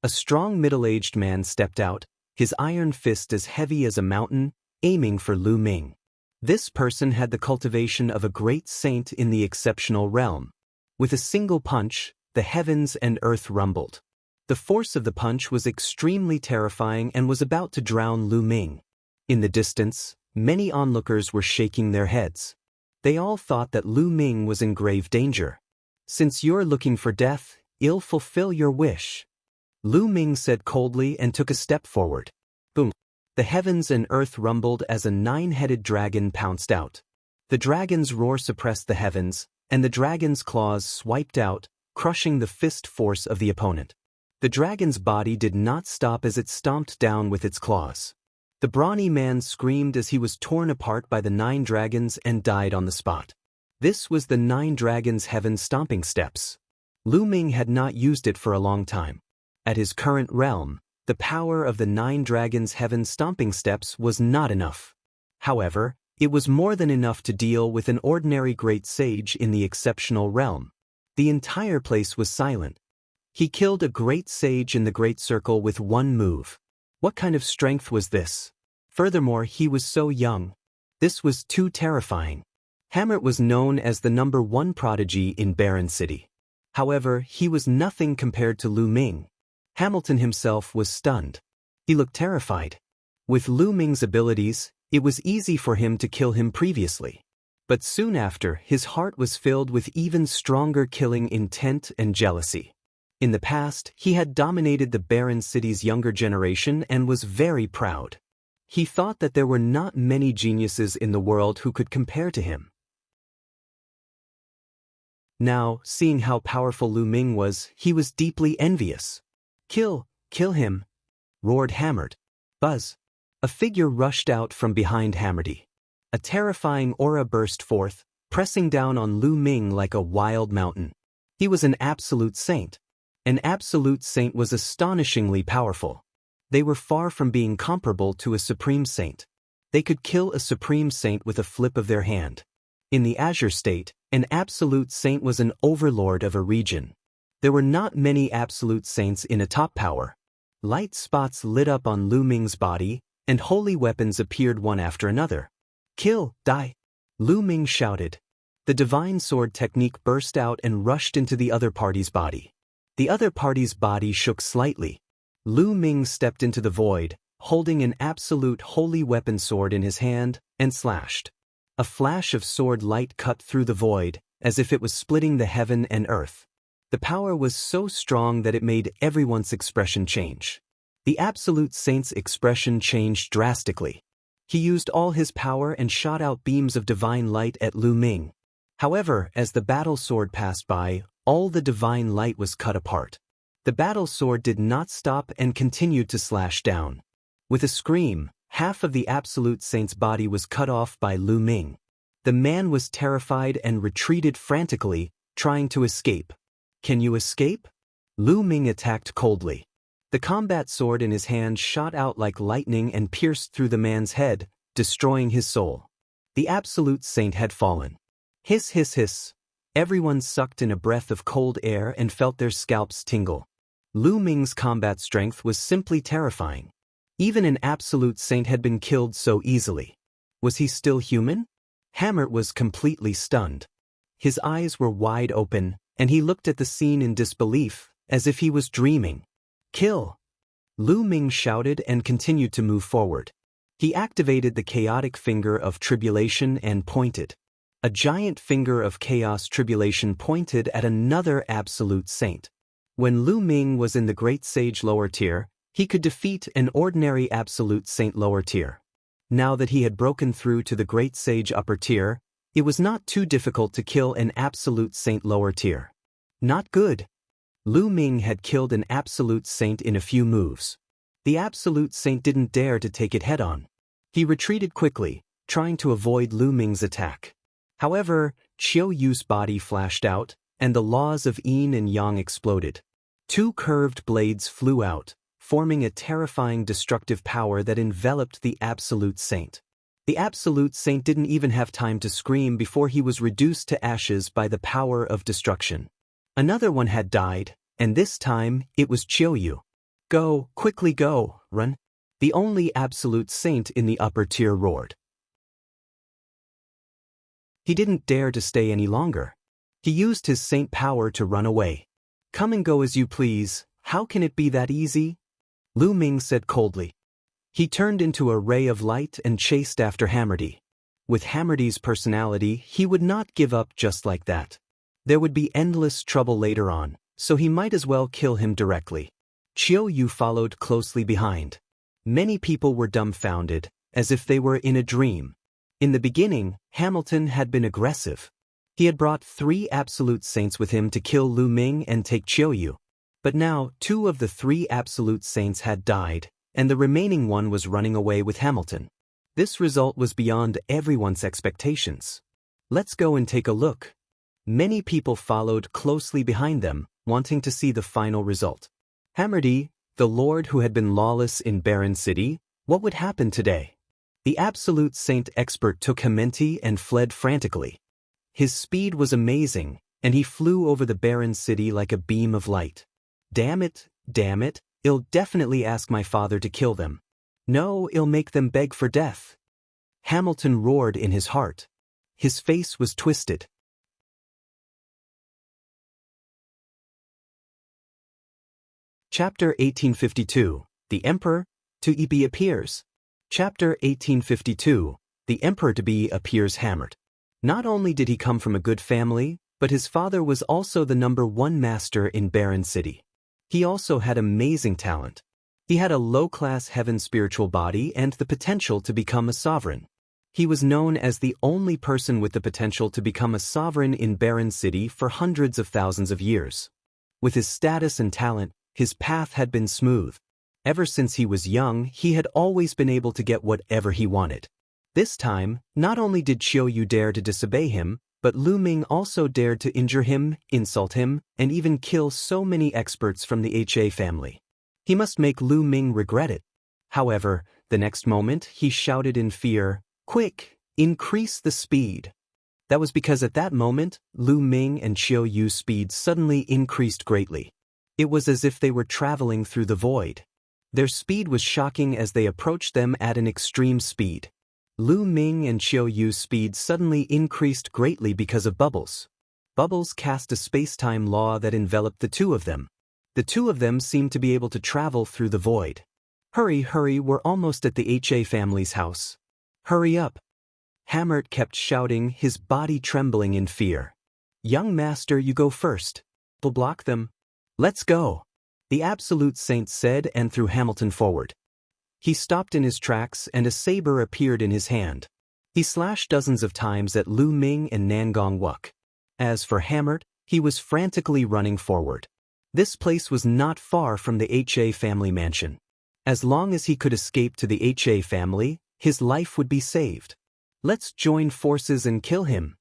A strong middle-aged man stepped out, his iron fist as heavy as a mountain, aiming for Lu Ming. This person had the cultivation of a great saint in the exceptional realm. With a single punch, the heavens and earth rumbled. The force of the punch was extremely terrifying and was about to drown Lu Ming. In the distance, many onlookers were shaking their heads. They all thought that Lu Ming was in grave danger. Since you're looking for death, I'll fulfill your wish. Lu Ming said coldly and took a step forward. Boom! The heavens and earth rumbled as a 9-headed dragon pounced out. The dragon's roar suppressed the heavens, and the dragon's claws swiped out, crushing the fist force of the opponent. The dragon's body did not stop as it stomped down with its claws. The brawny man screamed as he was torn apart by the 9 dragons and died on the spot. This was the 9 dragons' heaven stomping steps. Lu Ming had not used it for a long time. At his current realm, the power of the 9 dragons' heaven stomping steps was not enough. However, it was more than enough to deal with an ordinary great sage in the exceptional realm. The entire place was silent. He killed a great sage in the Great Circle with 1 move. What kind of strength was this? Furthermore, he was so young. This was too terrifying. Hammer was known as the #1 prodigy in Barren City. However, he was nothing compared to Lu Ming. Hamilton himself was stunned. He looked terrified. With Lu Ming's abilities, it was easy for him to kill him previously. But soon after, his heart was filled with even stronger killing intent and jealousy. In the past, he had dominated the Barren City's younger generation and was very proud. He thought that there were not many geniuses in the world who could compare to him. Now, seeing how powerful Lu Ming was, he was deeply envious. Kill him, roared Hammered. Buzz. A figure rushed out from behind Hammerdy. A terrifying aura burst forth, pressing down on Lu Ming like a wild mountain. He was an absolute saint. An absolute saint was astonishingly powerful. They were far from being comparable to a supreme saint. They could kill a supreme saint with a flip of their hand. In the Azure state, an absolute saint was an overlord of a region. There were not many absolute saints in a top power. Light spots lit up on Lu Ming's body, and holy weapons appeared one after another. Kill, die! Lu Ming shouted. The divine sword technique burst out and rushed into the other party's body. The other party's body shook slightly. Lu Ming stepped into the void, holding an absolute holy weapon sword in his hand, and slashed. A flash of sword light cut through the void, as if it was splitting the heaven and earth. The power was so strong that it made everyone's expression change. The absolute saint's expression changed drastically. He used all his power and shot out beams of divine light at Lu Ming. However, as the battle sword passed by, all the divine light was cut apart. The battle sword did not stop and continued to slash down. With a scream, half of the absolute saint's body was cut off by Lu Ming. The man was terrified and retreated frantically, trying to escape. Can you escape? Lu Ming attacked coldly. The combat sword in his hand shot out like lightning and pierced through the man's head, destroying his soul. The absolute saint had fallen. Hiss, hiss, hiss. Everyone sucked in a breath of cold air and felt their scalps tingle. Lu Ming's combat strength was simply terrifying. Even an absolute saint had been killed so easily. Was he still human? Hammer was completely stunned. His eyes were wide open, and he looked at the scene in disbelief, as if he was dreaming. Kill! Lu Ming shouted and continued to move forward. He activated the chaotic finger of tribulation and pointed. A giant finger of chaos tribulation pointed at another absolute saint. When Lu Ming was in the Great Sage lower tier, he could defeat an ordinary absolute saint lower tier. Now that he had broken through to the Great Sage upper tier, it was not too difficult to kill an absolute saint lower tier. Not good. Lu Ming had killed an absolute saint in a few moves. The absolute saint didn't dare to take it head-on. He retreated quickly, trying to avoid Lu Ming's attack. However, Qiu Yue's body flashed out, and the laws of yin and yang exploded. Two curved blades flew out, forming a terrifying destructive power that enveloped the absolute saint. The absolute saint didn't even have time to scream before he was reduced to ashes by the power of destruction. Another one had died, and this time it was Qiu Yue. Go, quickly go, run. The only absolute saint in the upper tier roared. He didn't dare to stay any longer. He used his saint power to run away. Come and go as you please, how can it be that easy? Lu Ming said coldly. He turned into a ray of light and chased after Hammerdy. With Hammerdy's personality, he would not give up just like that. There would be endless trouble later on, so he might as well kill him directly. Qiu Yue followed closely behind. Many people were dumbfounded, as if they were in a dream. In the beginning, Hamilton had been aggressive. He had brought 3 absolute saints with him to kill Lu Ming and take Qiu Yue. But now 2 of the 3 absolute saints had died, and the remaining one was running away with Hamilton. This result was beyond everyone's expectations. Let's go and take a look. Many people followed closely behind them, wanting to see the final result. Hammerdy, the lord who had been lawless in Barren City, what would happen today? The absolute saint expert took Hamenti and fled frantically. His speed was amazing, and he flew over the Barren City like a beam of light. Damn it, I'll definitely ask my father to kill them. No, I'll make them beg for death. Hamilton roared in his heart. His face was twisted. Chapter 1852, The Emperor to be appears. Chapter 1852, The Emperor to be appears hammered. Not only did he come from a good family, but his father was also the #1 master in Barren City. He also had amazing talent. He had a low-class heaven spiritual body and the potential to become a sovereign. He was known as the only person with the potential to become a sovereign in Barren City for hundreds of thousands of years. With his status and talent, his path had been smooth. Ever since he was young, he had always been able to get whatever he wanted. This time, not only did Qiu Yue dare to disobey him, but Lu Ming also dared to injure him, insult him, and even kill so many experts from the HA family. He must make Lu Ming regret it. However, the next moment, he shouted in fear, "Quick, increase the speed." That was because at that moment, Lu Ming and Qiu Yue's speed suddenly increased greatly. It was as if they were traveling through the void. Their speed was shocking as they approached them at an extreme speed. Lu Ming and Qiu Yue's speed suddenly increased greatly because of bubbles. Bubbles cast a space-time law that enveloped the two of them. The two of them seemed to be able to travel through the void. "Hurry, hurry, we're almost at the HA family's house. Hurry up." Hammert kept shouting, his body trembling in fear. "Young master, you go first. We'll block them." "Let's go," the Absolute Saint said and threw Hamilton forward. He stopped in his tracks and a saber appeared in his hand. He slashed dozens of times at Lu Ming and Nangong Wuk. As for Hammert, he was frantically running forward. This place was not far from the HA family mansion. As long as he could escape to the HA family, his life would be saved. "Let's join forces and kill him,"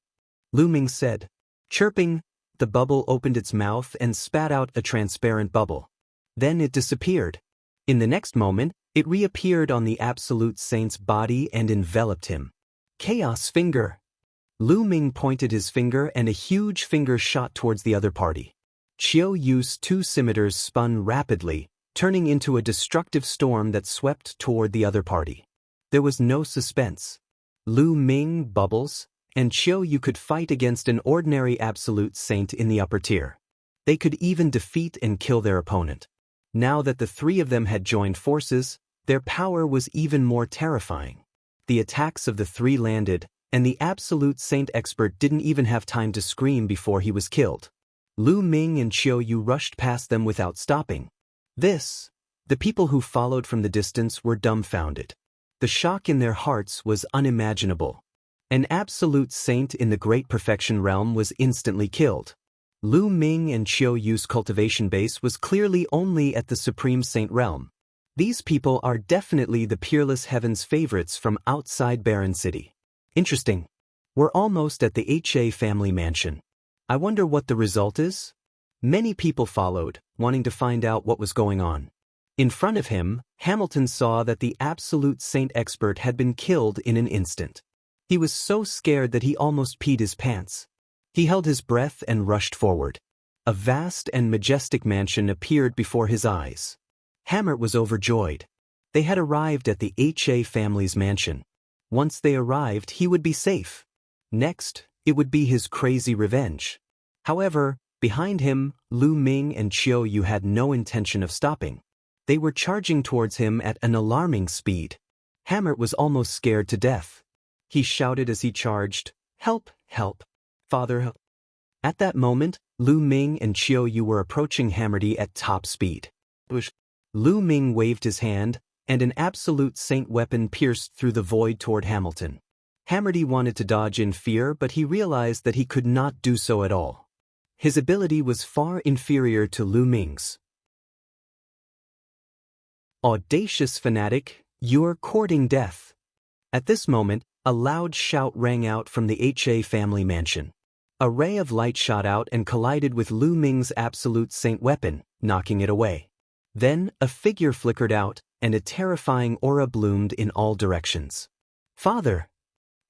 Lu Ming said. Chirping, the bubble opened its mouth and spat out a transparent bubble. Then it disappeared. In the next moment, it reappeared on the Absolute Saint's body and enveloped him. "Chaos Finger." Lu Ming pointed his finger and a huge finger shot towards the other party. Qiu Yue's two scimitars spun rapidly, turning into a destructive storm that swept toward the other party. There was no suspense. Lu Ming, Bubbles, and Qiu Yue could fight against an ordinary Absolute Saint in the upper tier. They could even defeat and kill their opponent. Now that the three of them had joined forces, their power was even more terrifying. The attacks of the three landed, and the Absolute Saint expert didn't even have time to scream before he was killed. Lu Ming and Qiu Yue rushed past them without stopping. The people who followed from the distance were dumbfounded. The shock in their hearts was unimaginable. An Absolute Saint in the Great Perfection realm was instantly killed. Lu Ming and Qiu Yue's cultivation base was clearly only at the Supreme Saint realm. These people are definitely the Peerless Heaven's favorites from outside Barren City. Interesting. We're almost at the HA family mansion. I wonder what the result is? Many people followed, wanting to find out what was going on. In front of him, Hamilton saw that the Absolute Saint expert had been killed in an instant. He was so scared that he almost peed his pants. He held his breath and rushed forward. A vast and majestic mansion appeared before his eyes. Hammert was overjoyed. They had arrived at the HA family's mansion. Once they arrived, he would be safe. Next, it would be his crazy revenge. However, behind him, Lu Ming and Qiu Yue had no intention of stopping. They were charging towards him at an alarming speed. Hammert was almost scared to death. He shouted as he charged, "Help, help, Father, help." At that moment, Lu Ming and Qiu Yue were approaching Hammerty at top speed. Lu Ming waved his hand, and an Absolute Saint weapon pierced through the void toward Hamilton. Hammerty wanted to dodge in fear, but he realized that he could not do so at all. His ability was far inferior to Lu Ming's. "Audacious fanatic, you're courting death." At this moment, a loud shout rang out from the HA family mansion. A ray of light shot out and collided with Lu Ming's Absolute Saint weapon, knocking it away. Then, a figure flickered out, and a terrifying aura bloomed in all directions. "Father!"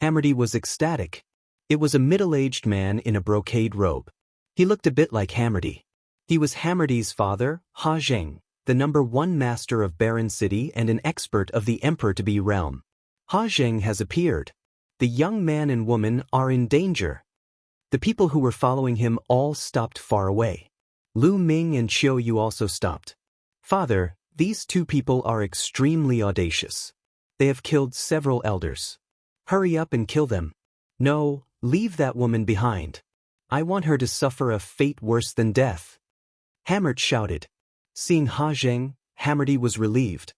Hammerty was ecstatic. It was a middle-aged man in a brocade robe. He looked a bit like Hammerty. He was Hammerty's father, Ha Zheng, the #1 master of Barren City and an expert of the Emperor-to-be realm. Ha Zheng has appeared. The young man and woman are in danger. The people who were following him all stopped far away. Lu Ming and Qiu Yue also stopped. "Father, these two people are extremely audacious. They have killed several elders. Hurry up and kill them. No, leave that woman behind. I want her to suffer a fate worse than death." Hammert shouted. Seeing Ha Zheng, Hammerty was relieved.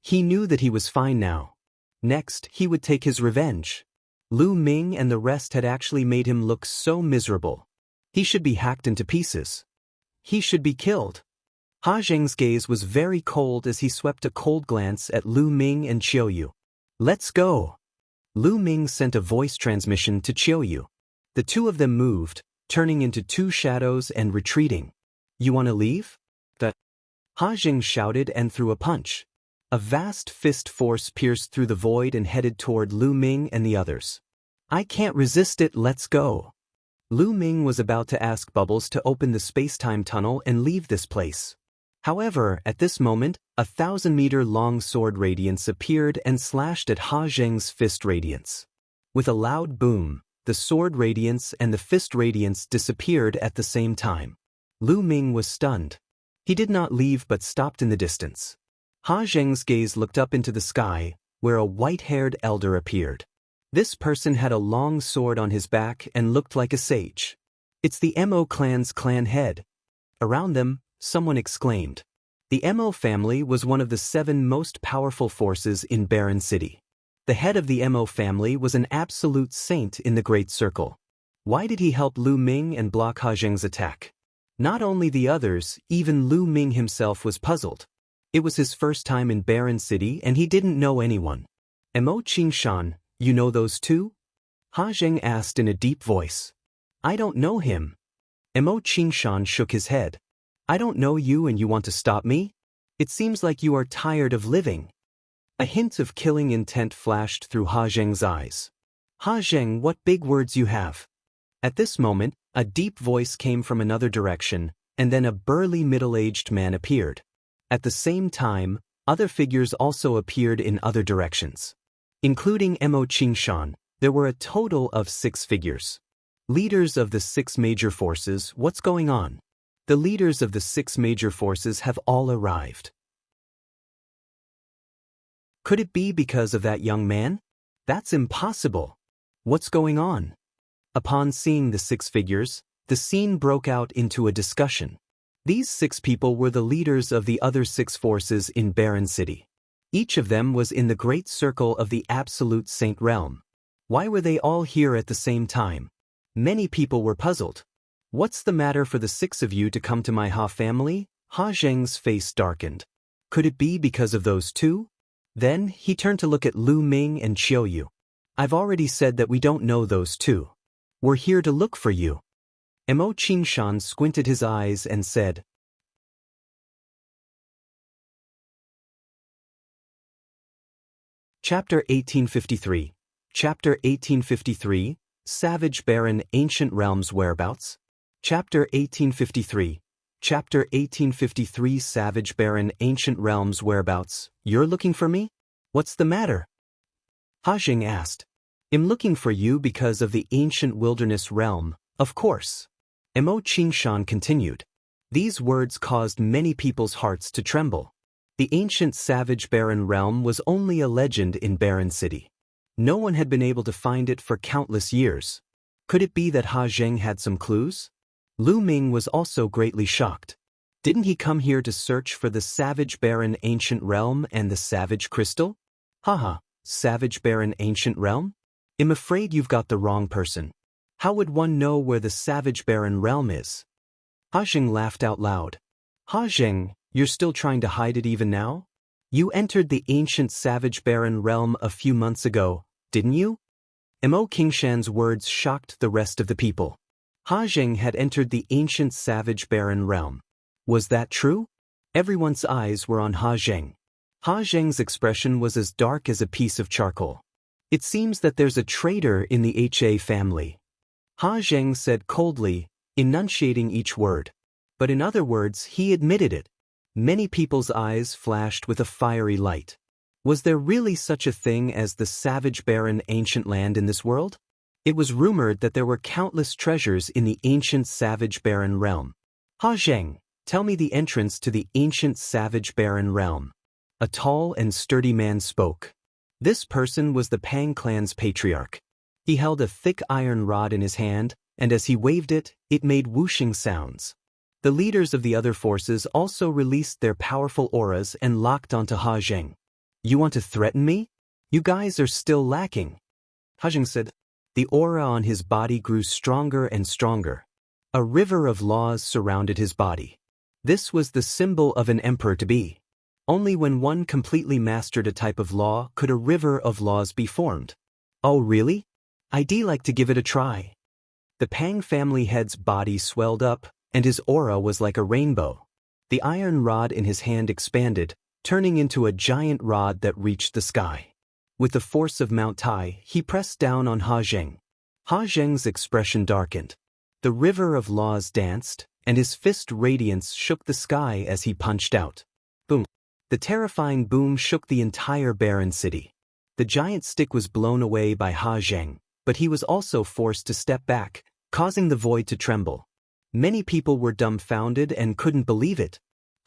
He knew that he was fine now. Next, he would take his revenge. Lu Ming and the rest had actually made him look so miserable. He should be hacked into pieces. He should be killed. Ha Zheng's gaze was very cold as he swept a cold glance at Lu Ming and Qiu Yue. Let's go. Lu Ming sent a voice transmission to Qiu Yue. The two of them moved, turning into two shadows and retreating. You want to leave? Ha Zheng shouted and threw a punch. A vast fist force pierced through the void and headed toward Lu Ming and the others. I can't resist it, let's go. Lu Ming was about to ask Bubbles to open the space-time tunnel and leave this place. However, at this moment, a 1,000-meter-long sword radiance appeared and slashed at Ha Zheng's fist radiance. With a loud boom, the sword radiance and the fist radiance disappeared at the same time. Lu Ming was stunned. He did not leave but stopped in the distance. Ha Zheng's gaze looked up into the sky, where a white-haired elder appeared. This person had a long sword on his back and looked like a sage. It's the Mo clan's clan head. Around them, someone exclaimed. The Mo family was one of the 7 most powerful forces in Barren City. The head of the Mo family was an absolute saint in the Great Circle. Why did he help Lu Ming and block Ha Zheng's attack? Not only the others, even Lu Ming himself was puzzled. It was his first time in Barren City and he didn't know anyone. Mo Qingshan, you know those two? Ha Zheng asked in a deep voice. I don't know him. Mo Qingshan shook his head. I don't know you and you want to stop me? It seems like you are tired of living. A hint of killing intent flashed through Ha Zheng's eyes. Ha Zheng, what big words you have. At this moment, a deep voice came from another direction, and then a burly middle-aged man appeared. At the same time, other figures also appeared in other directions. Including Mo Qingshan, there were a total of 6 figures. Leaders of the 6 major forces, what's going on? The leaders of the 6 major forces have all arrived. Could it be because of that young man? That's impossible. What's going on? Upon seeing the 6 figures, the scene broke out into a discussion. These 6 people were the leaders of the other 6 forces in Barren City. Each of them was in the great circle of the Absolute Saint realm. Why were they all here at the same time? Many people were puzzled. What's the matter for the 6 of you to come to my Ha family? Ha Zheng's face darkened. Could it be because of those 2? Then, he turned to look at Lu Ming and Qiu Yue. I've already said that we don't know those 2. We're here to look for you. Mo Qingshan squinted his eyes and said. Chapter 1853. Chapter 1853, Savage Barren Ancient Realms Whereabouts. Chapter 1853. Chapter 1853 Savage Barren Ancient Realms Whereabouts. You're looking for me? What's the matter? Ha Zheng asked. I'm looking for you because of the ancient wilderness realm, of course. Mo Qingshan continued. These words caused many people's hearts to tremble. The ancient savage barren realm was only a legend in Barren City. No one had been able to find it for countless years. Could it be that Ha Zheng had some clues? Lu Ming was also greatly shocked. Didn't he come here to search for the savage barren ancient realm and the savage crystal? Haha, savage barren ancient realm? I'm afraid you've got the wrong person. How would one know where the savage barren realm is? Ha Zheng laughed out loud. Ha Zheng, you're still trying to hide it even now? You entered the ancient savage barren realm a few months ago, didn't you? Mo Qingshan's words shocked the rest of the people. Ha Zheng had entered the ancient savage barren realm. Was that true? Everyone's eyes were on Ha Zheng. Ha Zheng's expression was as dark as a piece of charcoal. It seems that there's a traitor in the HA family. Ha Zheng said coldly, enunciating each word. But in other words, he admitted it. Many people's eyes flashed with a fiery light. Was there really such a thing as the savage barren ancient land in this world? It was rumored that there were countless treasures in the ancient savage barren realm. Ha Zheng, tell me the entrance to the ancient savage barren realm. A tall and sturdy man spoke. This person was the Pang clan's patriarch. He held a thick iron rod in his hand, and as he waved it, it made whooshing sounds. The leaders of the other forces also released their powerful auras and locked onto Ha Zheng. You want to threaten me? You guys are still lacking. Ha Zheng said. The aura on his body grew stronger and stronger. A river of laws surrounded his body. This was the symbol of an emperor-to-be. Only when one completely mastered a type of law could a river of laws be formed. Oh really? I'd like to give it a try. The Pang family head's body swelled up, and his aura was like a rainbow. The iron rod in his hand expanded, turning into a giant rod that reached the sky. With the force of Mount Tai, he pressed down on Ha Zheng. Ha Zheng's expression darkened. The river of laws danced, and his fist radiance shook the sky as he punched out. Boom! The terrifying boom shook the entire barren city. The giant stick was blown away by Ha Zheng, but he was also forced to step back, causing the void to tremble. Many people were dumbfounded and couldn't believe it.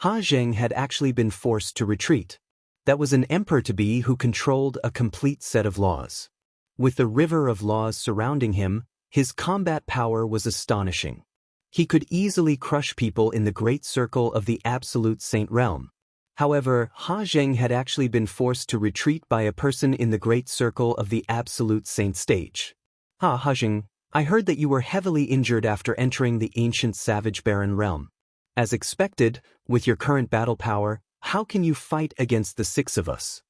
Ha Zheng had actually been forced to retreat. That was an emperor-to-be who controlled a complete set of laws. With the river of laws surrounding him, his combat power was astonishing. He could easily crush people in the great circle of the absolute saint realm. However, Ha Zheng had actually been forced to retreat by a person in the great circle of the absolute saint stage. Ha Zheng, I heard that you were heavily injured after entering the ancient savage barren realm. As expected, with your current battle power, how can you fight against the six of us?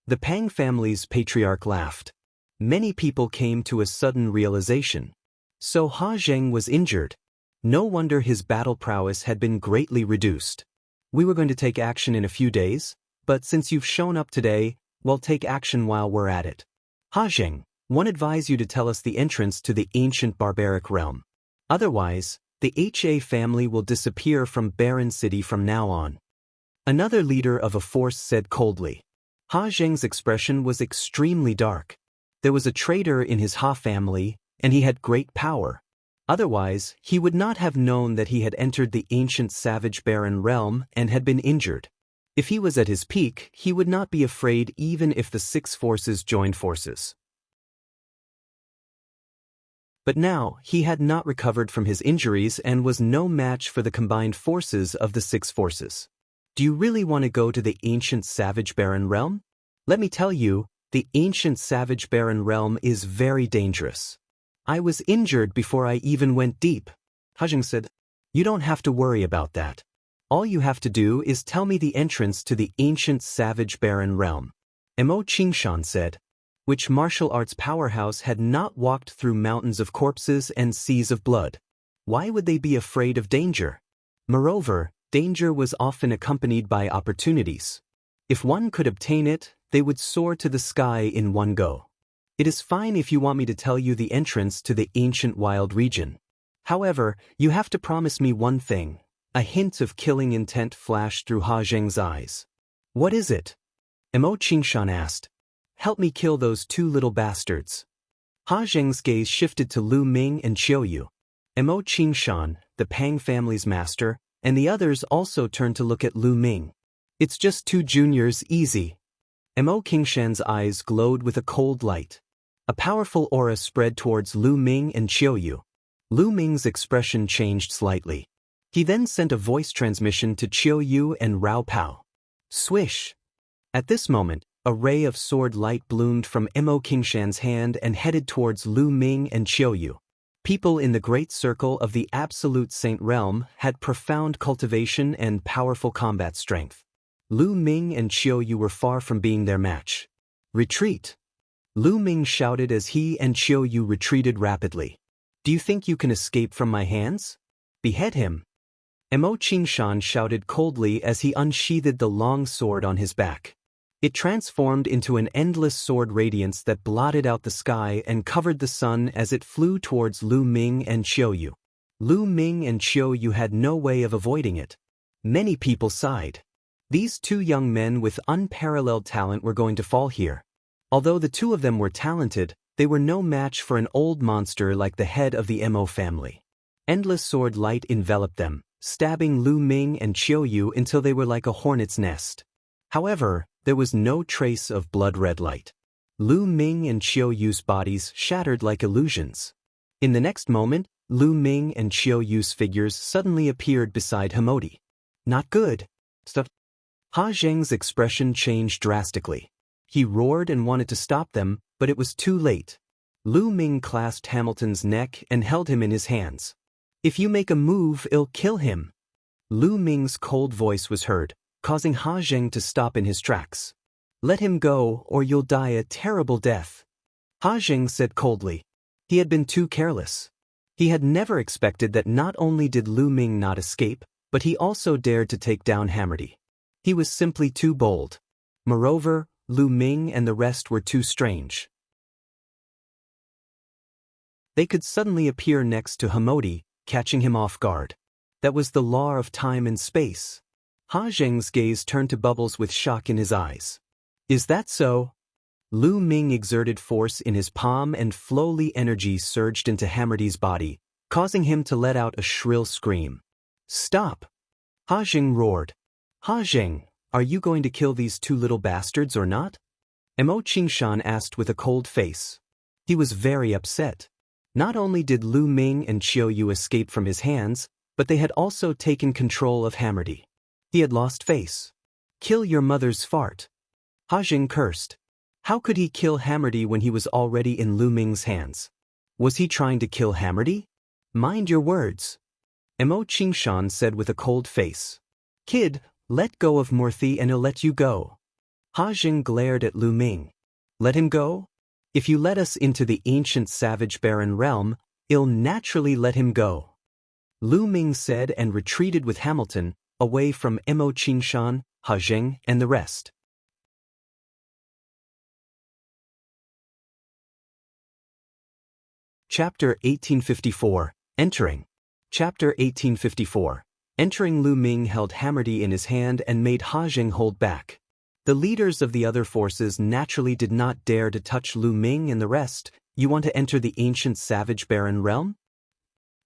The Pang family's patriarch laughed. Many people came to a sudden realization. So Ha Zheng was injured. No wonder his battle prowess had been greatly reduced. We were going to take action in a few days, but since you've shown up today, we'll take action while we're at it. Ha Zheng, one advise you to tell us the entrance to the ancient barbaric realm. Otherwise, the HA family will disappear from Barren City from now on. Another leader of a force said coldly. Ha Zheng's expression was extremely dark. There was a traitor in his Ha family, and he had great power. Otherwise, he would not have known that he had entered the ancient savage barren realm and had been injured. If he was at his peak, he would not be afraid even if the six forces joined forces. But now, he had not recovered from his injuries and was no match for the combined forces of the six forces. Do you really want to go to the ancient savage barren realm? Let me tell you, the ancient savage barren realm is very dangerous. I was injured before I even went deep. Ha Zheng said. You don't have to worry about that. All you have to do is tell me the entrance to the ancient savage barren realm. Mo Qingshan said. Which martial arts powerhouse had not walked through mountains of corpses and seas of blood? Why would they be afraid of danger? Moreover, danger was often accompanied by opportunities. If one could obtain it, they would soar to the sky in one go. It is fine if you want me to tell you the entrance to the ancient wild region. However, you have to promise me one thing. A hint of killing intent flashed through Ha Zheng's eyes. What is it? Mo Qingshan asked. Help me kill those two little bastards. Ha Zheng's gaze shifted to Lu Ming and Qiu Yue. Mo Qingshan, the Pang family's master, and the others also turned to look at Lu Ming. It's just two juniors, easy. Mo Qingshan's eyes glowed with a cold light. A powerful aura spread towards Lu Ming and Qiu Yue. Lu Ming's expression changed slightly. He then sent a voice transmission to Qiu Yue and Rao Pao. Swish! At this moment, a ray of sword light bloomed from Mo Qingshan's hand and headed towards Lu Ming and Qiu Yue. People in the great circle of the absolute saint realm had profound cultivation and powerful combat strength. Lu Ming and Qiu Yue were far from being their match. Retreat! Lu Ming shouted as he and Qiu Yue retreated rapidly. Do you think you can escape from my hands? Behead him! Mo Qingshan shouted coldly as he unsheathed the long sword on his back. It transformed into an endless sword radiance that blotted out the sky and covered the sun as it flew towards Lu Ming and Qiu Yue. Lu Ming and Qiu Yue had no way of avoiding it. Many people sighed. These two young men with unparalleled talent were going to fall here. Although the two of them were talented, they were no match for an old monster like the head of the Mo family. Endless sword light enveloped them, stabbing Lu Ming and Qiu Yue until they were like a hornet's nest. However, there was no trace of blood-red light. Lu Ming and Qiu Yue's bodies shattered like illusions. In the next moment, Lu Ming and Qiu Yue's figures suddenly appeared beside Himodi. Not good. Stuff. Ha Zheng's expression changed drastically. He roared and wanted to stop them, but it was too late. Lu Ming clasped Hamilton's neck and held him in his hands. If you make a move, I'll kill him. Lu Ming's cold voice was heard, causing Ha Zheng to stop in his tracks. Let him go, or you'll die a terrible death. Ha Zheng said coldly. He had been too careless. He had never expected that not only did Lu Ming not escape, but he also dared to take down Hammerdy. He was simply too bold. Moreover, Lu Ming and the rest were too strange. They could suddenly appear next to Himodi, catching him off guard. That was the law of time and space. Ha Zheng's gaze turned to Bubbles with shock in his eyes. Is that so? Lu Ming exerted force in his palm and flowly energy surged into Hammerdy's body, causing him to let out a shrill scream. Stop! Ha Zheng roared. Ha Zheng, are you going to kill these two little bastards or not? Mo Qingshan asked with a cold face. He was very upset. Not only did Lu Ming and Qiu Yue escape from his hands, but they had also taken control of Hammerdy. He had lost face. Kill your mother's fart. Ha Zheng cursed. How could he kill Hammerdy when he was already in Lu Ming's hands? Was he trying to kill Hammerdy? Mind your words. Mo Qingshan said with a cold face. Kid, let go of Morthy and he'll let you go. Ha Zheng glared at Lu Ming. Let him go? If you let us into the ancient savage barren realm, I'll naturally let him go. Lu Ming said and retreated with Hamilton, away from Mo Qingshan, Ha Zheng, and the rest. Chapter 1854, Entering. Chapter 1854. Entering, Lu Ming held Hammerdy in his hand and made Ha Zheng hold back. The leaders of the other forces naturally did not dare to touch Lu Ming and the rest. You want to enter the ancient savage barren realm?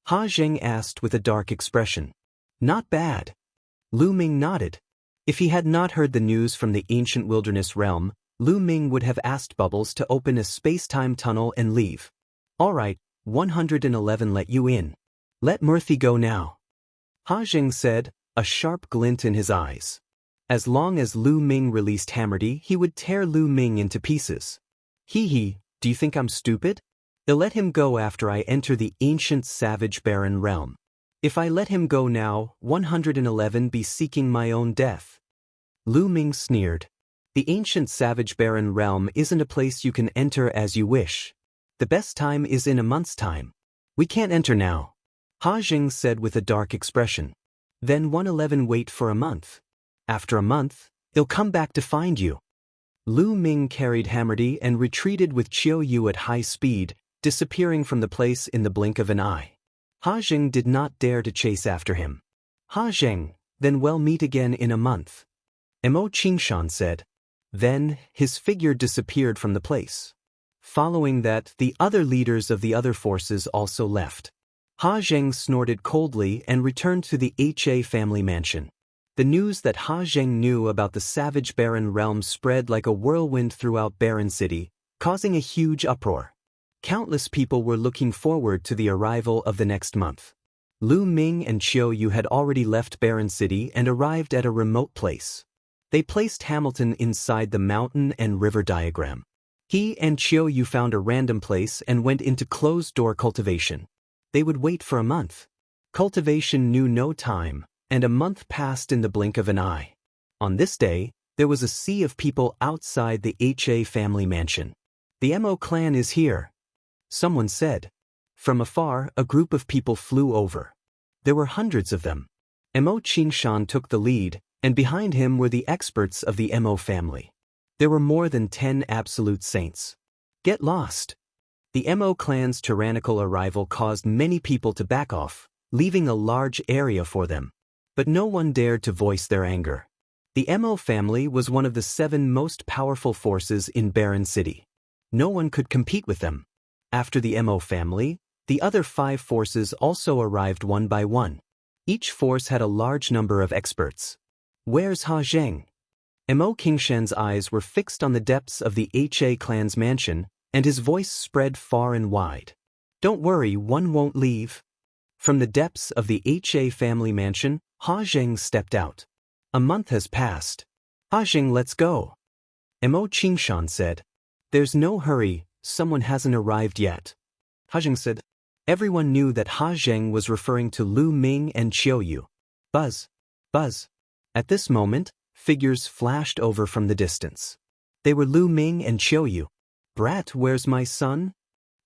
Ha Zheng asked with a dark expression. Not bad. Lu Ming nodded. If he had not heard the news from the ancient wilderness realm, Lu Ming would have asked Bubbles to open a space-time tunnel and leave. All right, 111 let you in. Let Murthy go now. Ha Zheng said, a sharp glint in his eyes. As long as Lu Ming released Hammerdy, he would tear Lu Ming into pieces. Hee, do you think I'm stupid? I'll let him go after I enter the ancient savage barren realm. If I let him go now, 111 be seeking my own death. Lu Ming sneered. The ancient savage barren realm isn't a place you can enter as you wish. The best time is in a month's time. We can't enter now. Ha Zheng said with a dark expression. Then 111 wait for a month. After a month, they'll come back to find you. Lu Ming carried Hammerdy and retreated with Qiu Yue at high speed, disappearing from the place in the blink of an eye. Ha Zheng did not dare to chase after him. Ha Zheng, then we'll meet again in a month. Mo Qingshan said. Then, his figure disappeared from the place. Following that, the other leaders of the other forces also left. Ha Zheng snorted coldly and returned to the Ha family mansion. The news that Ha Zheng knew about the savage barren realm spread like a whirlwind throughout Barren City, causing a huge uproar. Countless people were looking forward to the arrival of the next month. Lu Ming and Qiu Yue had already left Barren City and arrived at a remote place. They placed Hamilton inside the mountain and river diagram. He and Qiu Yue found a random place and went into closed-door cultivation. They would wait for a month. Cultivation knew no time, and a month passed in the blink of an eye. On this day, there was a sea of people outside the Ha family mansion. The Mo clan is here, someone said. From afar, a group of people flew over. There were hundreds of them. Mo Qingshan took the lead, and behind him were the experts of the Mo family. There were more than 10 absolute saints. Get lost. The Mo clan's tyrannical arrival caused many people to back off, leaving a large area for them. But no one dared to voice their anger. The Mo family was one of the 7 most powerful forces in Barren City. No one could compete with them. After the Mo family, the other 5 forces also arrived one by one. Each force had a large number of experts. Where's Ha Zheng? Mo Qingshan's eyes were fixed on the depths of the Ha clan's mansion, and his voice spread far and wide. Don't worry, one won't leave. From the depths of the Ha family mansion, Ha Zheng stepped out. A month has passed. Ha Zheng, let's go. Mo Qingshan said. There's no hurry, someone hasn't arrived yet. Ha Zheng said. Everyone knew that Ha Zheng was referring to Lu Ming and Qiu Yue. Buzz. Buzz. At this moment, figures flashed over from the distance. They were Lu Ming and Qiu Yue. Brat, where's my son?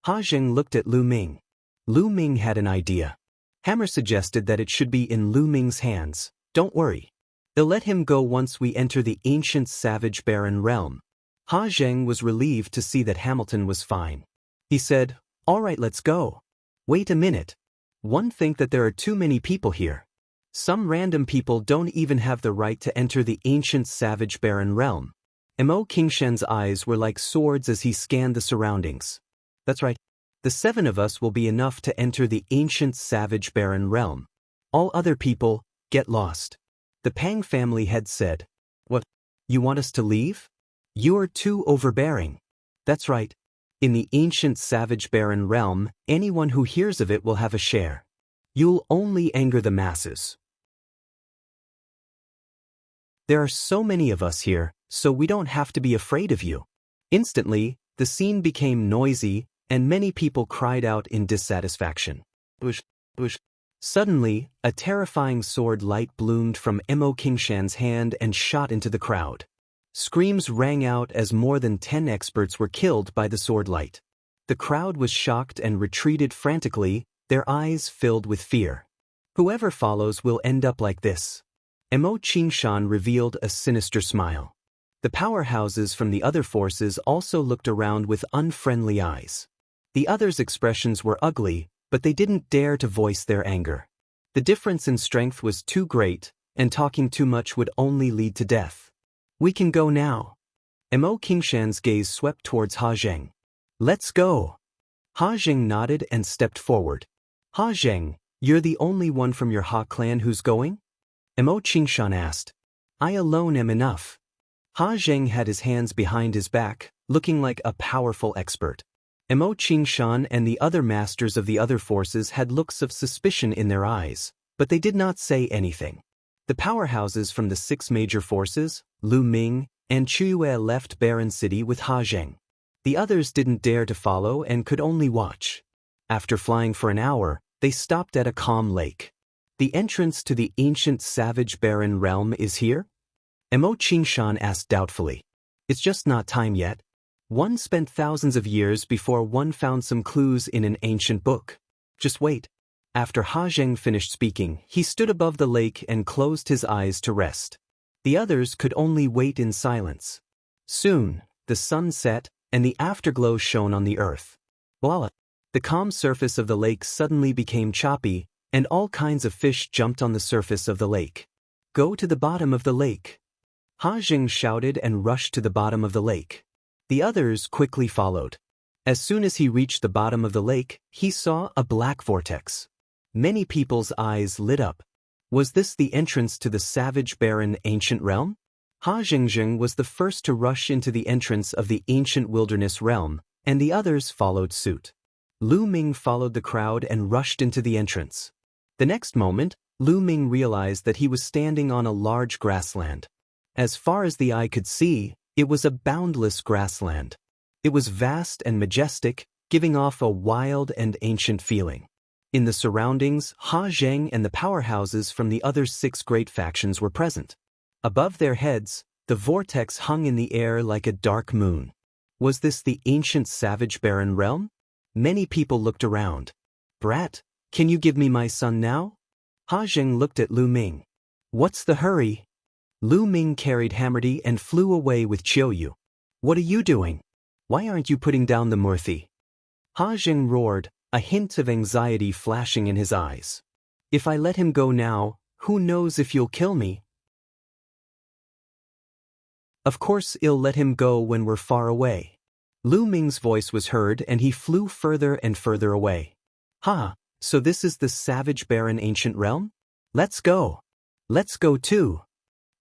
Ha Zheng looked at Lu Ming. Lu Ming had an idea. Hammer suggested that it should be in Lu Ming's hands. Don't worry. They'll let him go once we enter the ancient savage barren realm. Ha Zheng was relieved to see that Hamilton was fine. He said, all right, let's go. Wait a minute. One think that there are too many people here. Some random people don't even have the right to enter the ancient savage barren realm. Mo Qingshan's eyes were like swords as he scanned the surroundings. That's right. The 7 of us will be enough to enter the ancient savage barren realm. All other people, get lost. The Pang family head said. What? You want us to leave? You're too overbearing. That's right. In the ancient savage barren realm, anyone who hears of it will have a share. You'll only anger the masses. There are so many of us here, so we don't have to be afraid of you. Instantly, the scene became noisy, and many people cried out in dissatisfaction. Whoosh, whoosh. Suddenly, a terrifying sword light bloomed from Mo Qingshan's hand and shot into the crowd. Screams rang out as more than 10 experts were killed by the sword light. The crowd was shocked and retreated frantically, their eyes filled with fear. Whoever follows will end up like this. Mo Qingshan revealed a sinister smile. The powerhouses from the other forces also looked around with unfriendly eyes. The others' expressions were ugly, but they didn't dare to voice their anger. The difference in strength was too great, and talking too much would only lead to death. We can go now. Mo Qingshan's gaze swept towards Ha Zheng. Let's go. Ha Zheng nodded and stepped forward. Ha Zheng, you're the only one from your Ha clan who's going? Mo Qingshan asked. I alone am enough. Ha Zheng had his hands behind his back, looking like a powerful expert. Mo Qingshan and the other masters of the other forces had looks of suspicion in their eyes, but they did not say anything. The powerhouses from the 6 major forces, Lu Ming and Qiu Yue, left Barren City with Ha Zheng. The others didn't dare to follow and could only watch. After flying for an hour, they stopped at a calm lake. The entrance to the ancient savage barren realm is here? Mo Qingshan asked doubtfully. It's just not time yet. One spent thousands of years before one found some clues in an ancient book. Just wait. After Ha Zheng finished speaking, he stood above the lake and closed his eyes to rest. The others could only wait in silence. Soon, the sun set, and the afterglow shone on the earth. Voila! The calm surface of the lake suddenly became choppy, and all kinds of fish jumped on the surface of the lake. Go to the bottom of the lake. Ha Zheng shouted and rushed to the bottom of the lake. The others quickly followed. As soon as he reached the bottom of the lake, he saw a black vortex. Many people's eyes lit up. Was this the entrance to the savage barren ancient realm? Ha Zheng was the first to rush into the entrance of the ancient wilderness realm, and the others followed suit. Lu Ming followed the crowd and rushed into the entrance. The next moment, Lu Ming realized that he was standing on a large grassland. As far as the eye could see, it was a boundless grassland. It was vast and majestic, giving off a wild and ancient feeling. In the surroundings, Ha Zheng and the powerhouses from the other 6 great factions were present. Above their heads, the vortex hung in the air like a dark moon. Was this the ancient savage barren realm? Many people looked around. Brat, can you give me my son now? Ha Zheng looked at Lu Ming. What's the hurry? Lu Ming carried Hammerdy and flew away with Qiu Yue. What are you doing? Why aren't you putting down the Murthy? Ha Zheng roared, a hint of anxiety flashing in his eyes. If I let him go now, who knows if you'll kill me? Of course I'll let him go when we're far away. Lu Ming's voice was heard and he flew further and further away. Ha, so this is the savage barren ancient realm? Let's go. Let's go too.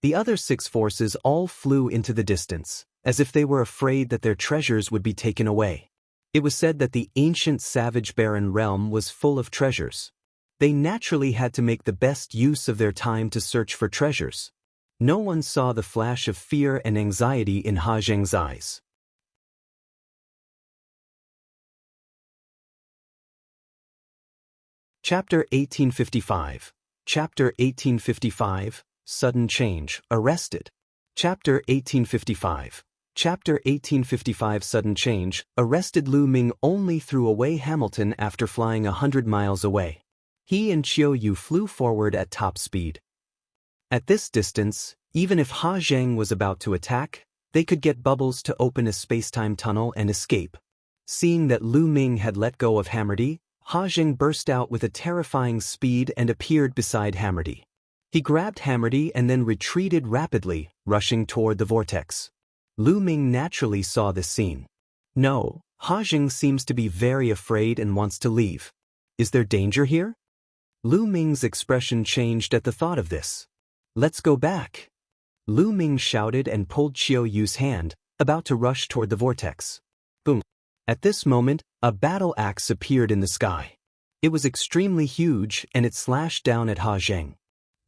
The other 6 forces all flew into the distance, as if they were afraid that their treasures would be taken away. It was said that the ancient savage barren realm was full of treasures. They naturally had to make the best use of their time to search for treasures. No one saw the flash of fear and anxiety in Ha Zheng's eyes. Chapter 1855. Chapter 1855, Sudden Change, Arrested. Chapter 1855. Chapter 1855 Sudden Change, Arrested Lu Ming only threw away Hamilton after flying 100 miles away. He and Qiu Yue flew forward at top speed. At this distance, even if Ha Zheng was about to attack, they could get Bubbles to open a space-time tunnel and escape. Seeing that Lu Ming had let go of Hammerdy, Ha Zheng burst out with a terrifying speed and appeared beside Hammerdy. He grabbed Hammerdy and then retreated rapidly, rushing toward the vortex. Lu Ming naturally saw this scene. No, Ha Zheng seems to be very afraid and wants to leave. Is there danger here? Lu Ming's expression changed at the thought of this. Let's go back. Lu Ming shouted and pulled Qiu Yue's hand, about to rush toward the vortex. Boom. At this moment, a battle axe appeared in the sky. It was extremely huge and it slashed down at Ha Zheng.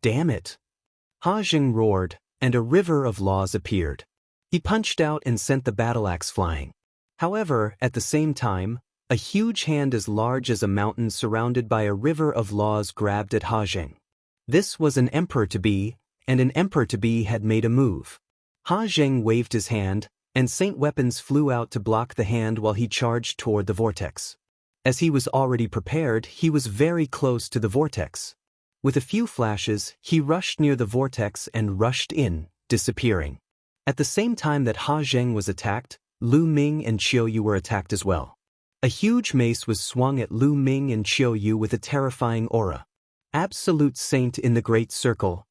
Damn it! Ha Zheng roared, and a river of laws appeared. He punched out and sent the battle axe flying. However, at the same time, a huge hand as large as a mountain surrounded by a river of laws grabbed at Ha Zheng. This was an emperor-to-be, and an emperor-to-be had made a move. Ha Zheng waved his hand, and saint weapons flew out to block the hand while he charged toward the vortex. As he was already prepared, he was very close to the vortex. With a few flashes, he rushed near the vortex and rushed in, disappearing. At the same time that Ha Zheng was attacked, Lu Ming and Qiu Yue were attacked as well. A huge mace was swung at Lu Ming and Qiu Yue with a terrifying aura. Absolute Saint in the Great Circle.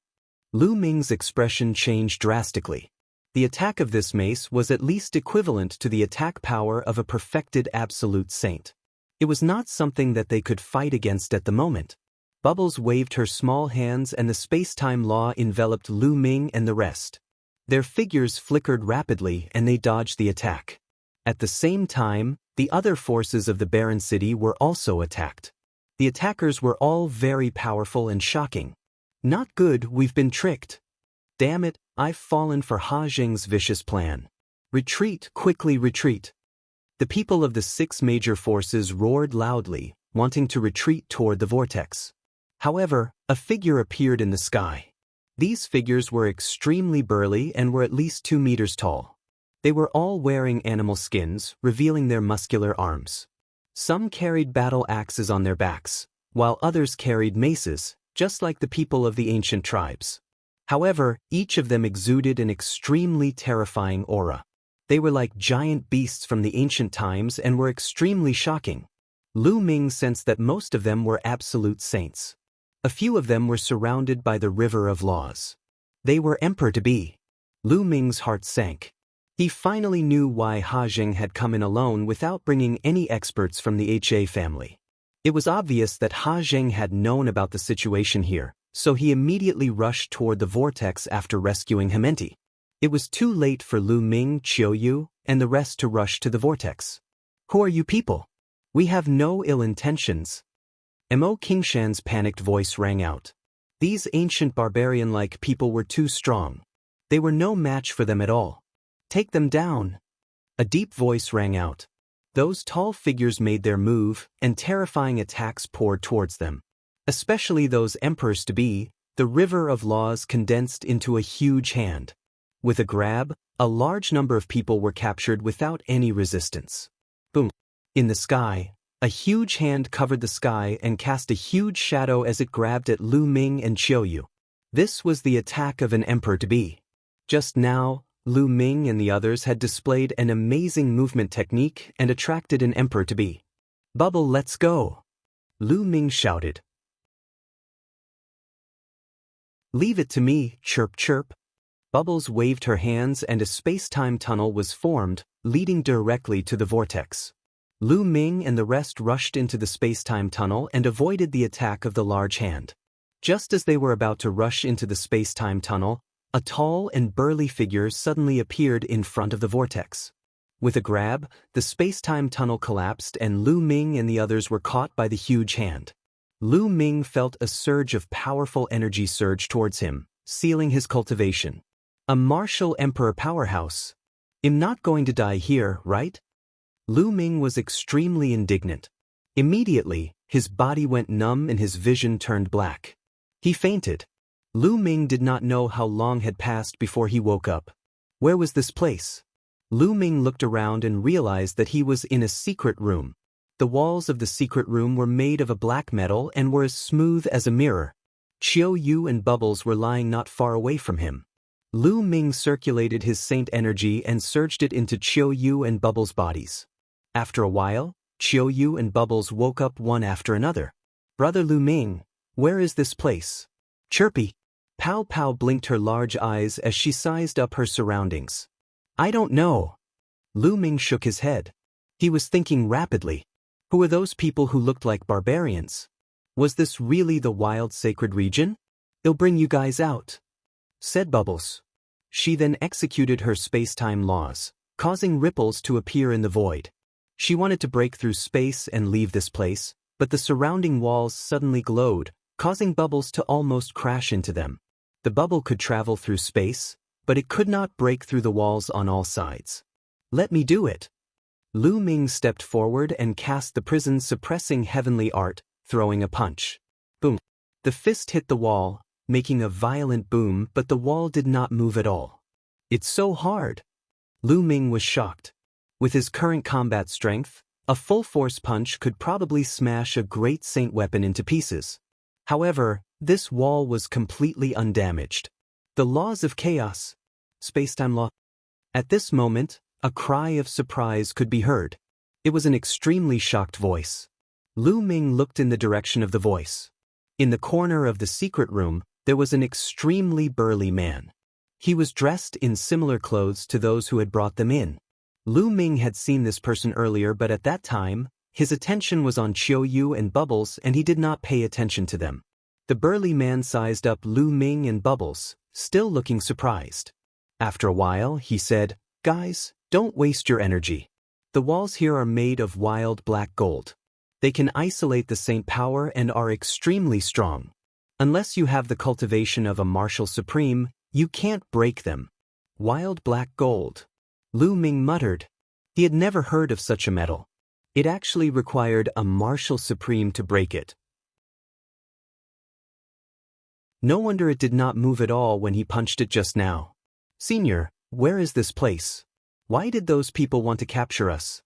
Lu Ming's expression changed drastically. The attack of this mace was at least equivalent to the attack power of a perfected absolute saint. It was not something that they could fight against at the moment. Bubbles waved her small hands and the space-time law enveloped Lu Ming and the rest. Their figures flickered rapidly and they dodged the attack. At the same time, the other forces of the barren city were also attacked. The attackers were all very powerful and shocking. Not good, we've been tricked. Damn it, I've fallen for Ha Zheng's vicious plan. Retreat, quickly retreat. The people of the 6 major forces roared loudly, wanting to retreat toward the vortex. However, a figure appeared in the sky. These figures were extremely burly and were at least 2 meters tall. They were all wearing animal skins, revealing their muscular arms. Some carried battle axes on their backs, while others carried maces, just like the people of the ancient tribes. However, each of them exuded an extremely terrifying aura. They were like giant beasts from the ancient times and were extremely shocking. Lu Ming sensed that most of them were absolute saints. A few of them were surrounded by the river of laws. They were emperor-to-be. Lu Ming's heart sank. He finally knew why Ha Zheng had come in alone without bringing any experts from the HA family. It was obvious that Ha Zheng had known about the situation here, so he immediately rushed toward the vortex after rescuing Hementi. It was too late for Lu Ming, Qiu Yue, and the rest to rush to the vortex. Who are you people? We have no ill intentions. Mo Qingshan's panicked voice rang out. These ancient barbarian-like people were too strong. They were no match for them at all. Take them down. A deep voice rang out. Those tall figures made their move, and terrifying attacks poured towards them. Especially those emperors-to-be, the river of laws condensed into a huge hand. With a grab, a large number of people were captured without any resistance. Boom. In the sky, a huge hand covered the sky and cast a huge shadow as it grabbed at Lu Ming and Qiu Yue. This was the attack of an emperor-to-be. Just now, Lu Ming and the others had displayed an amazing movement technique and attracted an emperor-to-be. Bubble, let's go! Lu Ming shouted. Leave it to me, chirp chirp. Bubbles waved her hands and a space-time tunnel was formed, leading directly to the vortex. Lu Ming and the rest rushed into the space-time tunnel and avoided the attack of the large hand. Just as they were about to rush into the space-time tunnel, a tall and burly figure suddenly appeared in front of the vortex. With a grab, the space-time tunnel collapsed and Lu Ming and the others were caught by the huge hand. Lu Ming felt a surge of powerful energy surge towards him, sealing his cultivation. A martial emperor powerhouse. I'm not going to die here, right? Lu Ming was extremely indignant. Immediately, his body went numb and his vision turned black. He fainted. Lu Ming did not know how long had passed before he woke up. Where was this place? Lu Ming looked around and realized that he was in a secret room. The walls of the secret room were made of a black metal and were as smooth as a mirror. Qiu Yue and Bubbles were lying not far away from him. Lu Ming circulated his saint energy and surged it into Qiu Yue and Bubbles' bodies. After a while, Qiu Yue and Bubbles woke up one after another. Brother Lu Ming, where is this place? Chirpy. Pow Pow blinked her large eyes as she sized up her surroundings. I don't know. Lu Ming shook his head. He was thinking rapidly. Who are those people who looked like barbarians? Was this really the wild sacred region? I'll bring you guys out, said Bubbles. She then executed her space-time laws, causing ripples to appear in the void. She wanted to break through space and leave this place, but the surrounding walls suddenly glowed, causing Bubbles to almost crash into them. The bubble could travel through space, but it could not break through the walls on all sides. Let me do it. Lu Ming stepped forward and cast the prison-suppressing heavenly art, throwing a punch. Boom. The fist hit the wall, making a violent boom, but the wall did not move at all. It's so hard. Lu Ming was shocked. With his current combat strength, a full-force punch could probably smash a great saint weapon into pieces. However, this wall was completely undamaged. The laws of chaos. Space-time law. At this moment, a cry of surprise could be heard. It was an extremely shocked voice. Lu Ming looked in the direction of the voice. In the corner of the secret room, there was an extremely burly man. He was dressed in similar clothes to those who had brought them in. Lu Ming had seen this person earlier, but at that time, his attention was on Qiu Yue and Bubbles and he did not pay attention to them. The burly man sized up Lu Ming and Bubbles, still looking surprised. After a while, he said, Guys, don't waste your energy. The walls here are made of wild black gold. They can isolate the saint power and are extremely strong. Unless you have the cultivation of a martial supreme, you can't break them. Wild black gold. Lu Ming muttered. He had never heard of such a metal. It actually required a martial supreme to break it. No wonder it did not move at all when he punched it just now. Senior, where is this place? Why did those people want to capture us?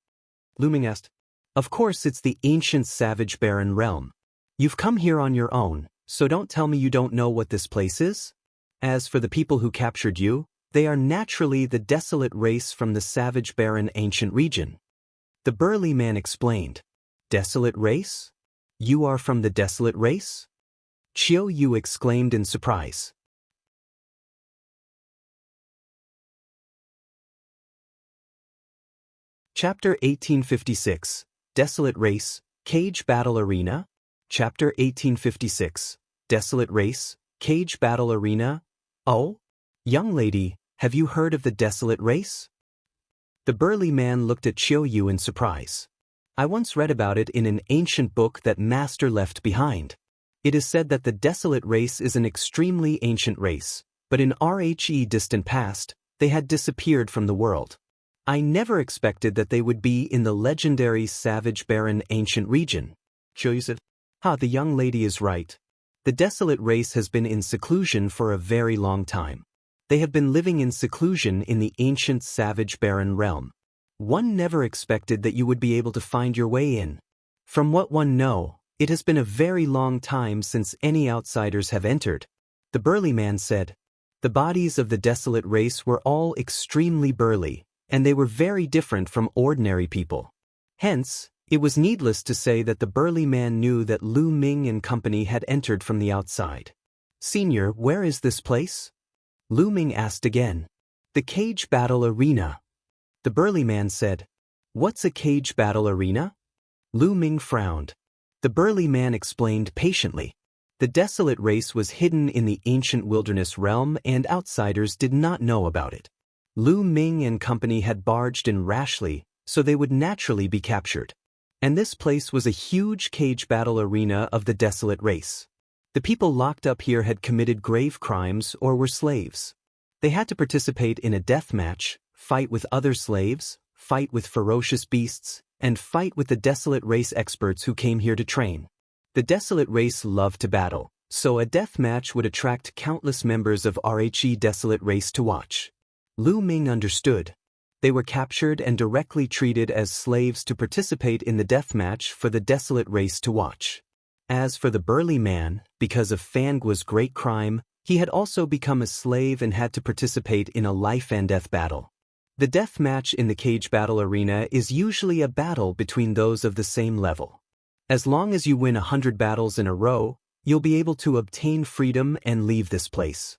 Lu Ming asked. Of course it's the ancient savage barren realm. You've come here on your own, so don't tell me you don't know what this place is. As for the people who captured you, they are naturally the Desolate race from the savage barren ancient region. The burly man explained. Desolate race? You are from the Desolate race? Qiu Yue exclaimed in surprise. Chapter 1856, Desolate Race, Cage Battle Arena. Chapter 1856, Desolate Race, Cage Battle Arena. Oh? Young lady, have you heard of the Desolate race? The burly man looked at Qiu Yue in surprise. I once read about it in an ancient book that Master left behind. It is said that the Desolate race is an extremely ancient race, but in RHE distant past, they had disappeared from the world. I never expected that they would be in the legendary savage barren ancient region. Qiu Yue said, the young lady is right. The Desolate race has been in seclusion for a very long time. They have been living in seclusion in the ancient savage barren realm. One never expected that you would be able to find your way in. From what one knows, it has been a very long time since any outsiders have entered. The burly man said. The bodies of the Desolate race were all extremely burly, and they were very different from ordinary people. Hence, it was needless to say that the burly man knew that Lu Ming and company had entered from the outside. Senior, where is this place? Lu Ming asked again. The Cage Battle Arena. The burly man said. What's a cage battle arena? Lu Ming frowned. The burly man explained patiently. The Desolate race was hidden in the ancient wilderness realm and outsiders did not know about it. Lu Ming and company had barged in rashly, so they would naturally be captured. And this place was a huge cage battle arena of the Desolate race. The people locked up here had committed grave crimes or were slaves. They had to participate in a death match, fight with other slaves, fight with ferocious beasts, and fight with the Desolate race experts who came here to train. The Desolate race loved to battle, so a death match would attract countless members of RHE Desolate race to watch. Lu Ming understood. They were captured and directly treated as slaves to participate in the death match for the Desolate race to watch. As for the burly man, because of Fangua's great crime, he had also become a slave and had to participate in a life and death battle. The death match in the cage battle arena is usually a battle between those of the same level. As long as you win 100 battles in a row, you'll be able to obtain freedom and leave this place.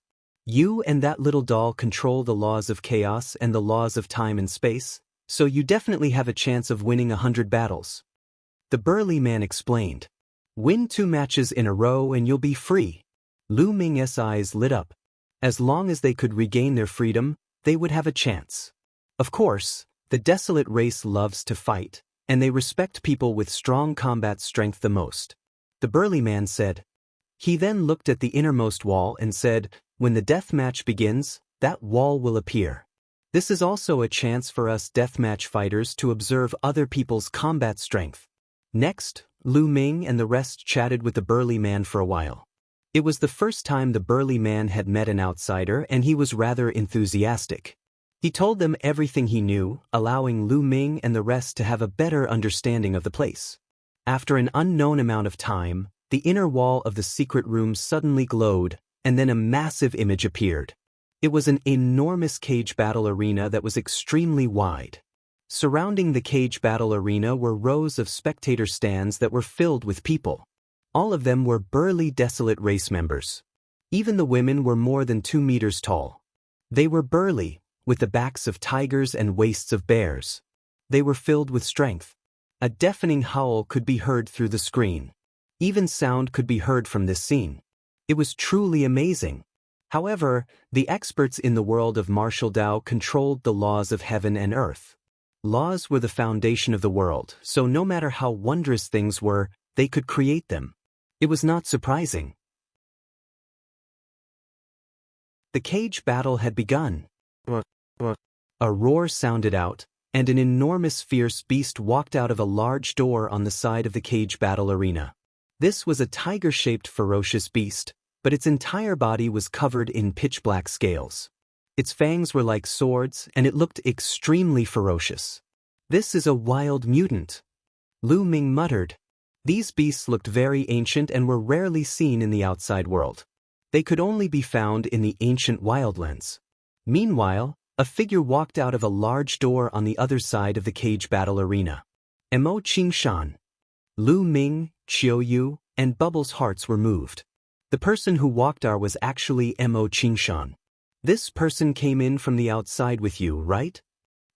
You and that little doll control the laws of chaos and the laws of time and space, so you definitely have a chance of winning 100 battles. The burly man explained. Win 2 matches in a row and you'll be free. Lu Ming's eyes lit up. As long as they could regain their freedom, they would have a chance. Of course, the Desolate race loves to fight, and they respect people with strong combat strength the most. The burly man said. He then looked at the innermost wall and said, when the death match begins, that wall will appear. This is also a chance for us deathmatch fighters to observe other people's combat strength. Next, Lu Ming and the rest chatted with the burly man for a while. It was the first time the burly man had met an outsider and he was rather enthusiastic. He told them everything he knew, allowing Lu Ming and the rest to have a better understanding of the place. After an unknown amount of time, the inner wall of the secret room suddenly glowed, and then a massive image appeared. It was an enormous cage battle arena that was extremely wide. Surrounding the cage battle arena were rows of spectator stands that were filled with people. All of them were burly Desolate race members. Even the women were more than 2 meters tall. They were burly, with the backs of tigers and waists of bears. They were filled with strength. A deafening howl could be heard through the screen. Even sound could be heard from this scene. It was truly amazing. However, the experts in the world of martial Dao controlled the laws of heaven and earth. Laws were the foundation of the world, so no matter how wondrous things were, they could create them. It was not surprising. The cage battle had begun. A roar sounded out, and an enormous fierce beast walked out of a large door on the side of the cage battle arena. This was a tiger-shaped ferocious beast, but its entire body was covered in pitch-black scales. Its fangs were like swords, and it looked extremely ferocious. This is a wild mutant, Lu Ming muttered. These beasts looked very ancient and were rarely seen in the outside world. They could only be found in the ancient wildlands. Meanwhile, a figure walked out of a large door on the other side of the cage battle arena. Mo Qingshan. Lu Ming, Qiu Yue, and Bubble's hearts were moved. The person who walked out was actually Mo Qingshan. This person came in from the outside with you, right?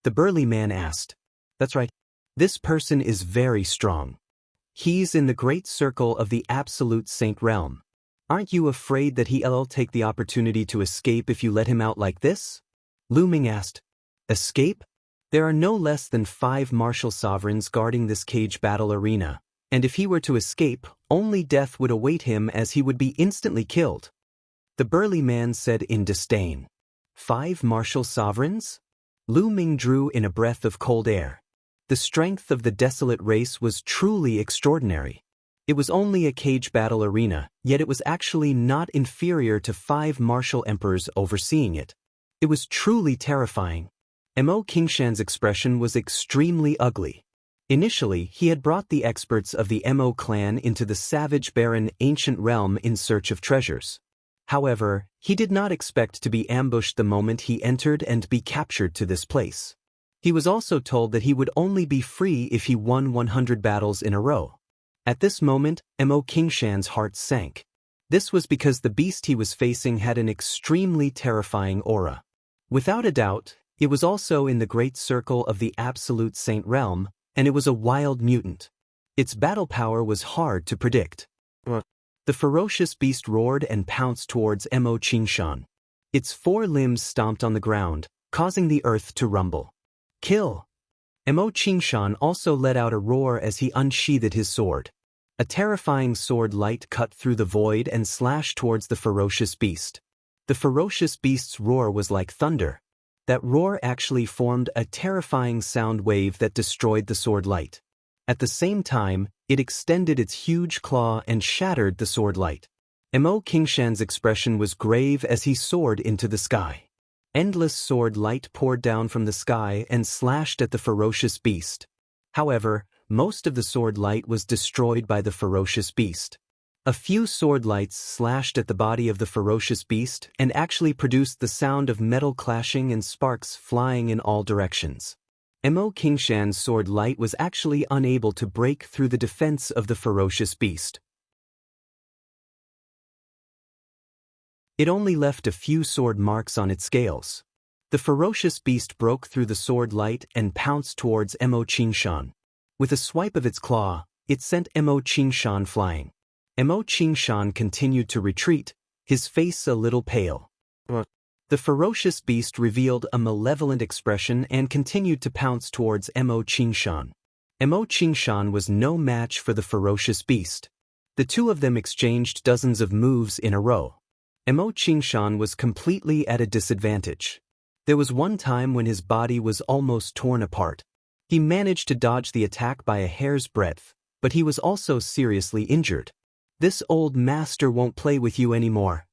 The burly man asked. That's right. This person is very strong. He's in the great circle of the absolute saint realm. Aren't you afraid that he'll take the opportunity to escape if you let him out like this? Lu Ming asked. Escape? There are no less than 5 martial sovereigns guarding this cage battle arena, and if he were to escape, only death would await him as he would be instantly killed. The burly man said in disdain. 5 martial sovereigns? Lu Ming drew in a breath of cold air. The strength of the Desolate race was truly extraordinary. It was only a cage battle arena, yet it was actually not inferior to 5 martial emperors overseeing it. It was truly terrifying. Mo Qingshan's expression was extremely ugly. Initially, he had brought the experts of the Mo clan into the savage barren ancient realm in search of treasures. However, he did not expect to be ambushed the moment he entered and be captured to this place. He was also told that he would only be free if he won 100 battles in a row. At this moment, Mo Qingshan's heart sank. This was because the beast he was facing had an extremely terrifying aura. Without a doubt, it was also in the great circle of the absolute saint realm, and it was a wild mutant. Its battle power was hard to predict. The ferocious beast roared and pounced towards Mo Qingshan. Its 4 limbs stomped on the ground, causing the earth to rumble. Kill! Mo Qingshan also let out a roar as he unsheathed his sword. A terrifying sword light cut through the void and slashed towards the ferocious beast. The ferocious beast's roar was like thunder. That roar actually formed a terrifying sound wave that destroyed the sword light. At the same time, it extended its huge claw and shattered the sword light. Mo Qingshan's expression was grave as he soared into the sky. Endless sword light poured down from the sky and slashed at the ferocious beast. However, most of the sword light was destroyed by the ferocious beast. A few sword lights slashed at the body of the ferocious beast and actually produced the sound of metal clashing and sparks flying in all directions. Mo Qingshan's sword light was actually unable to break through the defense of the ferocious beast. It only left a few sword marks on its scales. The ferocious beast broke through the sword light and pounced towards Mo Qingshan. With a swipe of its claw, it sent Mo Qingshan flying. Mo Qingshan continued to retreat, his face a little pale. The ferocious beast revealed a malevolent expression and continued to pounce towards Mo Qingshan. Mo Qingshan was no match for the ferocious beast. The two of them exchanged dozens of moves in a row. Mo Qingshan was completely at a disadvantage. There was one time when his body was almost torn apart. He managed to dodge the attack by a hair's breadth, but he was also seriously injured. This old master won't play with you anymore.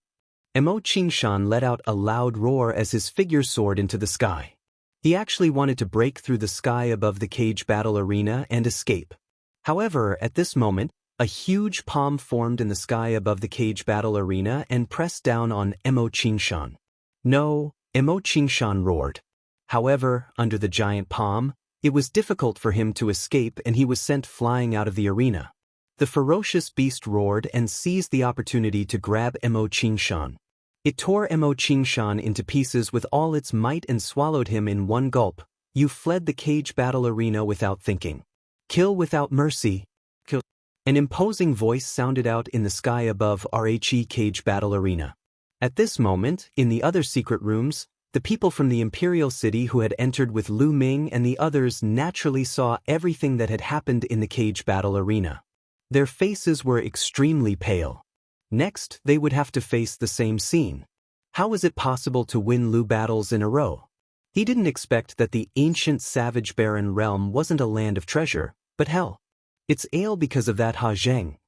Mo Qingshan let out a loud roar as his figure soared into the sky. He actually wanted to break through the sky above the cage battle arena and escape. However, at this moment, a huge palm formed in the sky above the cage battle arena and pressed down on Mo Qingshan. No, Mo Qingshan roared. However, under the giant palm, it was difficult for him to escape and he was sent flying out of the arena. The ferocious beast roared and seized the opportunity to grab Mo Qingshan. It tore Mo Qingshan into pieces with all its might and swallowed him in one gulp. You fled the cage battle arena without thinking. Kill without mercy. Kill. An imposing voice sounded out in the sky above RHE cage battle arena. At this moment, in the other secret rooms, the people from the Imperial City who had entered with Lu Ming and the others naturally saw everything that had happened in the cage battle arena. Their faces were extremely pale. Next, they would have to face the same scene. How was it possible to win Lu battles in a row? He didn't expect that the ancient savage barren realm wasn't a land of treasure, but hell. It's ale because of that Ha Zheng.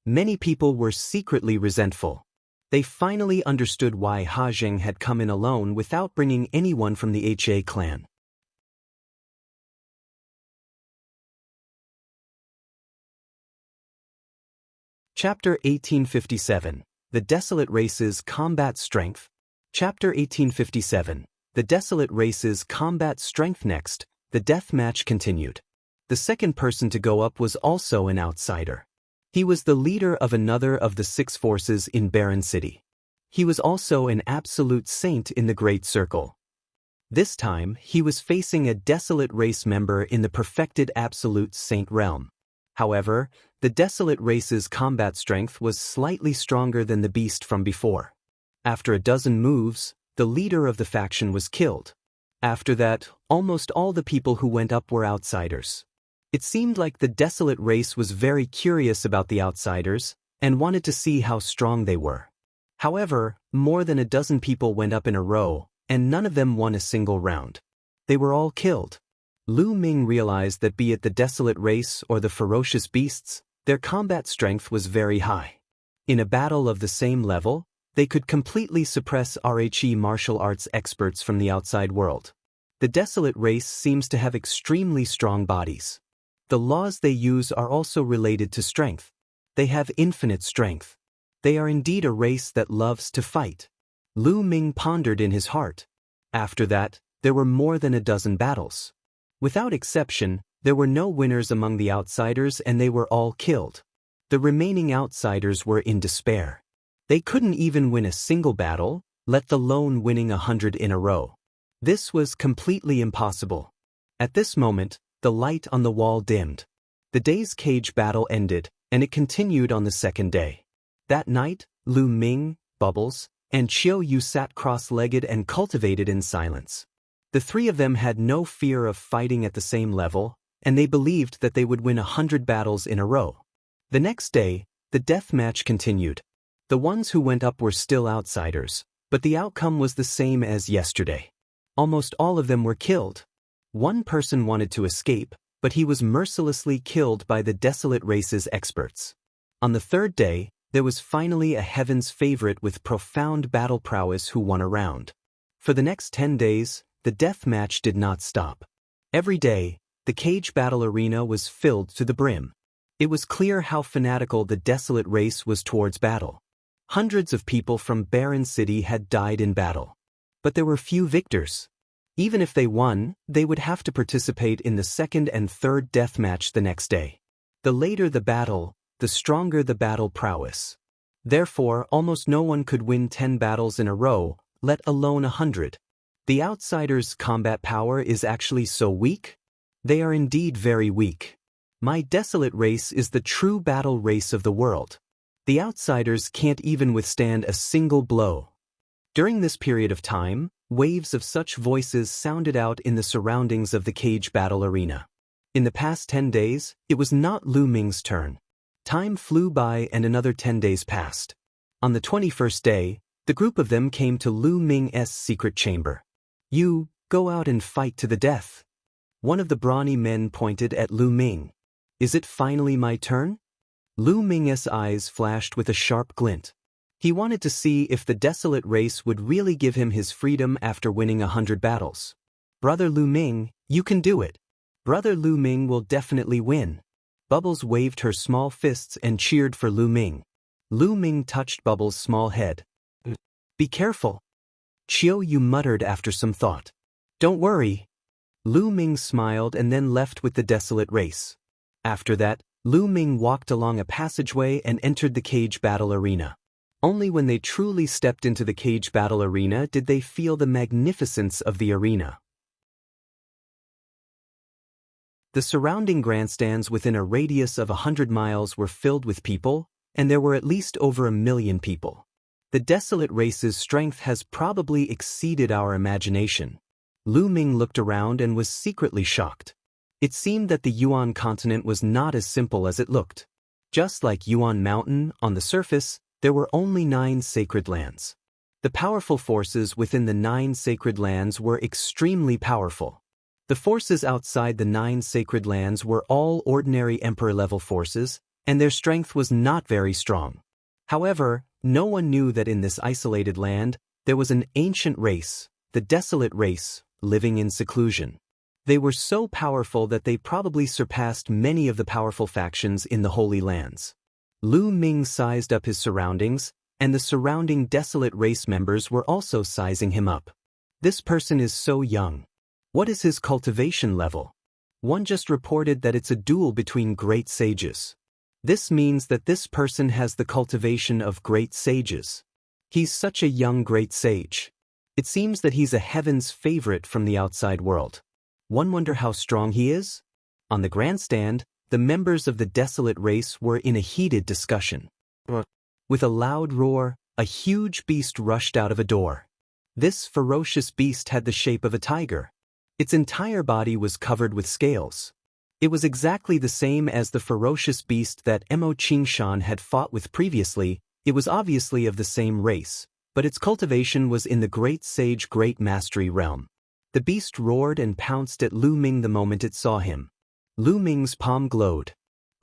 Many people were secretly resentful. They finally understood why Ha Zheng had come in alone without bringing anyone from the HA clan. Chapter 1857. The Desolate Race's Combat Strength. Chapter 1857. The Desolate Race's Combat Strength. Next, the death match continued. The second person to go up was also an outsider. He was the leader of another of the 6 forces in Barren City. He was also an absolute saint in the Great Circle. This time, he was facing a Desolate Race member in the perfected Absolute Saint realm. However, the Desolate Race's combat strength was slightly stronger than the beast from before. After a dozen moves, the leader of the faction was killed. After that, almost all the people who went up were outsiders. It seemed like the Desolate Race was very curious about the outsiders and wanted to see how strong they were. However, more than a dozen people went up in a row, and none of them won a single round. They were all killed. Lu Ming realized that be it the Desolate Race or the ferocious beasts, their combat strength was very high. In a battle of the same level, they could completely suppress RHE martial arts experts from the outside world. The Desolate Race seems to have extremely strong bodies. The laws they use are also related to strength. They have infinite strength. They are indeed a race that loves to fight. Lu Ming pondered in his heart. After that, there were more than a dozen battles. Without exception, there were no winners among the outsiders and they were all killed. The remaining outsiders were in despair. They couldn't even win a single battle, let alone winning 100 in a row. This was completely impossible. At this moment, the light on the wall dimmed. The day's cage battle ended, and it continued on the second day. That night, Lu Ming, Bubbles, and Qiu Yue sat cross-legged and cultivated in silence. The The three of them had no fear of fighting at the same level, and they believed that they would win 100 battles in a row. The next day, the death match continued. The ones who went up were still outsiders, but the outcome was the same as yesterday. Almost all of them were killed. One person wanted to escape, but he was mercilessly killed by the Desolate race's experts. On the third day, there was finally a heaven's favorite with profound battle prowess who won a round. For the next 10 days, the death match did not stop. Every day, the cage battle arena was filled to the brim. It was clear how fanatical the Desolate race was towards battle. Hundreds of people from Barren City had died in battle. But there were few victors. Even if they won, they would have to participate in the second and third death match the next day. The later the battle, the stronger the battle prowess. Therefore, almost no one could win 10 battles in a row, let alone 100. The outsiders' combat power is actually so weak? They are indeed very weak. My Desolate race is the true battle race of the world. The outsiders can't even withstand a single blow. During this period of time, waves of such voices sounded out in the surroundings of the cage battle arena. In the past 10 days, it was not Lu Ming's turn. Time flew by and another 10 days passed. On the 21st day, the group of them came to Lu Ming's secret chamber. "You, go out and fight to the death." One of the brawny men pointed at Lu Ming. "Is it finally my turn?" Lu Ming's eyes flashed with a sharp glint. He wanted to see if the Desolate race would really give him his freedom after winning 100 battles. "Brother Lu Ming, you can do it. Brother Lu Ming will definitely win." Bubbles waved her small fists and cheered for Lu Ming. Lu Ming touched Bubbles' small head. "Be careful." Qiu Yue muttered after some thought. "Don't worry." Lu Ming smiled and then left with the Desolate race. After that, Lu Ming walked along a passageway and entered the cage battle arena. Only when they truly stepped into the cage battle arena did they feel the magnificence of the arena. The surrounding grandstands within a radius of 100 miles were filled with people, and there were at least over 1 million people. The Desolate race's strength has probably exceeded our imagination. Lu Ming looked around and was secretly shocked. It seemed that the Yuan continent was not as simple as it looked. Just like Yuan Mountain, on the surface, there were only 9 sacred lands. The powerful forces within the 9 sacred lands were extremely powerful. The forces outside the 9 sacred lands were all ordinary emperor-level forces, and their strength was not very strong. However, no one knew that in this isolated land, there was an ancient race, the Desolate race, living in seclusion. They were so powerful that they probably surpassed many of the powerful factions in the Holy Lands. Lu Ming sized up his surroundings, and the surrounding Desolate race members were also sizing him up. This person is so young. What is his cultivation level? One just reported that it's a duel between great sages. This means that this person has the cultivation of great sages. He's such a young great sage. It seems that he's a heaven's favorite from the outside world. One wonder how strong he is? On the grandstand, the members of the Desolate race were in a heated discussion. With a loud roar, a huge beast rushed out of a door. This ferocious beast had the shape of a tiger. Its entire body was covered with scales. It was exactly the same as the ferocious beast that Mo Qingshan had fought with previously. It was obviously of the same race, but its cultivation was in the Great Sage Great Mastery realm. The beast roared and pounced at Lu Ming the moment it saw him. Lu Ming's palm glowed.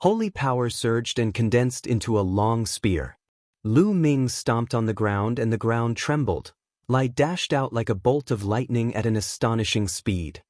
Holy power surged and condensed into a long spear. Lu Ming stomped on the ground and the ground trembled. Lai dashed out like a bolt of lightning at an astonishing speed.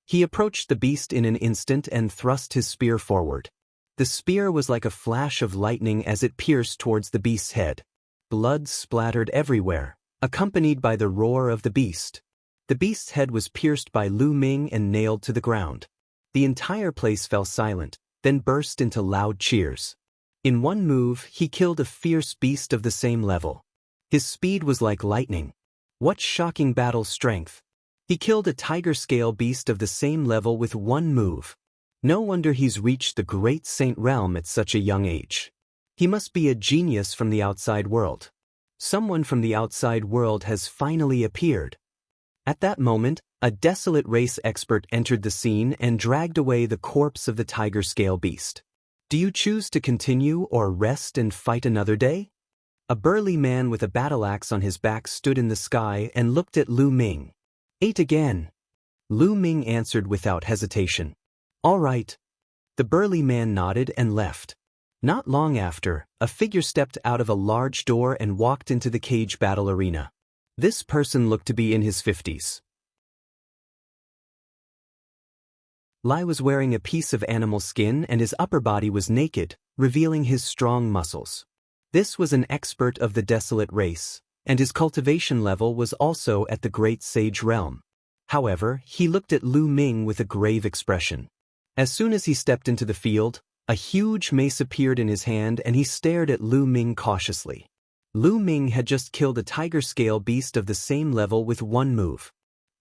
He approached the beast in an instant and thrust his spear forward. The spear was like a flash of lightning as it pierced towards the beast's head. Blood splattered everywhere, accompanied by the roar of the beast. The beast's head was pierced by Lu Ming and nailed to the ground. The entire place fell silent, then burst into loud cheers. In one move, he killed a fierce beast of the same level. His speed was like lightning. What shocking battle strength! He killed a tiger-scale beast of the same level with one move. No wonder he's reached the Great Saint realm at such a young age. He must be a genius from the outside world. Someone from the outside world has finally appeared. At that moment, a Desolate race expert entered the scene and dragged away the corpse of the tiger scale beast. Do you choose to continue or rest and fight another day? A burly man with a battle axe on his back stood in the sky and looked at Lu Ming. Eight again. Lu Ming answered without hesitation. All right. The burly man nodded and left. Not long after, a figure stepped out of a large door and walked into the cage battle arena. This person looked to be in his 50s. Lai was wearing a piece of animal skin and his upper body was naked, revealing his strong muscles. This was an expert of the Desolate race, and his cultivation level was also at the Great Sage realm. However, he looked at Lu Ming with a grave expression. As soon as he stepped into the field, a huge mace appeared in his hand and he stared at Lu Ming cautiously. Lu Ming had just killed a tiger scale beast of the same level with one move.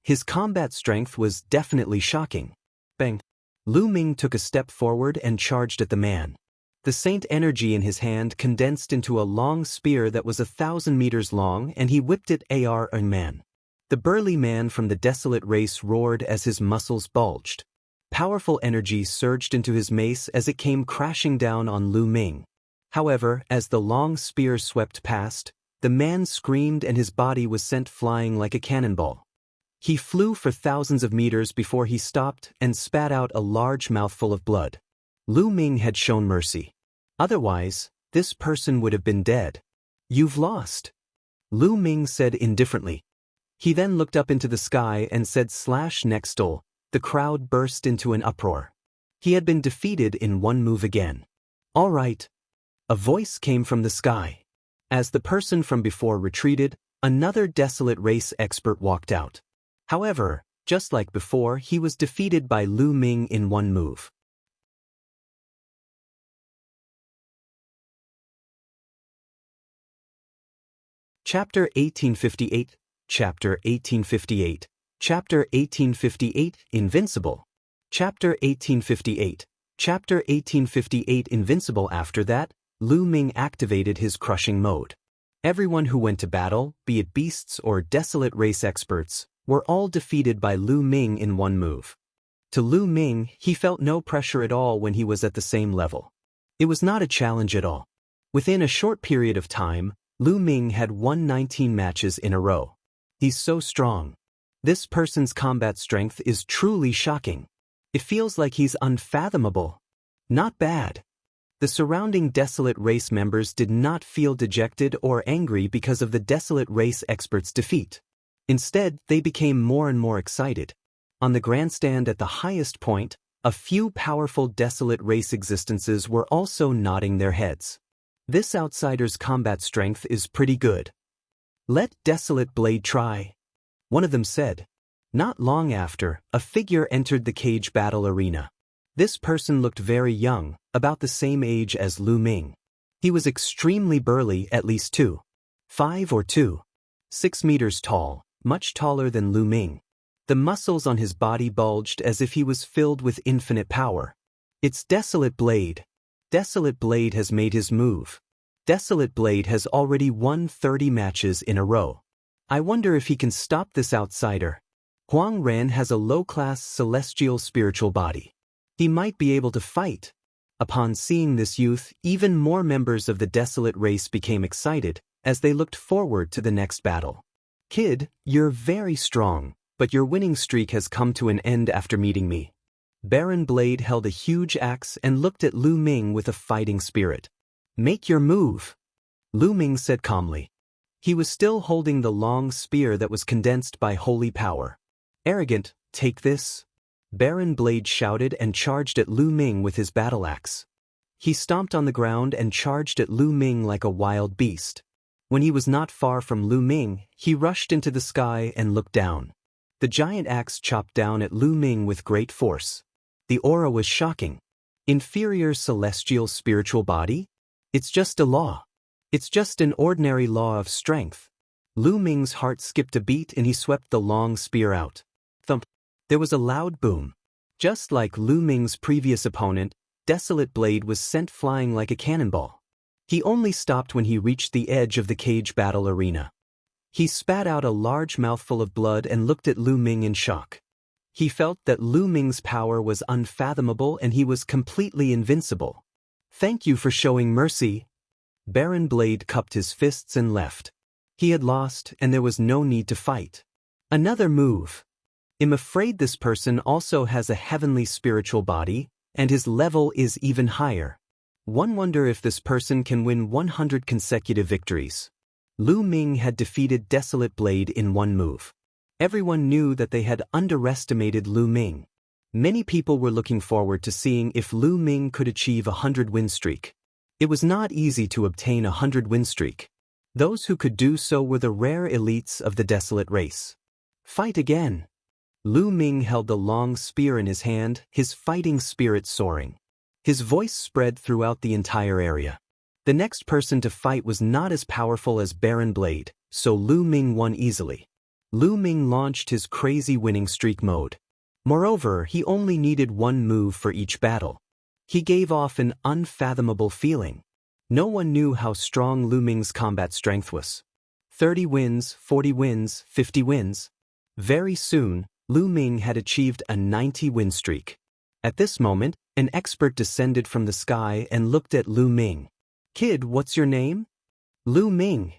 His combat strength was definitely shocking. Bang! Lu Ming took a step forward and charged at the man. The saint energy in his hand condensed into a long spear that was 1,000 meters long and he whipped it at the man. The burly man from the Desolate race roared as his muscles bulged. Powerful energy surged into his mace as it came crashing down on Lu Ming. However, as the long spear swept past, the man screamed and his body was sent flying like a cannonball. He flew for thousands of meters before he stopped and spat out a large mouthful of blood. Lu Ming had shown mercy. Otherwise, this person would have been dead. You've lost, Lu Ming said indifferently. He then looked up into the sky and said /nextol. The crowd burst into an uproar. He had been defeated in one move again. All right. A voice came from the sky. As the person from before retreated, another Desolate race expert walked out. However, just like before, he was defeated by Lu Ming in one move. Chapter 1858, Chapter 1858, Chapter 1858, Invincible. Chapter 1858, Chapter 1858, Invincible. After that, Lu Ming activated his crushing mode. Everyone who went to battle, be it beasts or Desolate race experts, were all defeated by Lu Ming in one move. To Lu Ming, he felt no pressure at all when he was at the same level. It was not a challenge at all. Within a short period of time, Lu Ming had won 19 matches in a row. He's so strong. This person's combat strength is truly shocking. It feels like he's unfathomable. Not bad. The surrounding Desolate race members did not feel dejected or angry because of the Desolate race expert's defeat. Instead, they became more and more excited. On the grandstand at the highest point, a few powerful Desolate race existences were also nodding their heads. This outsider's combat strength is pretty good. Let Desolate Blade try, one of them said. Not long after, a figure entered the cage battle arena. This person looked very young, about the same age as Lu Ming. He was extremely burly, at least 2'5" or 2'6" meters tall, much taller than Lu Ming. The muscles on his body bulged as if he was filled with infinite power. It's Desolate Blade. Desolate Blade has made his move. Desolate Blade has already won 30 matches in a row. I wonder if he can stop this outsider. Huang Ren has a low-class celestial spiritual body. He might be able to fight. Upon seeing this youth, even more members of the Desolate race became excited as they looked forward to the next battle. Kid, you're very strong, but your winning streak has come to an end after meeting me. Barren Blade held a huge axe and looked at Lu Ming with a fighting spirit. Make your move, Lu Ming said calmly. He was still holding the long spear that was condensed by holy power. Arrogant, take this. Barren Blade shouted and charged at Lu Ming with his battle axe. He stomped on the ground and charged at Lu Ming like a wild beast. When he was not far from Lu Ming, he rushed into the sky and looked down. The giant axe chopped down at Lu Ming with great force. The aura was shocking. Inferior celestial spiritual body? It's just a law. It's just an ordinary law of strength. Lu Ming's heart skipped a beat and he swept the long spear out. Thump. There was a loud boom. Just like Lu Ming's previous opponent, Desolate Blade was sent flying like a cannonball. He only stopped when he reached the edge of the cage battle arena. He spat out a large mouthful of blood and looked at Lu Ming in shock. He felt that Lu Ming's power was unfathomable and he was completely invincible. "Thank you for showing mercy." Barren Blade cupped his fists and left. He had lost and there was no need to fight. Another move. "I'm afraid this person also has a heavenly spiritual body, and his level is even higher. One wonder if this person can win 100 consecutive victories." Lu Ming had defeated Desolate Blade in one move. Everyone knew that they had underestimated Lu Ming. Many people were looking forward to seeing if Lu Ming could achieve a 100-win streak. It was not easy to obtain a 100-win streak. Those who could do so were the rare elites of the Desolate race. "Fight again." Lu Ming held the long spear in his hand, his fighting spirit soaring. His voice spread throughout the entire area. The next person to fight was not as powerful as Barren Blade, so Lu Ming won easily. Lu Ming launched his crazy winning streak mode. Moreover, he only needed one move for each battle. He gave off an unfathomable feeling. No one knew how strong Lu Ming's combat strength was. 30 wins, 40 wins, 50 wins. Very soon, Lu Ming had achieved a 90-win streak. At this moment, an expert descended from the sky and looked at Lu Ming. "Kid, what's your name?" "Lu Ming."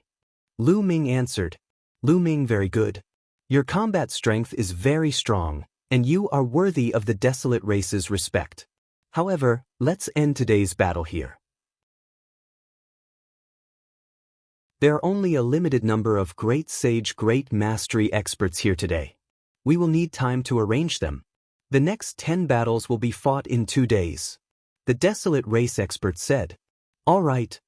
Lu Ming answered. "Lu Ming, very good. Your combat strength is very strong, and you are worthy of the Desolate race's respect. However, let's end today's battle here. There are only a limited number of great sage, great mastery experts here today. We will need time to arrange them. The next 10 battles will be fought in 2 days." The Desolate race expert said. "All right."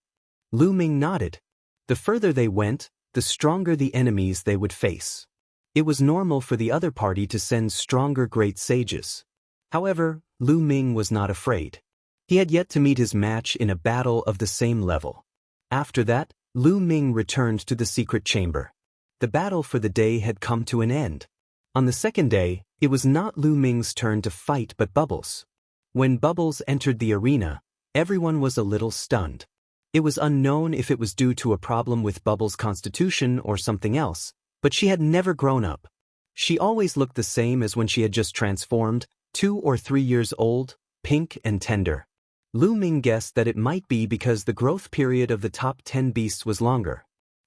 Lu Ming nodded. The further they went, the stronger the enemies they would face. It was normal for the other party to send stronger great sages. However, Lu Ming was not afraid. He had yet to meet his match in a battle of the same level. After that, Lu Ming returned to the secret chamber. The battle for the day had come to an end. On the second day, it was not Lu Ming's turn to fight but Bubbles. When Bubbles entered the arena, everyone was a little stunned. It was unknown if it was due to a problem with Bubbles' constitution or something else, but she had never grown up. She always looked the same as when she had just transformed, 2 or 3 years old, pink and tender. Lu Ming guessed that it might be because the growth period of the top 10 beasts was longer.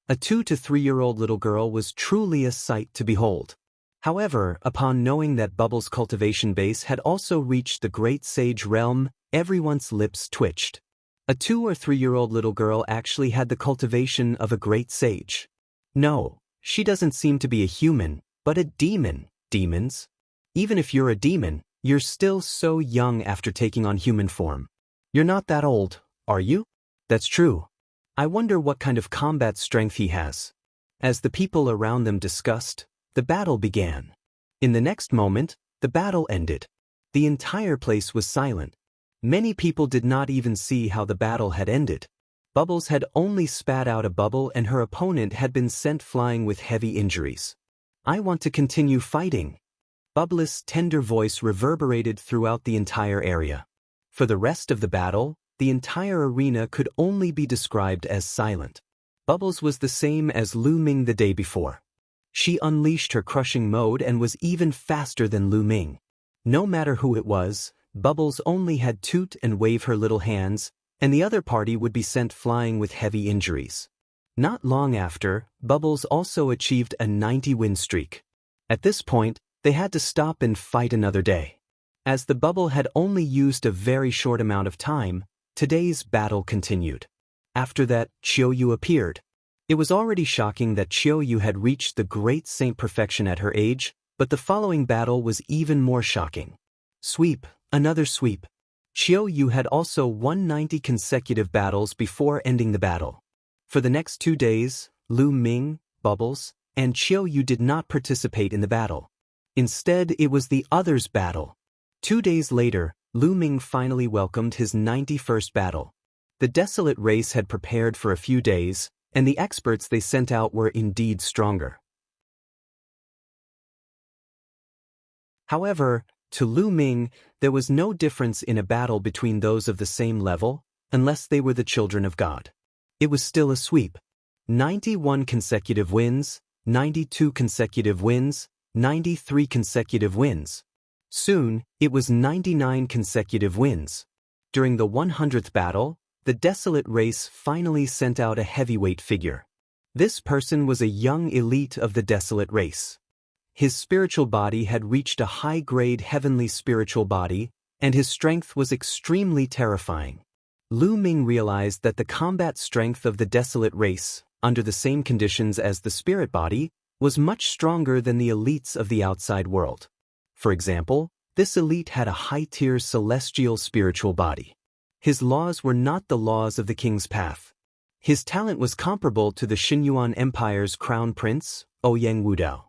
A 2 to 3-year-old little girl was truly a sight to behold. However, upon knowing that Bubbles' cultivation base had also reached the Great Sage realm, everyone's lips twitched. A 2 or 3-year-old little girl actually had the cultivation of a Great Sage. No, she doesn't seem to be a human, but a demon. Demons? Even if you're a demon, you're still so young after taking on human form. You're not that old, are you? That's true. I wonder what kind of combat strength he has. As the people around them discussed, the battle began. In the next moment, the battle ended. The entire place was silent. Many people did not even see how the battle had ended. Bubbles had only spat out a bubble and her opponent had been sent flying with heavy injuries. "I want to continue fighting." Bubbles' tender voice reverberated throughout the entire area. For the rest of the battle, the entire arena could only be described as silent. Bubbles was the same as Lu Ming the day before. She unleashed her crushing mode and was even faster than Lu Ming. No matter who it was, Bubbles only had toot and wave her little hands, and the other party would be sent flying with heavy injuries. Not long after, Bubbles also achieved a 90-win streak. At this point, they had to stop and fight another day. As the bubble had only used a very short amount of time, today's battle continued. After that, Qiu Yue appeared. It was already shocking that Qiu Yue had reached the great saint perfection at her age, but the following battle was even more shocking. Sweep, another sweep. Qiu Yue had also won 90 consecutive battles before ending the battle. For the next 2 days, Lu Ming, Bubbles, and Qiu Yue did not participate in the battle. Instead, it was the others' battle. 2 days later, Lu Ming finally welcomed his 91st battle. The Desolate race had prepared for a few days, and the experts they sent out were indeed stronger. However, to Lu Ming, there was no difference in a battle between those of the same level, unless they were the children of God. It was still a sweep. 91 consecutive wins, 92 consecutive wins, 93 consecutive wins. Soon, it was 99 consecutive wins. During the 100th battle, the Desolate race finally sent out a heavyweight figure. This person was a young elite of the Desolate race. His spiritual body had reached a high-grade heavenly spiritual body, and his strength was extremely terrifying. Lu Ming realized that the combat strength of the Desolate race, under the same conditions as the spirit body, was much stronger than the elites of the outside world. For example, this elite had a high-tier celestial spiritual body. His laws were not the laws of the king's path. His talent was comparable to the Xinyuan Empire's crown prince, Ouyang Wudao.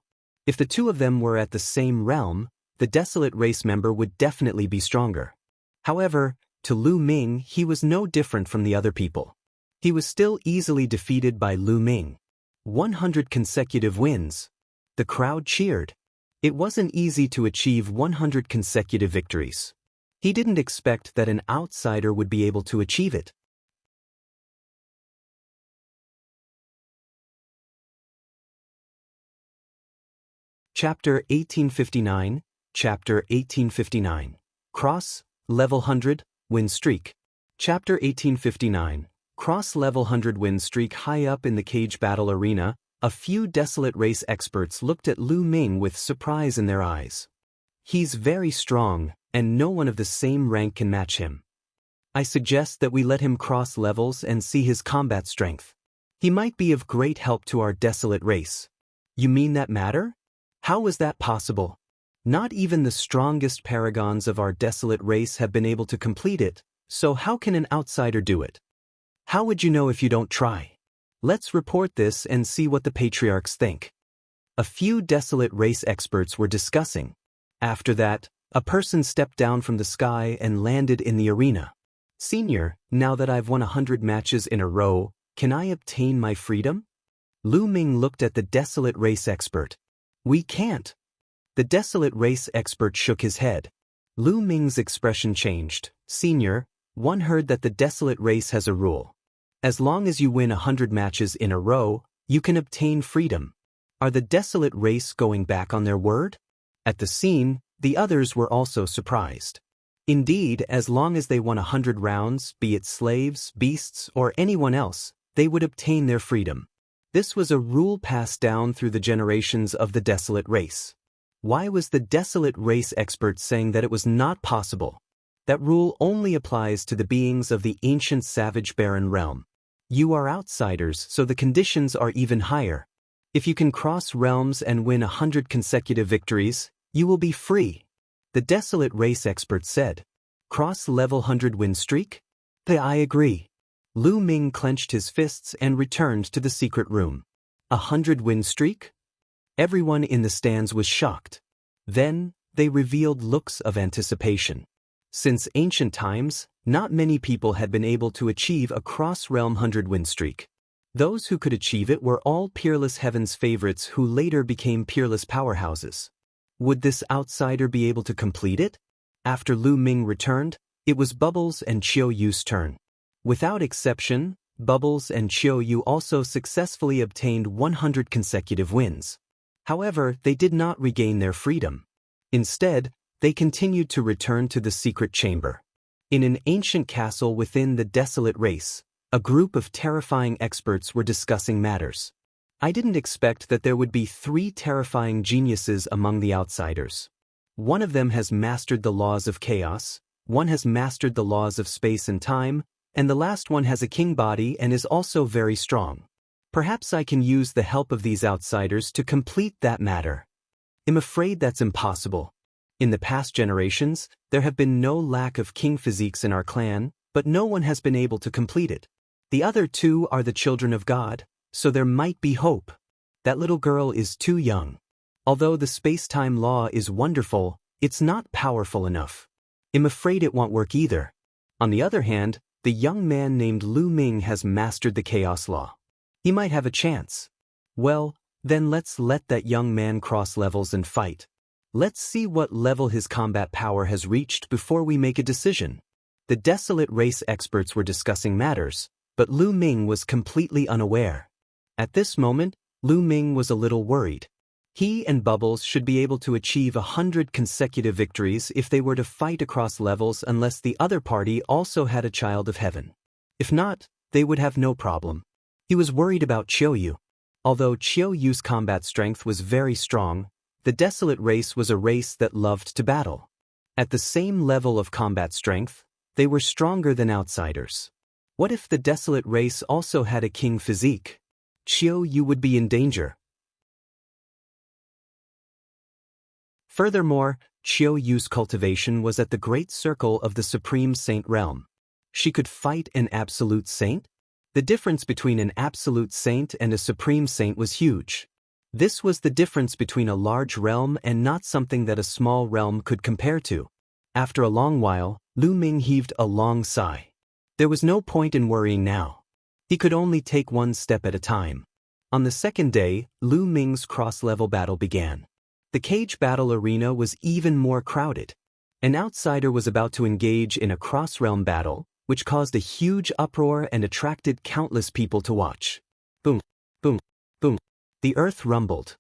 If the two of them were at the same realm, the Desolate race member would definitely be stronger. However, to Lu Ming, he was no different from the other people. He was still easily defeated by Lu Ming. 100 consecutive wins. The crowd cheered. It wasn't easy to achieve 100 consecutive victories. He didn't expect that an outsider would be able to achieve it. Chapter 1859, Chapter 1859. Cross, Level 100, Win Streak. Chapter 1859. Cross Level 100 Win Streak. High up in the cage battle arena, a few Desolate race experts looked at Lu Ming with surprise in their eyes. He's very strong, and no one of the same rank can match him. I suggest that we let him cross levels and see his combat strength. He might be of great help to our Desolate race. You mean that matter? How was that possible? Not even the strongest paragons of our Desolate race have been able to complete it, so how can an outsider do it? How would you know if you don't try? Let's report this and see what the patriarchs think. A few Desolate race experts were discussing. After that, a person stepped down from the sky and landed in the arena. Senior, now that I've won 100 matches in a row, can I obtain my freedom? Lu Ming looked at the Desolate race expert. We can't. The Desolate race expert shook his head. Lu Ming's expression changed. Senior, one heard that the Desolate race has a rule. As long as you win 100 matches in a row, you can obtain freedom. Are the Desolate race going back on their word? At the scene, the others were also surprised. Indeed, as long as they won 100 rounds, be it slaves, beasts, or anyone else, they would obtain their freedom. This was a rule passed down through the generations of the Desolate race. Why was the Desolate race expert saying that it was not possible? That rule only applies to the beings of the ancient savage barren realm. You are outsiders, so the conditions are even higher. If you can cross realms and win 100 consecutive victories, you will be free. The Desolate race expert said. Cross level 100 win streak? I agree. Lu Ming clenched his fists and returned to the secret room. 100 win streak? Everyone in the stands was shocked. Then, they revealed looks of anticipation. Since ancient times, not many people had been able to achieve a cross-realm 100 win streak. Those who could achieve it were all Peerless Heaven's favorites who later became peerless powerhouses. Would this outsider be able to complete it? After Lu Ming returned, it was Bubbles and Qiu Yue's turn. Without exception, Bubbles and Qiu Yue also successfully obtained 100 consecutive wins. However, they did not regain their freedom. Instead, they continued to return to the secret chamber. In an ancient castle within the Desolate race, a group of terrifying experts were discussing matters. I didn't expect that there would be 3 terrifying geniuses among the outsiders. One of them has mastered the laws of chaos, one has mastered the laws of space and time, and the last one has a king body and is also very strong. Perhaps I can use the help of these outsiders to complete that matter. I'm afraid that's impossible. In the past generations, there have been no lack of king physiques in our clan, but no one has been able to complete it. The other 2 are the children of God, so there might be hope. That little girl is too young. Although the space-time law is wonderful, it's not powerful enough. I'm afraid it won't work either. On the other hand, the young man named Lu Ming has mastered the chaos law. He might have a chance. Well, then let's let that young man cross levels and fight. Let's see what level his combat power has reached before we make a decision. The Desolate race experts were discussing matters, but Lu Ming was completely unaware. At this moment, Lu Ming was a little worried. He and Bubbles should be able to achieve 100 consecutive victories if they were to fight across levels unless the other party also had a child of heaven. If not, they would have no problem. He was worried about Qiu Yue. Although Qiu Yue's combat strength was very strong, the Desolate race was a race that loved to battle. At the same level of combat strength, they were stronger than outsiders. What if the Desolate race also had a king physique? Qiu Yue would be in danger. Furthermore, Qiu Yue's cultivation was at the great circle of the Supreme Saint realm. She could fight an absolute saint? The difference between an absolute saint and a supreme saint was huge. This was the difference between a large realm and not something that a small realm could compare to. After a long while, Lu Ming heaved a long sigh. There was no point in worrying now. He could only take one step at a time. On the second day, Lu Ming's cross-level battle began. The cage battle arena was even more crowded. An outsider was about to engage in a cross-realm battle, which caused a huge uproar and attracted countless people to watch. Boom, boom, boom. The earth rumbled.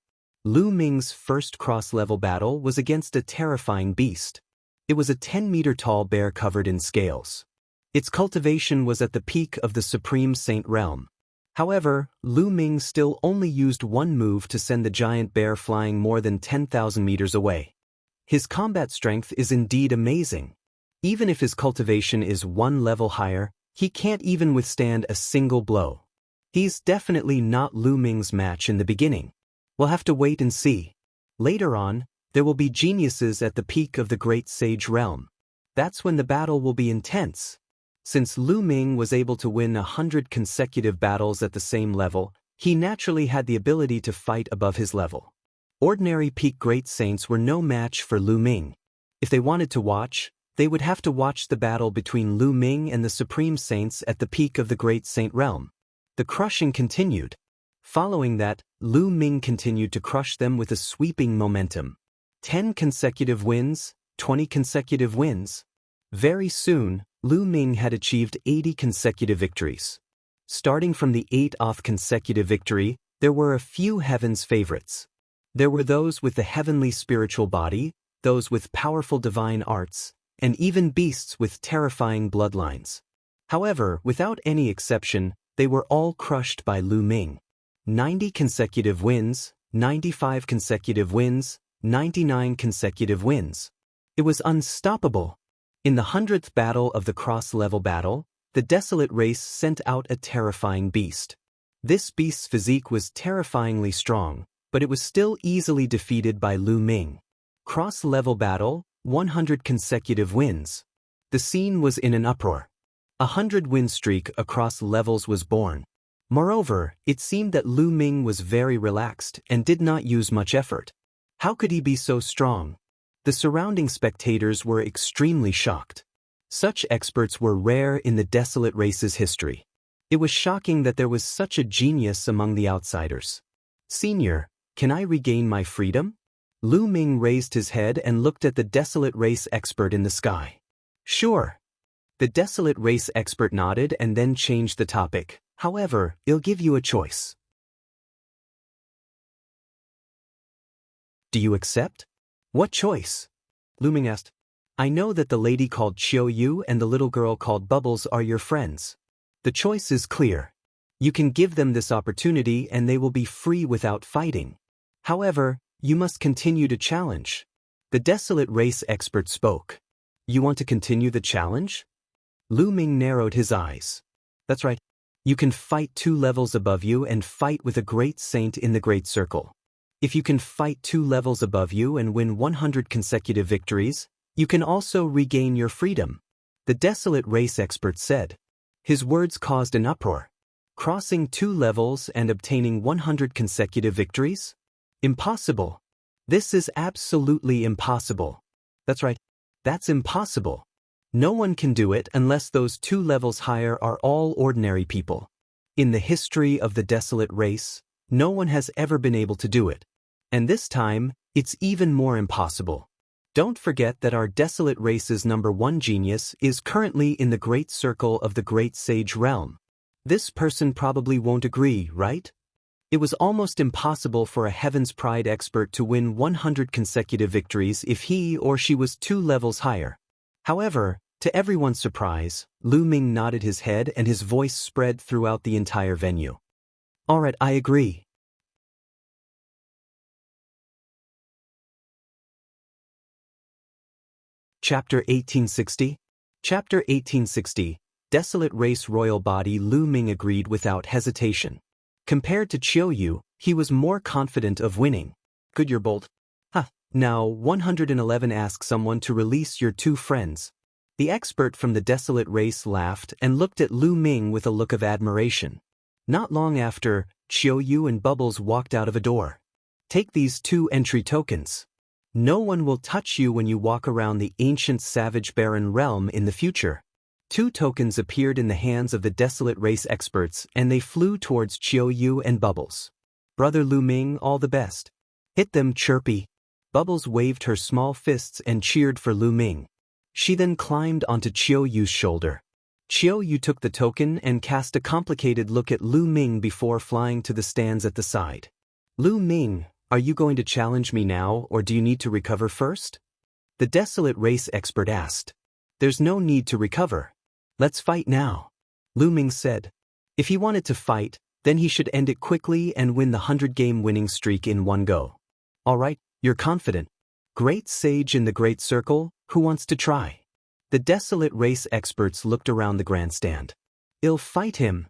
Lu Ming's first cross-level battle was against a terrifying beast. It was a 10-meter-tall bear covered in scales. Its cultivation was at the peak of the Supreme Saint realm. However, Lu Ming still only used one move to send the giant bear flying more than 10,000 meters away. His combat strength is indeed amazing. Even if his cultivation is one level higher, he can't even withstand a single blow. He's definitely not Lu Ming's match in the beginning. We'll have to wait and see. Later on, there will be geniuses at the peak of the Great Sage realm. That's when the battle will be intense. Since Lu Ming was able to win 100 consecutive battles at the same level, he naturally had the ability to fight above his level. Ordinary peak great saints were no match for Lu Ming. If they wanted to watch, they would have to watch the battle between Lu Ming and the Supreme Saints at the peak of the Great Saint realm. The crushing continued. Following that, Lu Ming continued to crush them with a sweeping momentum. 10 consecutive wins, 20 consecutive wins. Very soon, Lu Ming had achieved 80 consecutive victories. Starting from the 8th consecutive victory, there were a few heaven's favorites. There were those with the heavenly spiritual body, those with powerful divine arts, and even beasts with terrifying bloodlines. However, without any exception, they were all crushed by Lu Ming. 90 consecutive wins, 95 consecutive wins, 99 consecutive wins. It was unstoppable. In the 100th battle of the cross-level battle, the Desolate race sent out a terrifying beast. This beast's physique was terrifyingly strong, but it was still easily defeated by Lu Ming. Cross-level battle, 100 consecutive wins. The scene was in an uproar. 100-win streak across levels was born. Moreover, it seemed that Lu Ming was very relaxed and did not use much effort. How could he be so strong? The surrounding spectators were extremely shocked. Such experts were rare in the Desolate race's history. It was shocking that there was such a genius among the outsiders. Senior, can I regain my freedom? Lu Ming raised his head and looked at the Desolate race expert in the sky. Sure. The Desolate race expert nodded and then changed the topic. However, I'll give you a choice. Do you accept? What choice? Lu Ming asked. I know that the lady called Qiu Yue and the little girl called Bubbles are your friends. The choice is clear. You can give them this opportunity and they will be free without fighting. However, you must continue to challenge. The Desolate race expert spoke. You want to continue the challenge? Lu Ming narrowed his eyes. That's right. You can fight 2 levels above you and fight with a great saint in the Great Circle. If you can fight 2 levels above you and win 100 consecutive victories, you can also regain your freedom. The Desolate race expert said. His words caused an uproar. Crossing 2 levels and obtaining 100 consecutive victories? Impossible. This is absolutely impossible. That's right. That's impossible. No one can do it unless those 2 levels higher are all ordinary people. In the history of the Desolate race, no one has ever been able to do it. And this time, it's even more impossible. Don't forget that our Desolate race's #1 genius is currently in the Great Circle of the Great Sage realm. This person probably won't agree, right? It was almost impossible for a Heaven's Pride expert to win 100 consecutive victories if he or she was 2 levels higher. However, to everyone's surprise, Lu Ming nodded his head and his voice spread throughout the entire venue. Alright, I agree. Chapter 1860. Chapter 1860. Desolate Race Royal Body. Lu Ming agreed without hesitation. Compared to Qiu Yue, he was more confident of winning. Good, you're bold. Now 111 ask someone to release your 2 friends. The expert from the Desolate Race laughed and looked at Lu Ming with a look of admiration. Not long after, Qiu Yue and Bubbles walked out of a door. Take these 2 entry tokens. No one will touch you when you walk around the ancient savage barren realm in the future. 2 tokens appeared in the hands of the Desolate Race experts and they flew towards Qiu Yue and Bubbles. Brother Lu Ming, all the best. Hit them, Chirpy. Bubbles waved her small fists and cheered for Lu Ming. She then climbed onto Qiu Yue's shoulder. Qiu Yue took the token and cast a complicated look at Lu Ming before flying to the stands at the side. Lu Ming, are you going to challenge me now or do you need to recover first? The Desolate Race expert asked. There's no need to recover. Let's fight now. Lu Ming said. If he wanted to fight, then he should end it quickly and win the 100-game winning streak in one go. Alright, you're confident. Great sage in the great circle, who wants to try? The Desolate Race experts looked around the grandstand. I'll fight him.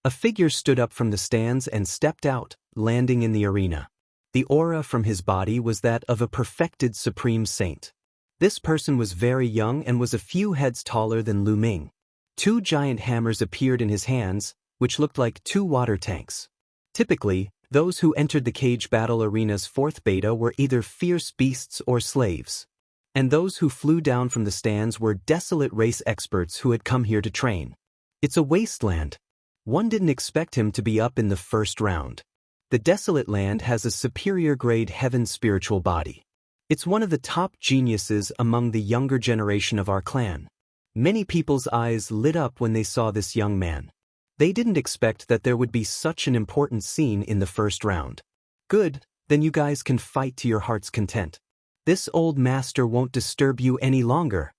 A figure stood up from the stands and stepped out, landing in the arena. The aura from his body was that of a perfected supreme saint. This person was very young and was a few heads taller than Lu Ming. 2 giant hammers appeared in his hands, which looked like 2 water tanks. Typically, those who entered the cage battle arena's 4th beta were either fierce beasts or slaves. And those who flew down from the stands were Desolate Race experts who had come here to train. It's a wasteland. One didn't expect him to be up in the first round. The Desolate Land has a superior grade heaven spiritual body. It's one of the top geniuses among the younger generation of our clan. Many people's eyes lit up when they saw this young man. They didn't expect that there would be such an important scene in the first round. Good, then you guys can fight to your heart's content. This old master won't disturb you any longer.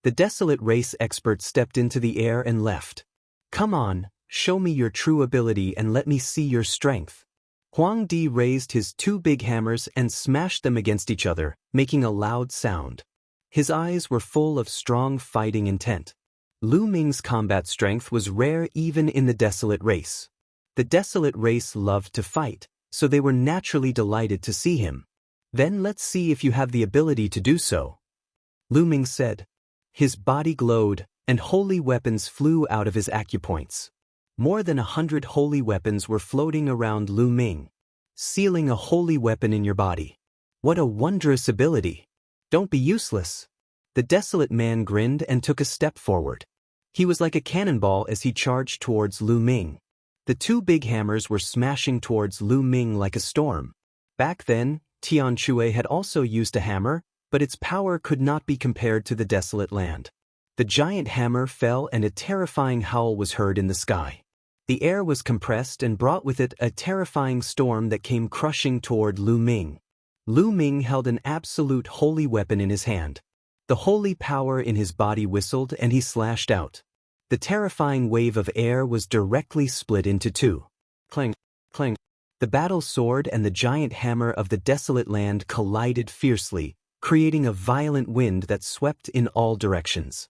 The Desolate Race expert stepped into the air and left. Come on, show me your true ability and let me see your strength. Huang Di raised his 2 big hammers and smashed them against each other, making a loud sound. His eyes were full of strong fighting intent. Lu Ming's combat strength was rare even in the Desolate Race. The Desolate Race loved to fight, so they were naturally delighted to see him. Then let's see if you have the ability to do so. Lu Ming said. His body glowed, and holy weapons flew out of his acupoints. More than 100 holy weapons were floating around Lu Ming. Sealing a holy weapon in your body. What a wondrous ability. Don't be useless. The Desolate man grinned and took a step forward. He was like a cannonball as he charged towards Lu Ming. The 2 big hammers were smashing towards Lu Ming like a storm. Back then, Tian Shui had also used a hammer, but its power could not be compared to the Desolate Land. The giant hammer fell and a terrifying howl was heard in the sky. The air was compressed and brought with it a terrifying storm that came crushing toward Lu Ming. Lu Ming held an absolute holy weapon in his hand. The holy power in his body whistled and he slashed out. The terrifying wave of air was directly split into 2. Clang, clang. The battle sword and the giant hammer of the Desolate Land collided fiercely, creating a violent wind that swept in all directions.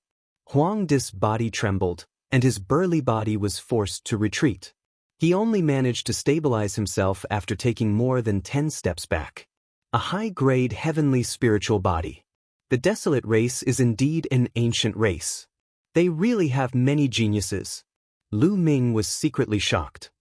Huang Di's body trembled, and his burly body was forced to retreat. He only managed to stabilize himself after taking more than 10 steps back. A high-grade heavenly spiritual body. The Desolate Race is indeed an ancient race. They really have many geniuses. Lu Ming was secretly shocked.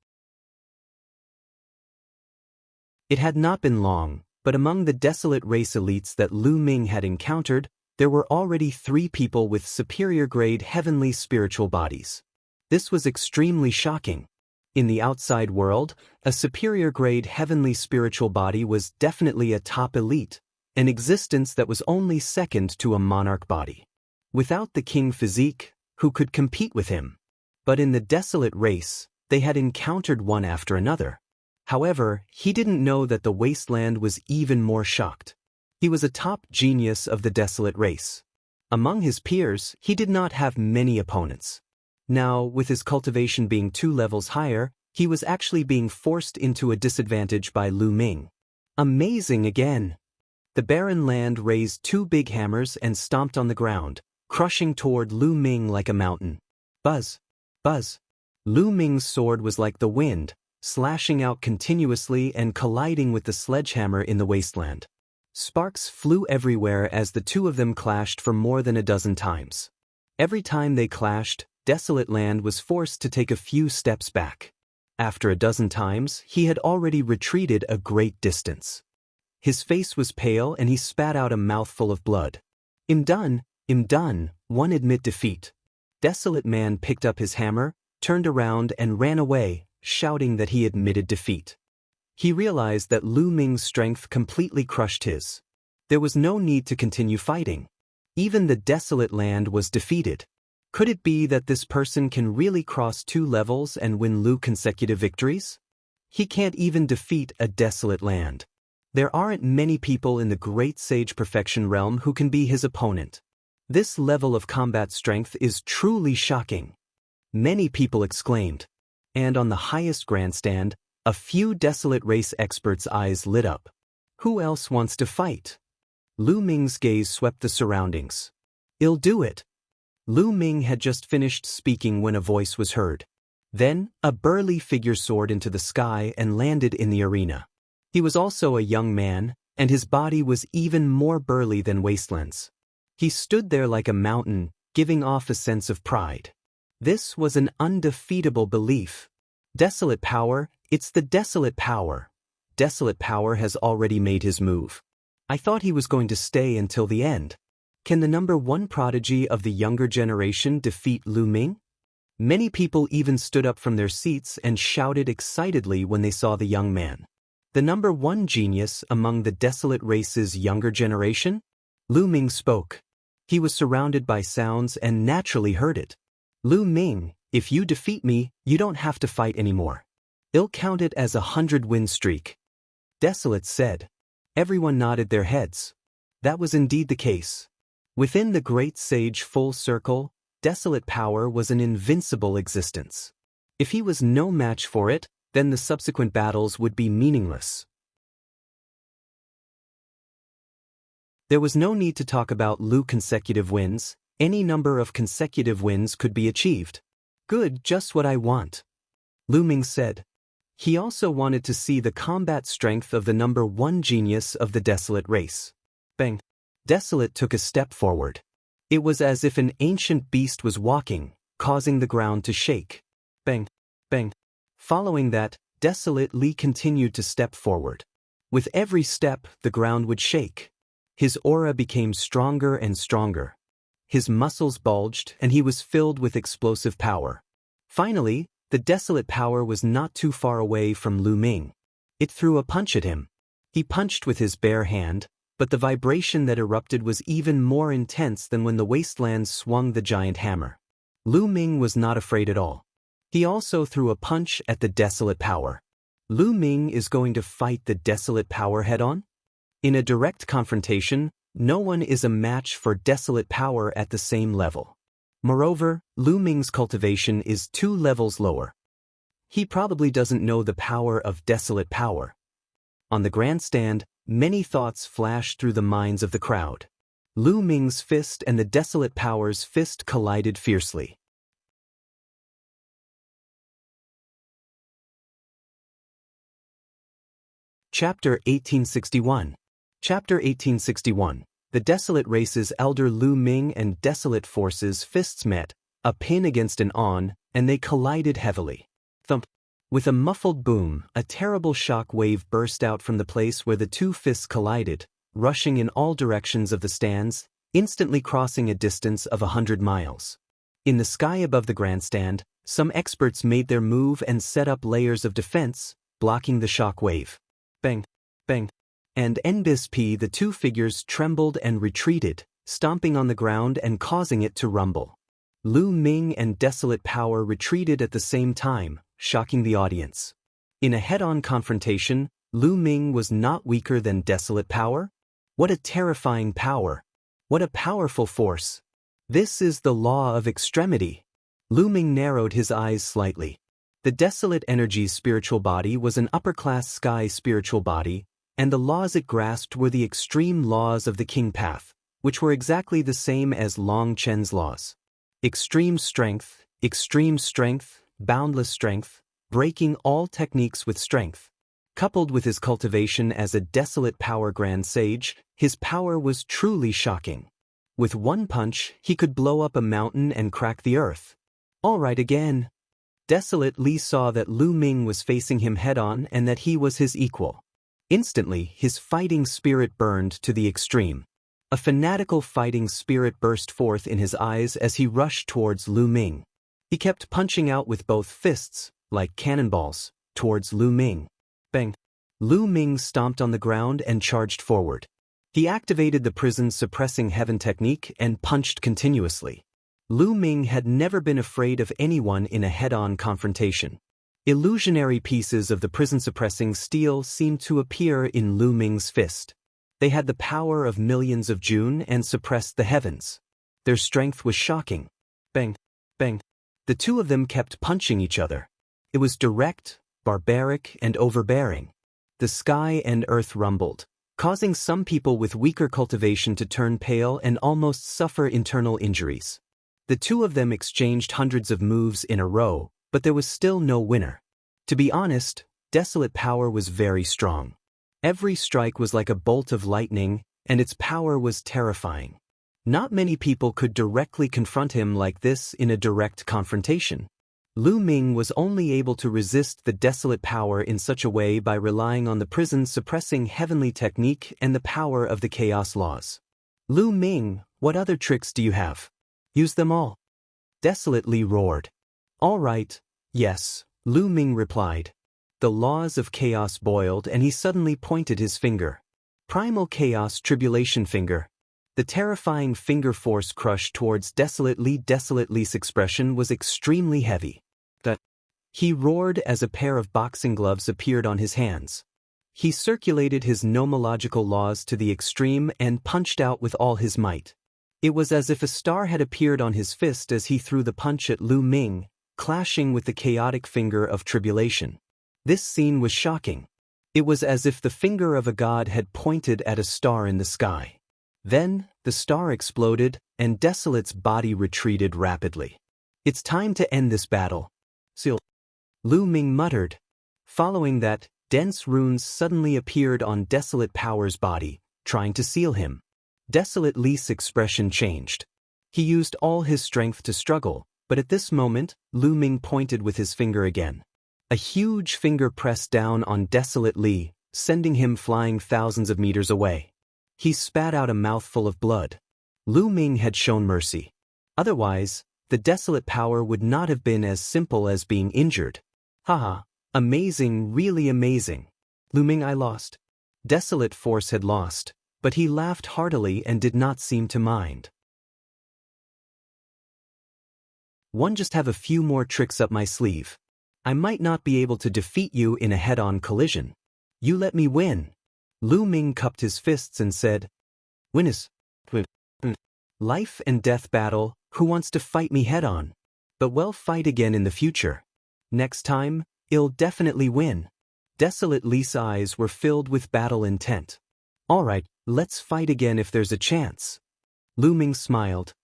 It had not been long, but among the Desolate Race elites that Lu Ming had encountered, there were already 3 people with superior-grade heavenly spiritual bodies. This was extremely shocking. In the outside world, a superior-grade heavenly spiritual body was definitely a top elite, an existence that was only second to a monarch body. Without the king physique, who could compete with him? But in the Desolate Race, they had encountered one after another. However, he didn't know that the wasteland was even more shocked. He was a top genius of the Desolate race. Among his peers, he did not have many opponents. Now, with his cultivation being 2 levels higher, he was actually being forced into a disadvantage by Lu Ming. Amazing again! The barren land raised 2 big hammers and stomped on the ground, crushing toward Lu Ming like a mountain. Buzz! Buzz! Lu Ming's sword was like the wind, slashing out continuously and colliding with the sledgehammer in the wasteland. Sparks flew everywhere as the 2 of them clashed for more than a dozen times. Every time they clashed, Desolate Land was forced to take a few steps back. After a dozen times, he had already retreated a great distance. His face was pale and he spat out a mouthful of blood. I'm done, one admit defeat. Desolate Man picked up his hammer, turned around and ran away, shouting that he admitted defeat. He realized that Lu Ming's strength completely crushed his. There was no need to continue fighting. Even the Desolate Land was defeated. Could it be that this person can really cross 2 levels and win Lu consecutive victories? He can't even defeat a Desolate Land. There aren't many people in the Great Sage Perfection realm who can be his opponent. This level of combat strength is truly shocking. Many people exclaimed. And on the highest grandstand, a few Desolate race experts' eyes lit up. Who else wants to fight? Lu Ming's gaze swept the surroundings. I'll do it. Lu Ming had just finished speaking when a voice was heard. Then, a burly figure soared into the sky and landed in the arena. He was also a young man, and his body was even more burly than Wasteland's. He stood there like a mountain, giving off a sense of pride. This was an undefeatable belief. Desolate power, it's the Desolate power. Desolate power has already made his move. I thought he was going to stay until the end. Can the number 1 prodigy of the younger generation defeat Lu Ming? Many people even stood up from their seats and shouted excitedly when they saw the young man. The number 1 genius among the Desolate race's younger generation? Lu Ming spoke. He was surrounded by sounds and naturally heard it. Lu Ming, if you defeat me, you don't have to fight anymore. I'll count it as a 100-win streak. Desolate said. Everyone nodded their heads. That was indeed the case. Within the Great Sage Full Circle, Desolate power was an invincible existence. If he was no match for it, then the subsequent battles would be meaningless. There was no need to talk about Lu consecutive wins. Any number of consecutive wins could be achieved. Good, just what I want. Lu Ming said. He also wanted to see the combat strength of the number 1 genius of the Desolate race. Bang! Desolate took a step forward. It was as if an ancient beast was walking, causing the ground to shake. Bang! Bang! Following that, Desolate Li continued to step forward. With every step, the ground would shake. His aura became stronger and stronger. His muscles bulged and he was filled with explosive power. Finally, the Desolate power was not too far away from Lu Ming. It threw a punch at him. He punched with his bare hand, but the vibration that erupted was even more intense than when the wasteland swung the giant hammer. Lu Ming was not afraid at all. He also threw a punch at the Desolate power. Lu Ming is going to fight the Desolate power head-on? In a direct confrontation, no one is a match for Desolate power at the same level. Moreover, Lu Ming's cultivation is 2 levels lower. He probably doesn't know the power of Desolate power. On the grandstand, many thoughts flashed through the minds of the crowd. Lu Ming's fist and the Desolate power's fist collided fiercely. Chapter 1861. Chapter 1861. The Desolate race's elder Lu Ming and Desolate forces' fists met, a pin against an on, and they collided heavily. Thump. With a muffled boom, a terrible shock wave burst out from the place where the 2 fists collided, rushing in all directions of the stands, instantly crossing a distance of 100 miles. In the sky above the grandstand, some experts made their move and set up layers of defense, blocking the shock wave. Bang! Bang! And NBSP, the 2 figures trembled and retreated, stomping on the ground and causing it to rumble. Lu Ming and Desolate power retreated at the same time, shocking the audience. In a head-on confrontation, Lu Ming was not weaker than Desolate power? What a terrifying power! What a powerful force! This is the law of extremity. Lu Ming narrowed his eyes slightly. The Desolate energy's spiritual body was an upper-class sky spiritual body, and the laws it grasped were the extreme laws of the King Path, which were exactly the same as Long Chen's laws. Extreme strength, boundless strength, breaking all techniques with strength. Coupled with his cultivation as a Desolate power Grand Sage, his power was truly shocking. With one punch, he could blow up a mountain and crack the earth. All right again. Desolate Li saw that Lu Ming was facing him head-on and that he was his equal. Instantly, his fighting spirit burned to the extreme. A fanatical fighting spirit burst forth in his eyes as he rushed towards Lu Ming. He kept punching out with both fists, like cannonballs, towards Lu Ming. Bang! Lu Ming stomped on the ground and charged forward. He activated the prison's suppressing heaven technique and punched continuously. Lu Ming had never been afraid of anyone in a head-on confrontation. Illusionary pieces of the prison-suppressing steel seemed to appear in Lu Ming's fist. They had the power of millions of June and suppressed the heavens. Their strength was shocking. Bang! Bang! The two of them kept punching each other. It was direct, barbaric, and overbearing. The sky and earth rumbled, causing some people with weaker cultivation to turn pale and almost suffer internal injuries. The two of them exchanged hundreds of moves in a row, but there was still no winner. To be honest, Desolate power was very strong. Every strike was like a bolt of lightning, and its power was terrifying. Not many people could directly confront him like this in a direct confrontation. Lu Ming was only able to resist the Desolate power in such a way by relying on the prison's suppressing heavenly technique and the power of the chaos laws. Lu Ming, what other tricks do you have? Use them all. Desolate Li roared. All right, yes, Lu Ming replied. The laws of chaos boiled and he suddenly pointed his finger. Primal chaos tribulation finger. The terrifying finger force crush towards Desolate Li. Desolate Li's expression was extremely heavy. He roared as a pair of boxing gloves appeared on his hands. He circulated his nomological laws to the extreme and punched out with all his might. It was as if a star had appeared on his fist as he threw the punch at Lu Ming, clashing with the chaotic finger of tribulation. This scene was shocking. It was as if the finger of a god had pointed at a star in the sky. Then, the star exploded, and Desolate's body retreated rapidly. It's time to end this battle. Seal. Lu Ming muttered. Following that, dense runes suddenly appeared on Desolate Power's body, trying to seal him. Desolate Li's expression changed. He used all his strength to struggle, but at this moment, Lu Ming pointed with his finger again. A huge finger pressed down on Desolate Li, sending him flying thousands of meters away. He spat out a mouthful of blood. Lu Ming had shown mercy. Otherwise, the Desolate power would not have been as simple as being injured. Haha, amazing, really amazing. Lu Ming, I lost. Desolate force had lost, but he laughed heartily and did not seem to mind. One just have a few more tricks up my sleeve. I might not be able to defeat you in a head-on collision. You let me win. Lu Ming cupped his fists and said, Win is life and death battle, who wants to fight me head-on? But we'll fight again in the future. Next time, I'll definitely win. Desolate Li's eyes were filled with battle intent. All right, let's fight again if there's a chance. Lu Ming smiled.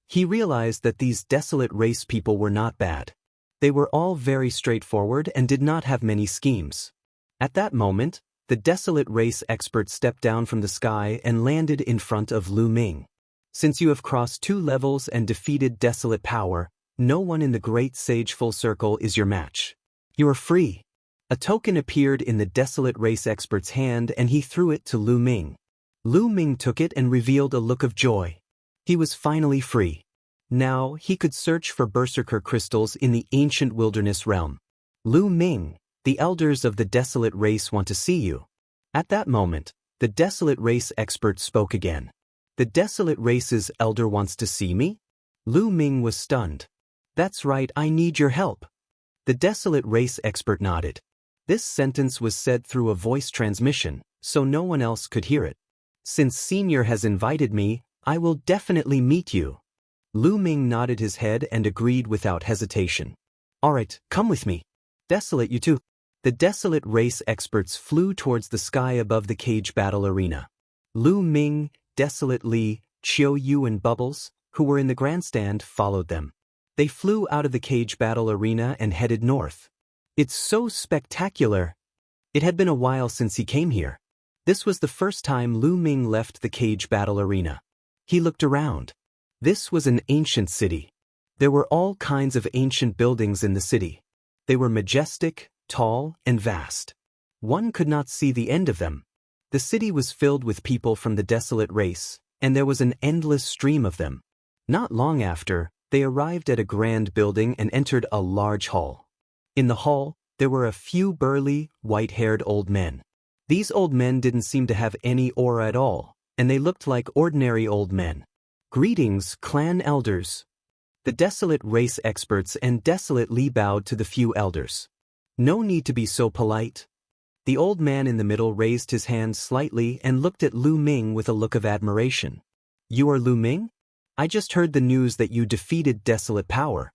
He realized that these Desolate race people were not bad. They were all very straightforward and did not have many schemes. At that moment, the Desolate race expert stepped down from the sky and landed in front of Lu Ming. Since you have crossed 2 levels and defeated Desolate power, no one in the Great Sage Full Circle is your match. You are free. A token appeared in the Desolate race expert's hand and he threw it to Lu Ming. Lu Ming took it and revealed a look of joy. He was finally free. Now, he could search for berserker crystals in the ancient wilderness realm. Lu Ming, the elders of the Desolate race want to see you. At that moment, the Desolate race expert spoke again. The Desolate race's elder wants to see me? Lu Ming was stunned. That's right, I need your help. The Desolate race expert nodded. This sentence was said through a voice transmission, so no one else could hear it. Since Senior has invited me, I will definitely meet you. Lu Ming nodded his head and agreed without hesitation. Alright, come with me. Desolate, you too. The Desolate race experts flew towards the sky above the cage battle arena. Lu Ming, Desolate Li, Qiu Yue and Bubbles, who were in the grandstand, followed them. They flew out of the cage battle arena and headed north. It's so spectacular. It had been a while since he came here. This was the first time Lu Ming left the cage battle arena. He looked around. This was an ancient city. There were all kinds of ancient buildings in the city. They were majestic, tall, and vast. One could not see the end of them. The city was filled with people from the Desolate race, and there was an endless stream of them. Not long after, they arrived at a grand building and entered a large hall. In the hall, there were a few burly, white-haired old men. These old men didn't seem to have any aura at all, and they looked like ordinary old men. Greetings, clan elders. The Desolate race experts and Desolate Li bowed to the few elders. No need to be so polite. The old man in the middle raised his hand slightly and looked at Lu Ming with a look of admiration. You are Lu Ming? I just heard the news that you defeated Desolate Power.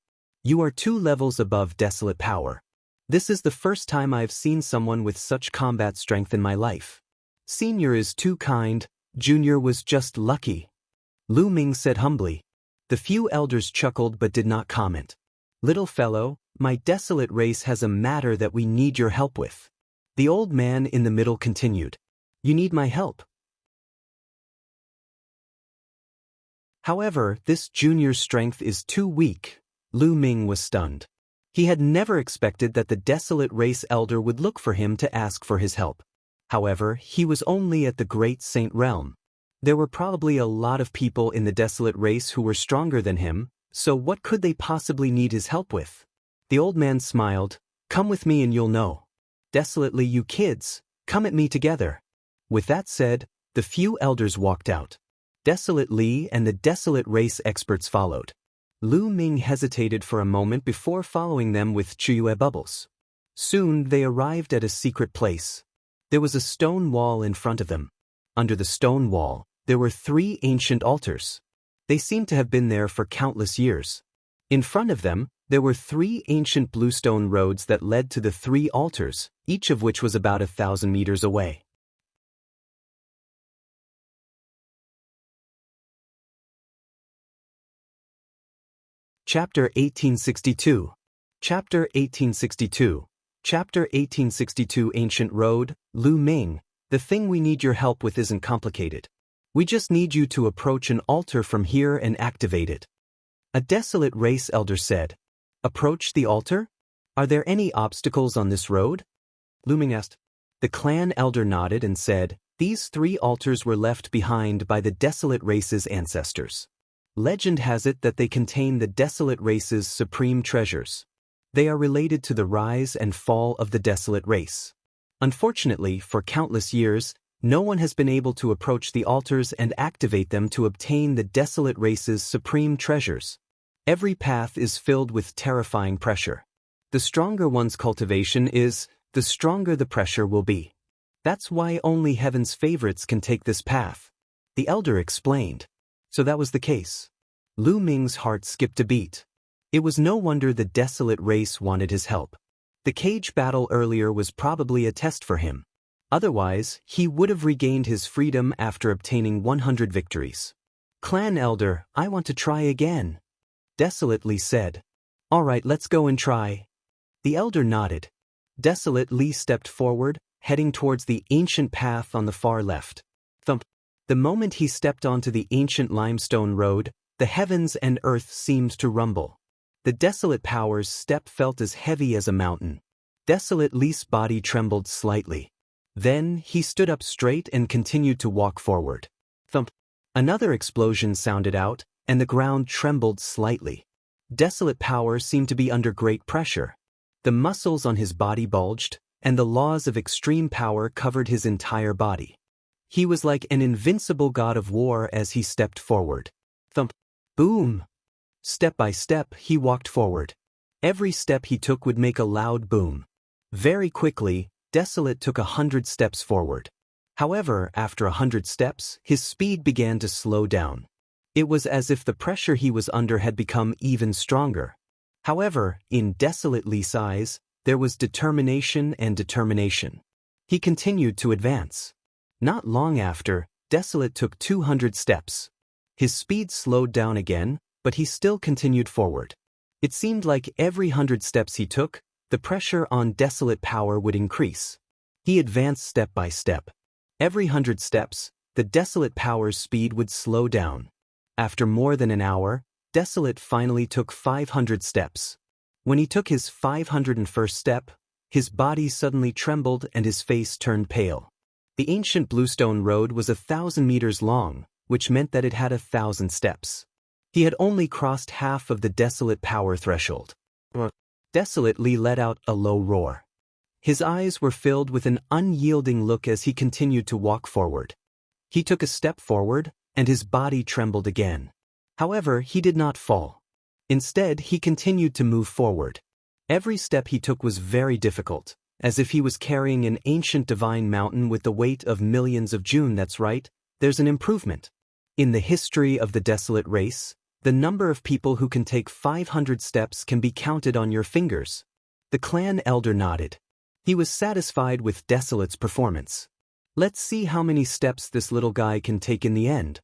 You are 2 levels above Desolate Power. This is the first time I've seen someone with such combat strength in my life. Senior is too kind, Junior was just lucky. Lu Ming said humbly. The few elders chuckled but did not comment. Little fellow, my Desolate race has a matter that we need your help with. The old man in the middle continued. You need my help. However, this junior's strength is too weak. Lu Ming was stunned. He had never expected that the Desolate race elder would look for him to ask for his help. However, he was only at the Great Saint realm. There were probably a lot of people in the Desolate race who were stronger than him, so what could they possibly need his help with? The old man smiled. Come with me and you'll know. Desolately, you kids, come at me together. With that said, the few elders walked out. Desolate Li and the Desolate race experts followed. Lu Ming hesitated for a moment before following them with Qiu Yue Bubbles. Soon they arrived at a secret place. There was a stone wall in front of them. Under the stone wall, there were 3 ancient altars. They seemed to have been there for countless years. In front of them, there were 3 ancient bluestone roads that led to the 3 altars, each of which was about 1,000 meters away. Chapter 1862. Chapter 1862. Chapter 1862 Ancient Road, Lu Ming. The thing we need your help with isn't complicated. We just need you to approach an altar from here and activate it. A Desolate race elder said. Approach the altar? Are there any obstacles on this road? Lu Ming asked. The clan elder nodded and said, these 3 altars were left behind by the Desolate race's ancestors. Legend has it that they contain the Desolate race's supreme treasures. They are related to the rise and fall of the Desolate race. Unfortunately, for countless years, no one has been able to approach the altars and activate them to obtain the Desolate race's supreme treasures. Every path is filled with terrifying pressure. The stronger one's cultivation is, the stronger the pressure will be. That's why only heaven's favorites can take this path. The elder explained. So that was the case. Lu Ming's heart skipped a beat. It was no wonder the Desolate race wanted his help. The cage battle earlier was probably a test for him. Otherwise, he would have regained his freedom after obtaining 100 victories. Clan elder, I want to try again. Desolate Li said. Alright, let's go and try. The elder nodded. Desolate Li stepped forward, heading towards the ancient path on the far left. Thump. The moment he stepped onto the ancient limestone road, the heavens and earth seemed to rumble. The Desolate Power's step felt as heavy as a mountain. Desolate Li's body trembled slightly. Then, he stood up straight and continued to walk forward. Thump. Another explosion sounded out, and the ground trembled slightly. Desolate Power seemed to be under great pressure. The muscles on his body bulged, and the laws of extreme power covered his entire body. He was like an invincible god of war as he stepped forward. Thump. Boom. Step by step, he walked forward. Every step he took would make a loud boom. Very quickly, Desolate took 100 steps forward. However, after 100 steps, his speed began to slow down. It was as if the pressure he was under had become even stronger. However, in Desolate Li's eyes, there was determination and determination. He continued to advance. Not long after, Desolate took 200 steps. His speed slowed down again, but he still continued forward. It seemed like every 100 steps he took, the pressure on Desolate power would increase. He advanced step by step. Every 100 steps, the Desolate power's speed would slow down. After more than an hour, Desolate finally took 500 steps. When he took his 501st step, his body suddenly trembled and his face turned pale. The ancient bluestone road was 1,000 meters long, which meant that it had 1,000 steps. He had only crossed half of the Desolate power threshold. Desolate Li let out a low roar. His eyes were filled with an unyielding look as he continued to walk forward. He took a step forward, and his body trembled again. However, he did not fall. Instead, he continued to move forward. Every step he took was very difficult, as if he was carrying an ancient divine mountain with the weight of millions of June. That's right, there's an improvement. In the history of the Desolate race, the number of people who can take 500 steps can be counted on your fingers. The clan elder nodded. He was satisfied with Desolate's performance. Let's see how many steps this little guy can take in the end.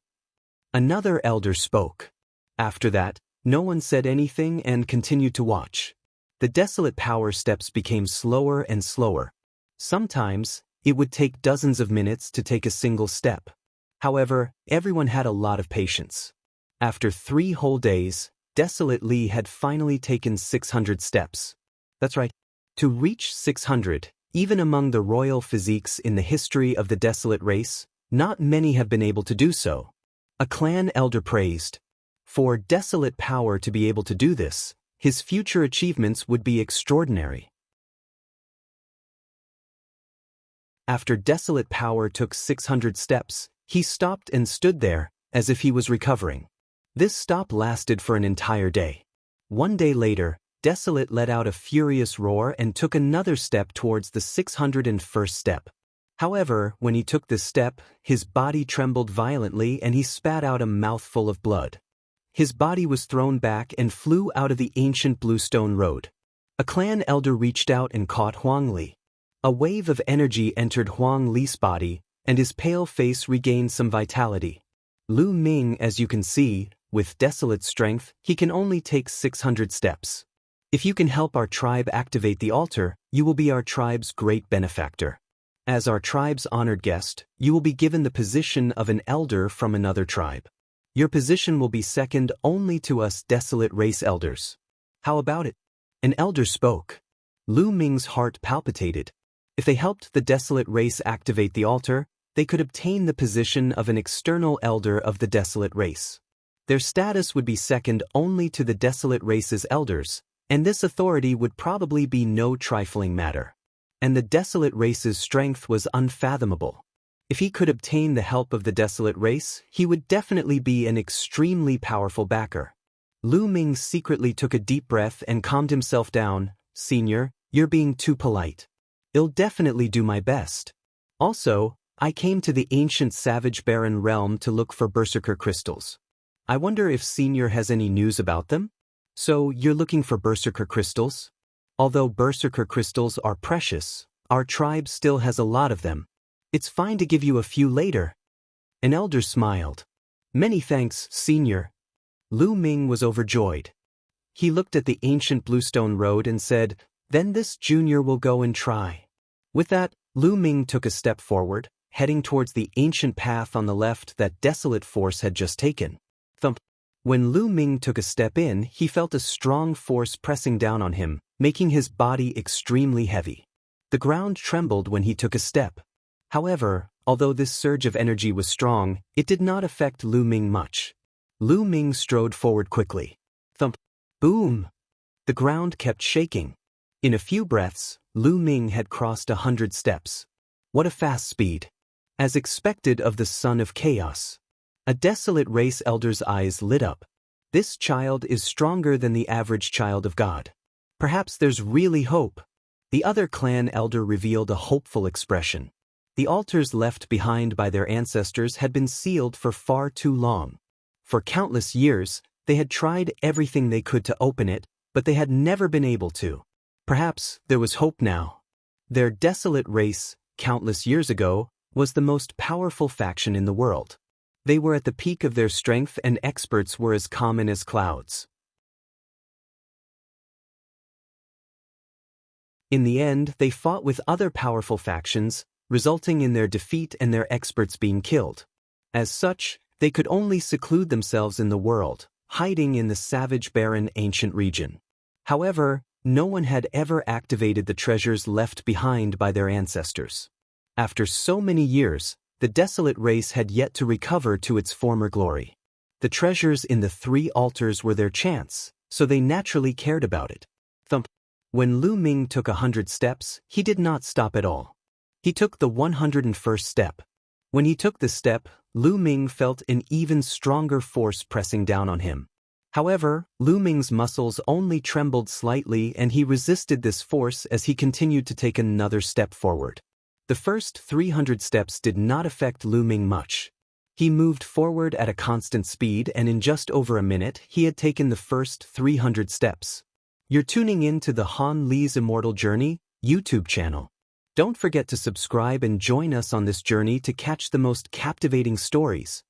Another elder spoke. After that, no one said anything and continued to watch. The Desolate power steps became slower and slower. Sometimes, it would take dozens of minutes to take a single step. However, everyone had a lot of patience. After 3 whole days, Desolate Li had finally taken 600 steps. That's right. To reach 600, even among the royal physiques in the history of the Desolate race, not many have been able to do so. A clan elder praised. For Desolate power to be able to do this, his future achievements would be extraordinary. After Desolate power took 600 steps, he stopped and stood there, as if he was recovering. This stop lasted for an entire day. 1 day later, Desolate let out a furious roar and took another step towards the 601st step. However, when he took this step, his body trembled violently and he spat out a mouthful of blood. His body was thrown back and flew out of the ancient bluestone road. A clan elder reached out and caught Huang Li. A wave of energy entered Huang Li's body, and his pale face regained some vitality. Lu Ming, as you can see, with Desolate strength, he can only take 600 steps. If you can help our tribe activate the altar, you will be our tribe's great benefactor. As our tribe's honored guest, you will be given the position of an elder from another tribe. Your position will be second only to us Desolate race elders. How about it? An elder spoke. Lu Ming's heart palpitated. If they helped the Desolate race activate the altar, they could obtain the position of an external elder of the Desolate race. Their status would be second only to the Desolate race's elders, and this authority would probably be no trifling matter. And the Desolate race's strength was unfathomable. If he could obtain the help of the Desolate race, he would definitely be an extremely powerful backer. Lu Ming secretly took a deep breath and calmed himself down. Senior, you're being too polite. I'll definitely do my best. Also, I came to the ancient savage barren realm to look for berserker crystals. I wonder if Senior has any news about them? So, you're looking for berserker crystals? Although berserker crystals are precious, our tribe still has a lot of them. It's fine to give you a few later. An elder smiled. Many thanks, Senior. Lu Ming was overjoyed. He looked at the ancient bluestone road and said, then this junior will go and try. With that, Lu Ming took a step forward, heading towards the ancient path on the left that Desolate force had just taken. Thump. When Lu Ming took a step in, he felt a strong force pressing down on him, making his body extremely heavy. The ground trembled when he took a step. However, although this surge of energy was strong, it did not affect Lu Ming much. Lu Ming strode forward quickly. Thump. Boom! The ground kept shaking. In a few breaths, Lu Ming had crossed 100 steps. What a fast speed! As expected of the Son of Chaos. A Desolate race elder's eyes lit up. This child is stronger than the average child of God. Perhaps there's really hope. The other clan elder revealed a hopeful expression. The altars left behind by their ancestors had been sealed for far too long. For countless years, they had tried everything they could to open it, but they had never been able to. Perhaps there was hope now. Their Desolate race, countless years ago, was the most powerful faction in the world. They were at the peak of their strength and experts were as common as clouds. In the end, they fought with other powerful factions, resulting in their defeat and their experts being killed. As such, they could only seclude themselves in the world, hiding in the savage barren ancient region. However, no one had ever activated the treasures left behind by their ancestors. After so many years, the Desolate race had yet to recover to its former glory. The treasures in the 3 altars were their chance, so they naturally cared about it. Thump. When Lu Ming took 100 steps, he did not stop at all. He took the 101st step. When he took the step, Lu Ming felt an even stronger force pressing down on him. However, Lu Ming's muscles only trembled slightly and he resisted this force as he continued to take another step forward. The first 300 steps did not affect Lu Ming much. He moved forward at a constant speed and in just over a minute he had taken the first 300 steps. You're tuning in to the Han Li's Immortal Journey YouTube channel. Don't forget to subscribe and join us on this journey to catch the most captivating stories.